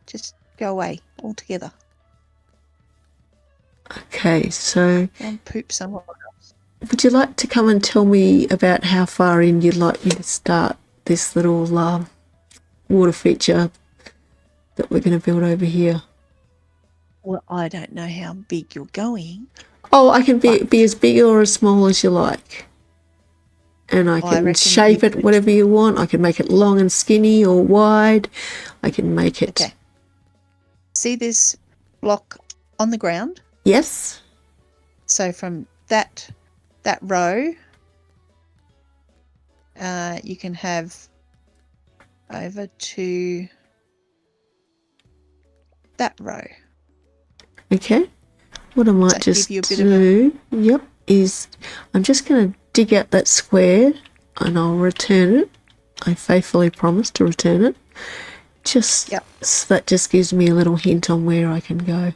Just go away altogether. Okay, so Go and poop somewhere else. would you like to come and tell me about how far in you'd like me to start this little water feature that we're going to build over here? Well, I don't know how big you're going. Oh, I can be as big or as small as you like. And I can shape it whatever you want. I can make it long and skinny or wide. I can make it... Okay. See this block on the ground? Yes. So from that row, you can have over to that row. Okay. What I might just do, is I'm just going to dig out that square and I'll return it. I faithfully promise to return it. So that just gives me a little hint on where I can go.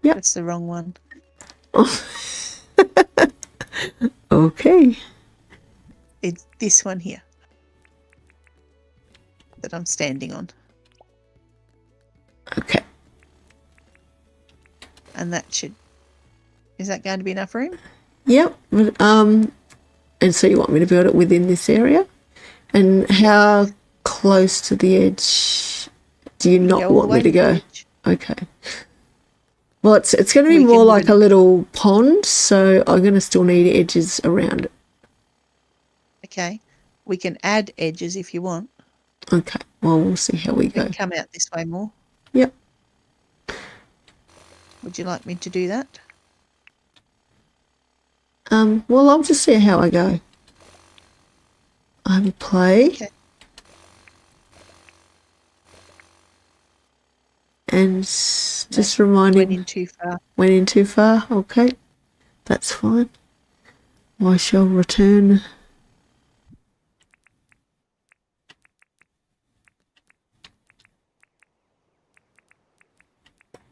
Yep. That's the wrong one. Okay. It's this one here that I'm standing on. Okay. And that is that going to be enough room? Yep. And so you want me to build it within this area? And how close to the edge do you not want me to go? Okay. Well, it's going to be more like a little pond, so I'm going to still need edges around it. Okay. We can add edges if you want. Okay. Well, we'll see how we go. Come out this way more. Yep. Would you like me to do that? Well, I'll just see how I go. I will play. Okay. And just reminding... Went in too far. Went in too far? Okay. That's fine. I shall return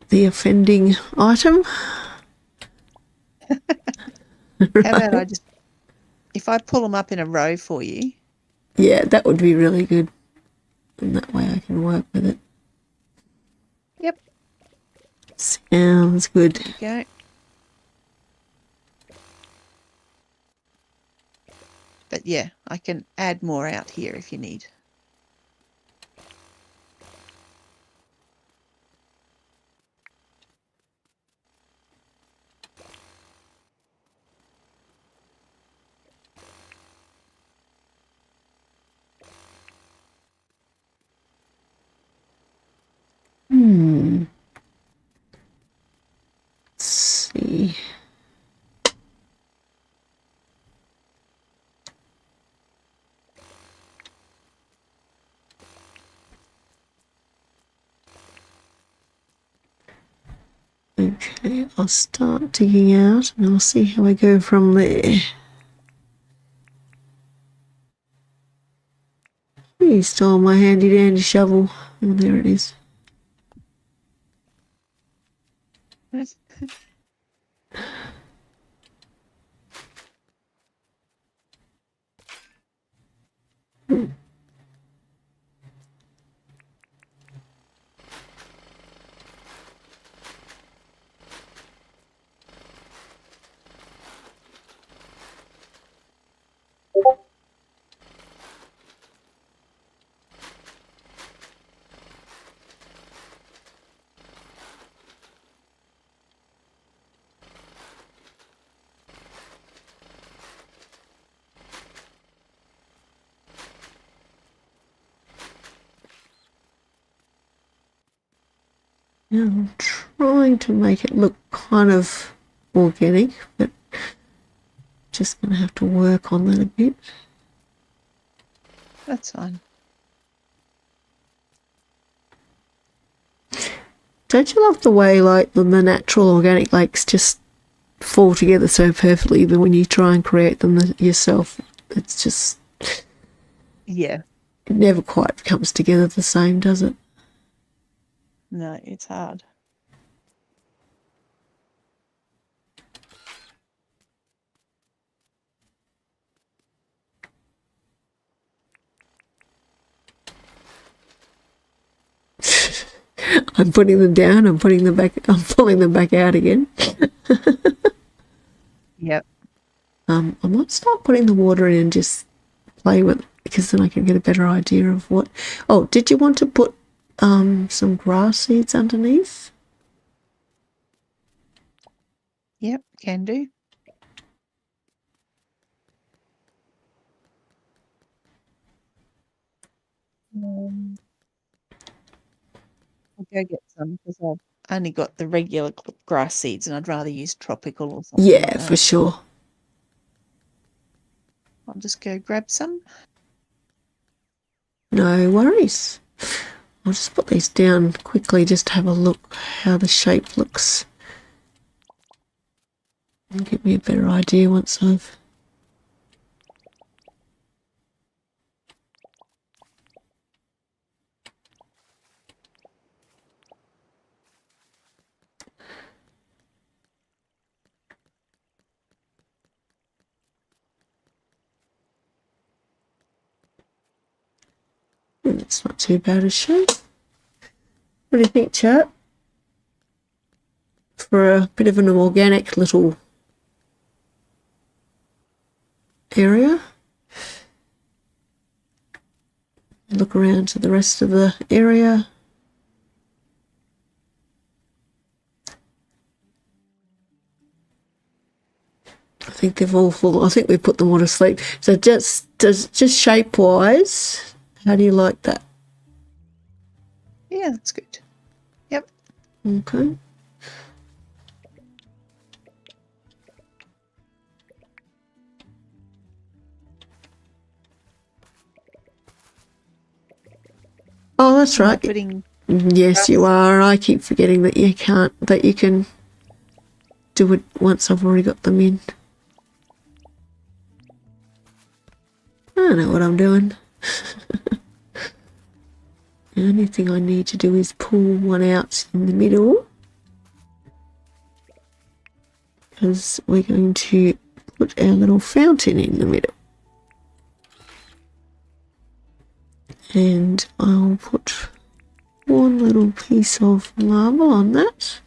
the offending item. How about if I pull them up in a row for you? Yeah, that would be really good. And that way I can work with it. Yep. Sounds good. There you go. But yeah, I can add more out here if you need. Let's see. Okay, I'll start digging out and I'll see how I go from there. You stole my handy dandy shovel. Oh, there it is. Yeah, I'm trying to make it look kind of organic, but just going to have to work on that a bit. That's fine. Don't you love the way like the natural organic lakes just fall together so perfectly, even when you try and create them yourself? It's just, Yeah. it never quite comes together the same, does it? No, it's hard. I'm putting them down, I'm pulling them back out again. Yep. I might start putting the water in and just play with it, because then I can get a better idea of what. Oh, did you want to put some grass seeds underneath? Yep, can do. I'll go get some because I've only got the regular grass seeds and I'd rather use tropical or something like Yeah, that. for sure. I'll just go grab some. No worries. I'll just put these down quickly just to have a look how the shape looks. And give me a better idea once I've... It's not too bad a shape. What do you think, chat? For a bit of an organic little area. Look around to the rest of the area. I think they've all full. I think we put them all to sleep. So just shape wise, how do you like that? Yeah, that's good. Yep. Okay. Oh, that's right. Yes, you are. I keep forgetting that you can't. That you can do it once I've already got them in. I don't know what I'm doing. The only thing I need to do is pull one out in the middle, because we're going to put our little fountain in the middle. And I'll put one little piece of marble on that.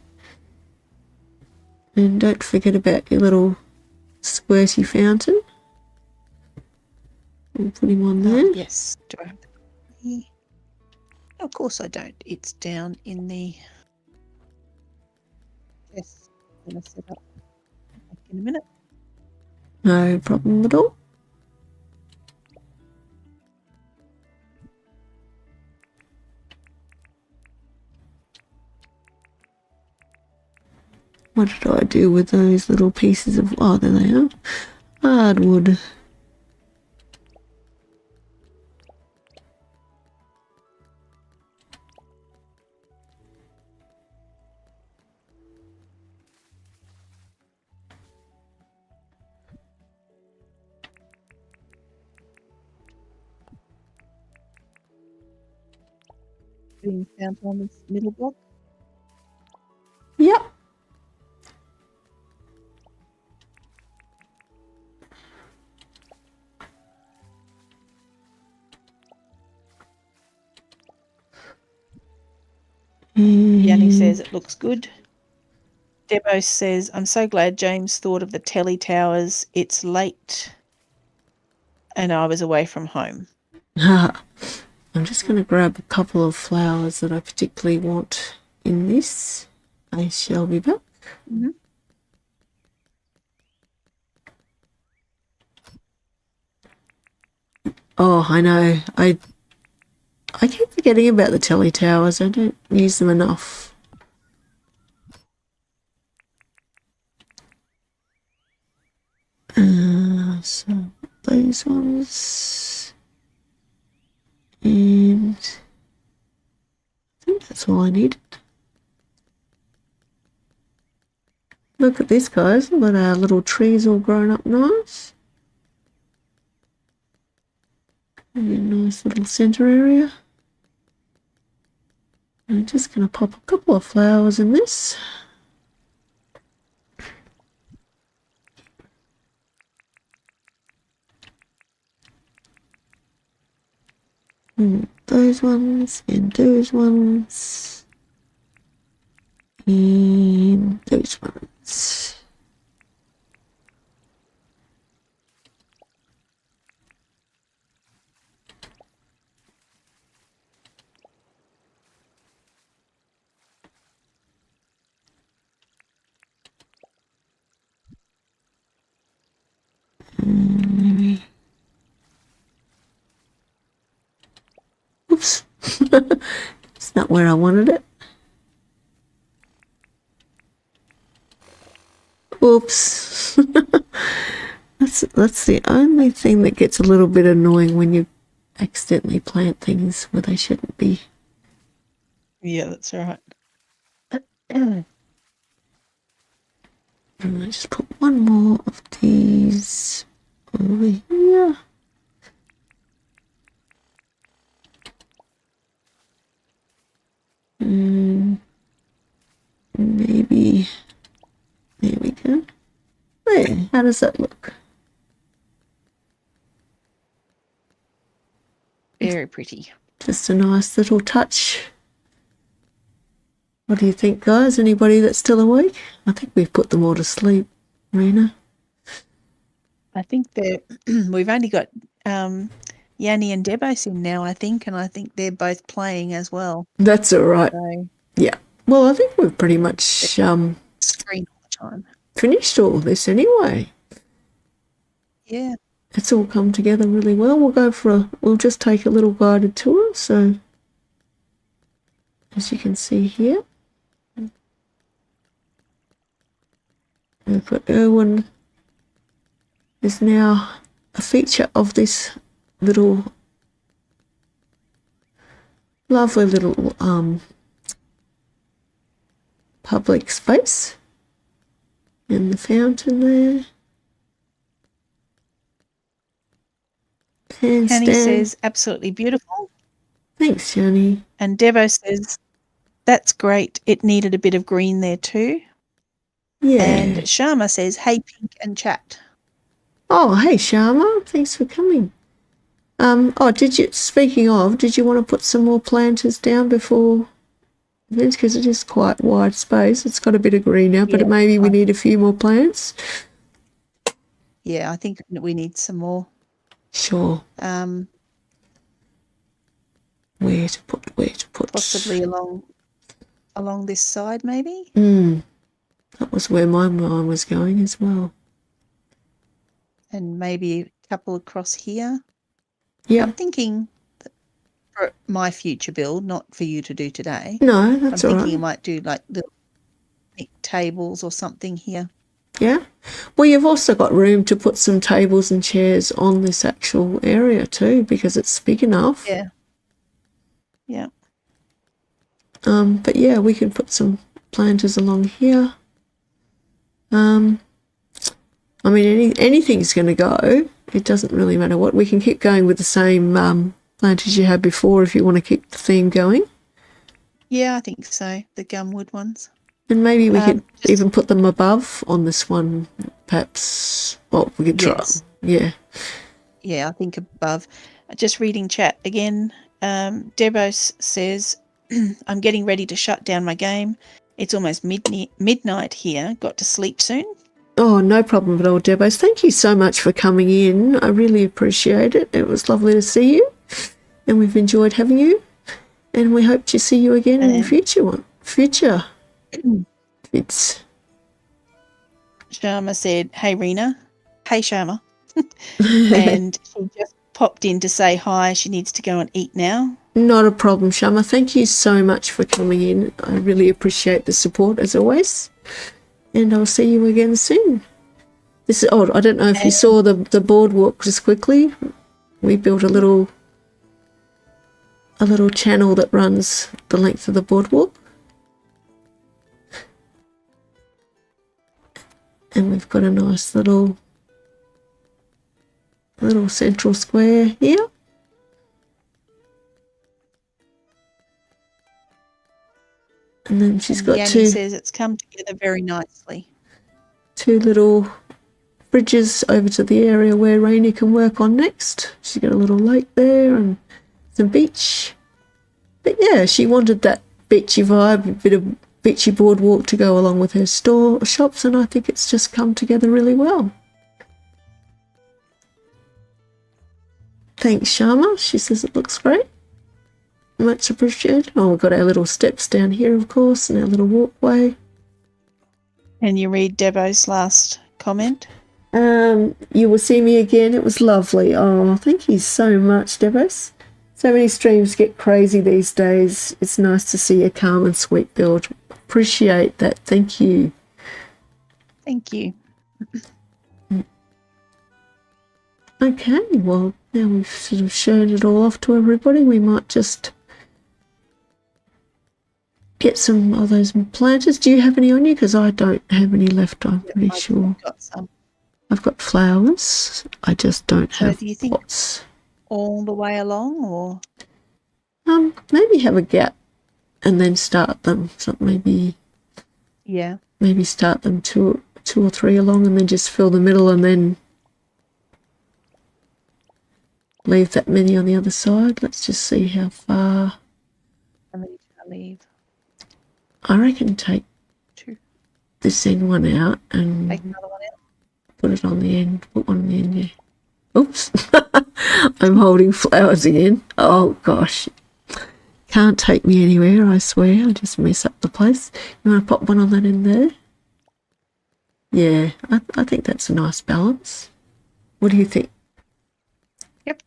And don't forget about your little squirty fountain. We'll put him on there. Yes. Do I have the... Of course I don't. It's down in the... Yes. I'm going to set up back in a minute. No problem at all. What did I do with those little pieces of... Oh, there they are. Hardwood. Putting the fountain on this middle block. Yep. Yanni says it looks good. Debo says, I'm so glad James thought of the telly towers. It's late and I was away from home. I'm just going to grab a couple of flowers that I particularly want in this. I shall be back. Mm-hmm. Oh, I know. I keep forgetting about the telly towers. I don't use them enough. So those ones, and I think that's all I needed. Look at this, guys. We've got our little trees all grown up nice. And a nice little centre area. I'm just going to pop a couple of flowers in this. And those ones, and those ones, and those ones. Oops, it's not where I wanted it. Oops. That's the only thing that gets a little bit annoying when you accidentally plant things where they shouldn't be. Yeah, that's right. And I just put one more of these over here. Maybe, there we go. There, how does that look? Very pretty. Just a nice little touch. What do you think, guys? Anybody that's still awake? I think we've put them all to sleep, Rena. I think we've only got Yanni and Debos in now, I think, and I think they're both playing as well. That's all right. So Yeah. Well, I think we've pretty much screen all the time. finished all this anyway. Yeah. It's all come together really well. We'll just take a little guided tour. So, as you can see here, we've got Irwin is now a feature of this little lovely little public space, and the fountain there. Yanni says absolutely beautiful. Thanks, Yanni. And Devo says that's great. It needed a bit of green there too. Yeah. And Sharma says, hey, Pink and chat. Oh, hey, Sharma. Thanks for coming. Speaking of, did you want to put some more planters down before this? Because it is quite wide space. It's got a bit of green now, but maybe we need a few more plants. Yeah, I think we need some more. Sure. Where to put? Possibly along this side, maybe. That was where my mind was going as well. And maybe a couple across here. Yeah. I'm thinking for my future build, not for you to do today. No, that's all right. I'm thinking I might do like little tables or something here. Yeah. Well, you've also got room to put some tables and chairs on this actual area too, because it's big enough. Yeah. Yeah. But yeah, we can put some planters along here. I mean, anything's going to go. It doesn't really matter what. We can keep going with the same planters you had before if you want to keep the theme going. Yeah, I think so. The gumwood ones. And maybe we could even put them above on this one, perhaps. Well, we could try. Yes. Yeah. Yeah, I think above. Just reading chat again. Debos says, I'm getting ready to shut down my game. It's almost midnight here. Got to sleep soon. Oh, no problem at all, Debos. Thank you so much for coming in. I really appreciate it. It was lovely to see you, and we've enjoyed having you, and we hope to see you again in the future. It's Sharma said, hey, Rena. Hey, Sharma. And she just popped in to say hi. She needs to go and eat now. Not a problem, Sharma. Thank you so much for coming in. I really appreciate the support as always. And I'll see you again soon. This is odd. I don't know if you saw the boardwalk just quickly. We built a little channel that runs the length of the boardwalk. And we've got a nice little central square here. And then she's got Yanni says it's come together very nicely. Two little bridges over to the area where Rena can work on next. She's got a little lake there and some beach. But yeah, she wanted that beachy vibe, a bit of beachy boardwalk to go along with her shops, and I think it's just come together really well. Thanks, Sharma. She says it looks great. Much appreciated. Oh, we've got our little steps down here, of course, and our little walkway. Can you read Debo's last comment? You will see me again. It was lovely. Oh, thank you so much, Debos. So many streams get crazy these days. It's nice to see a calm and sweet build. Appreciate that. Thank you. Thank you. Okay, well, now we've sort of shown it all off to everybody. We might just get some of those planters. Do you have any on you? Because I don't have any left, I'm pretty sure. I've got some. I've got flowers. I just don't have do you think pots. All the way along, or maybe have a gap and then start them. So maybe start them two or three along, and then just fill the middle, and then leave that many on the other side. Let's just see how far. How many did I leave? I reckon take 2. this end one out and Take another one out. put it on the end. Put one on the end, yeah. Oops. I'm holding flowers again. Oh, gosh. Can't take me anywhere, I swear. I just mess up the place. You want to pop one on that end there? Yeah, I think that's a nice balance. What do you think? Yep.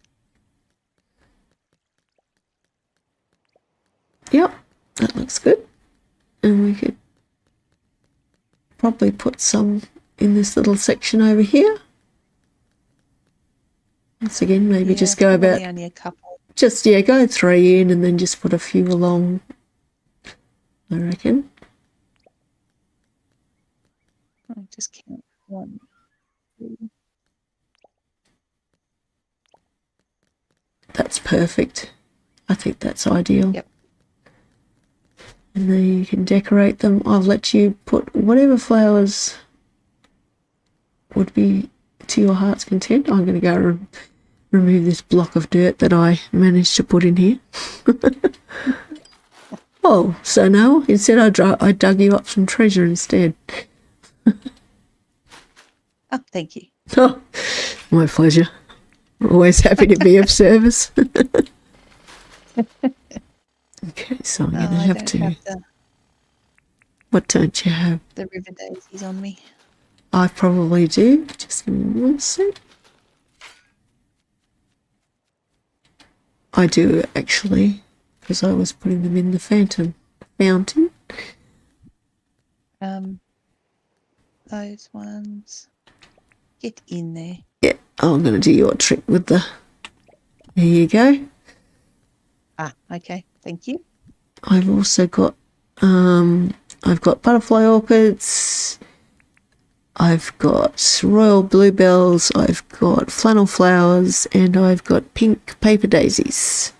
Yep, that looks good. And we could probably put some in this little section over here. Once again, maybe just go about only a couple. Just go 3 in and then just put a few along, I reckon. I just count 1, 2. That's perfect. I think that's ideal. Yep. And then you can decorate them. I'll let you put whatever flowers would be to your heart's content. I'm going to go remove this block of dirt that I managed to put in here. Oh, so no, instead I dug you up some treasure instead. Oh, thank you. Oh, my pleasure. Always happy to be of service. Okay, so I'm going to have to... What don't you have? The river daisies on me. I probably do. Just give me one sec. I do, actually, because I was putting them in the fountain. Those ones. Get in there. Yeah, I'm going to do your trick with the... There you go. Ah, okay. Thank you. I've also got... I've got butterfly orchids. I've got royal bluebells. I've got flannel flowers, and I've got pink paper daisies.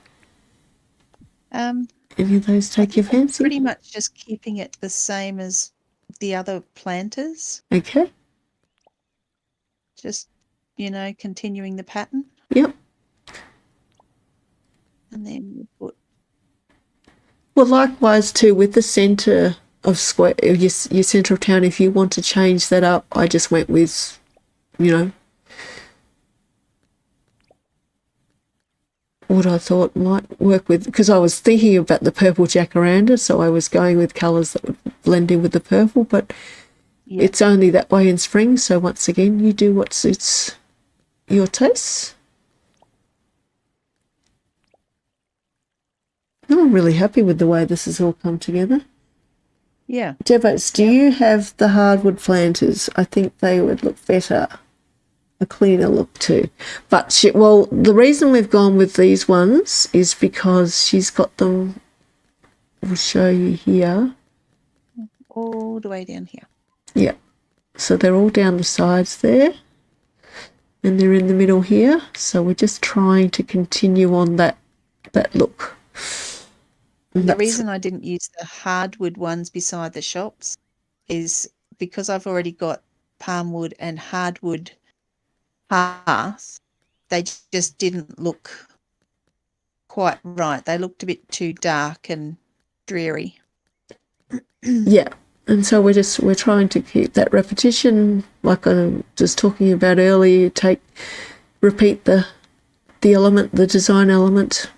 Any of those take your fancy? Pretty much just keeping it the same as the other planters. Okay. Just, continuing the pattern. Yep. And then we put... Well, likewise too with the centre of square, your centre of town. If you want to change that up, I just went with, what I thought might work with, because I was thinking about the purple jacaranda, so I was going with colours that would blend in with the purple, but it's only that way in spring, so once again, you do what suits your tastes. I'm really happy with the way this has all come together. Yeah. Devos, do you have the hardwood planters? I think they would look better. A cleaner look too. But the reason we've gone with these ones is because she's got them. We'll show you here. All the way down here. Yeah. So they're all down the sides there. And they're in the middle here. So we're just trying to continue on that look. The reason I didn't use the hardwood ones beside the shops is because I've already got palm wood and hardwood hearth. They just didn't look quite right. They looked a bit too dark and dreary. Yeah. And so we're trying to keep that repetition, like I was talking about earlier. Repeat the element, the design element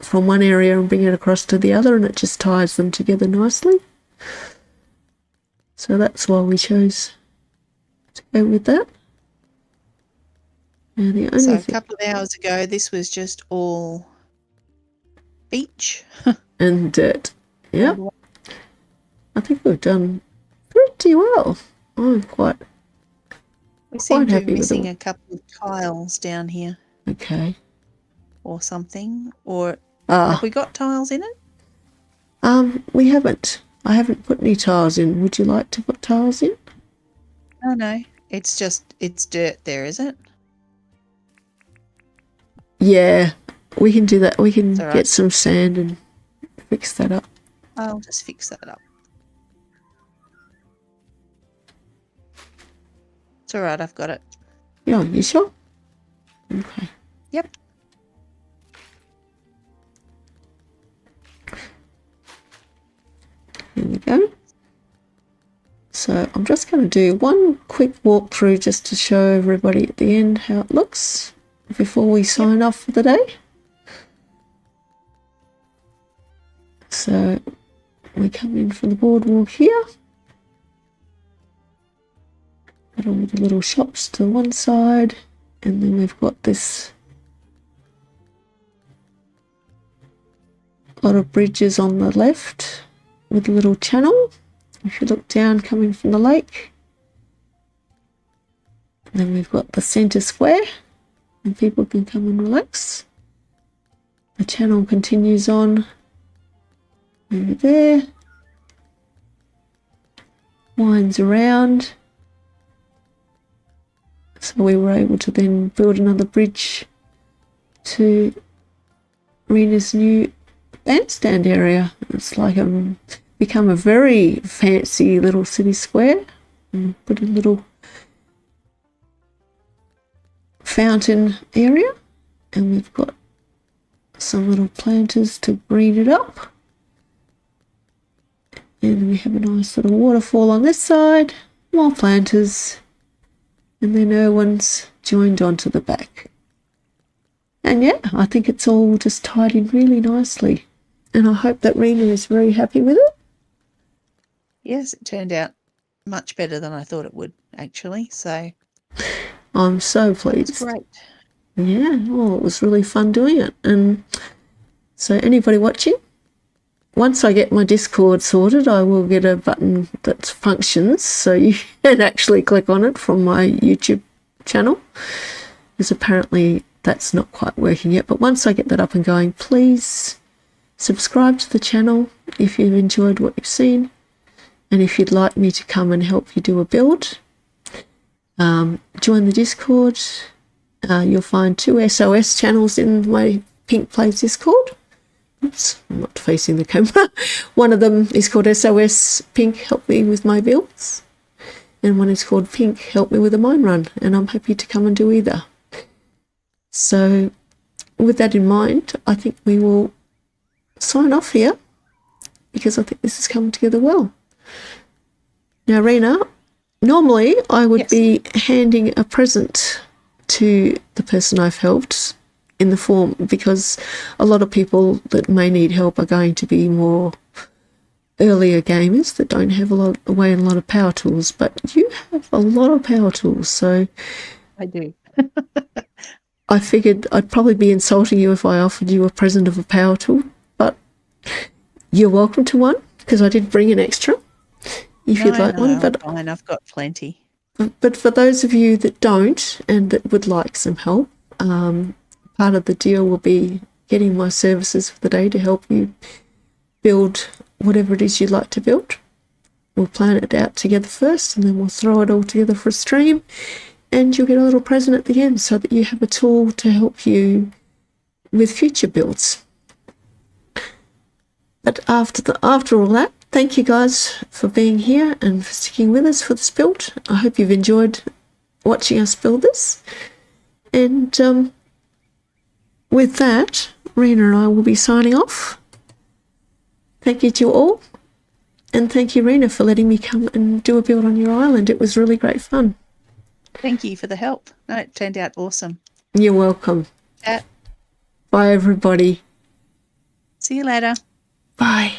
from one area and bring it across to the other, and it just ties them together nicely. So that's why we chose to go with that. Now So a couple of hours ago, this was just all beach and dirt. Yeah, I think we've done pretty well. I'm quite. We seem to happy be with missing them. a couple of tiles down here. Okay. Or something. Or have we got tiles in it? We haven't. I haven't put any tiles in. Would you like to put tiles in? Oh no, it's dirt there, is it? Yeah, we can do that. We can get some sand and fix that up. I'll just fix that up. It's all right, I've got it. Yeah, you sure? Okay. Yep. Here we go. So I'm just going to do one quick walkthrough just to show everybody at the end how it looks before we sign off for the day. So we come in from the boardwalk here. Got all the little shops to one side, and then we've got this lot of bridges on the left with a little channel. If you look down coming from the lake, and then we've got the centre square and people can come and relax. The channel continues on over there, winds around. So we were able to then build another bridge to Rena's new bandstand area. It's like become a very fancy little city square. And put a little fountain area, and we've got some little planters to green it up. And we have a nice little waterfall on this side, more planters, and then Erwin's joined onto the back. And yeah, I think it's all just tied in really nicely. And I hope that Rena is very happy with it. Yes, it turned out much better than I thought it would, actually. So I'm so pleased. It's great. Yeah, well, it was really fun doing it. And so anybody watching, once I get my Discord sorted, I will get a button that functions so you can actually click on it from my YouTube channel, because apparently that's not quite working yet. But once I get that up and going, please subscribe to the channel if you've enjoyed what you've seen, and if you'd like me to come and help you do a build, join the Discord. You'll find 2 SOS channels in my Pink Plays Discord. Oops, I'm not facing the camera. One of them is called S.O.S Pink, help me with my builds. And one is called Pink, help me with a mine run. And I'm happy to come and do either. So with that in mind, I think we will sign off here, because I think this is coming together well. Now, Rena, normally I would be handing a present to the person I've helped in the form, because a lot of people that may need help are going to be more earlier gamers that don't have a lot of power tools, but you have a lot of power tools, so I do. I figured I'd probably be insulting you if I offered you a present of a power tool, but you're welcome to one, because I did bring an extra. if you'd like one. I'm fine. I've got plenty. But for those of you that don't and that would like some help, part of the deal will be getting my services for the day to help you build whatever it is you'd like to build. We'll plan it out together first, and then we'll throw it all together for a stream, and you'll get a little present at the end so that you have a tool to help you with future builds. But after all that, thank you guys for being here and for sticking with us for this build. I hope you've enjoyed watching us build this. And with that, Rena and I will be signing off. Thank you to you all. And thank you, Rena, for letting me come and do a build on your island. It was really great fun. Thank you for the help. No, it turned out awesome. You're welcome. Chat. Bye, everybody. See you later. Bye.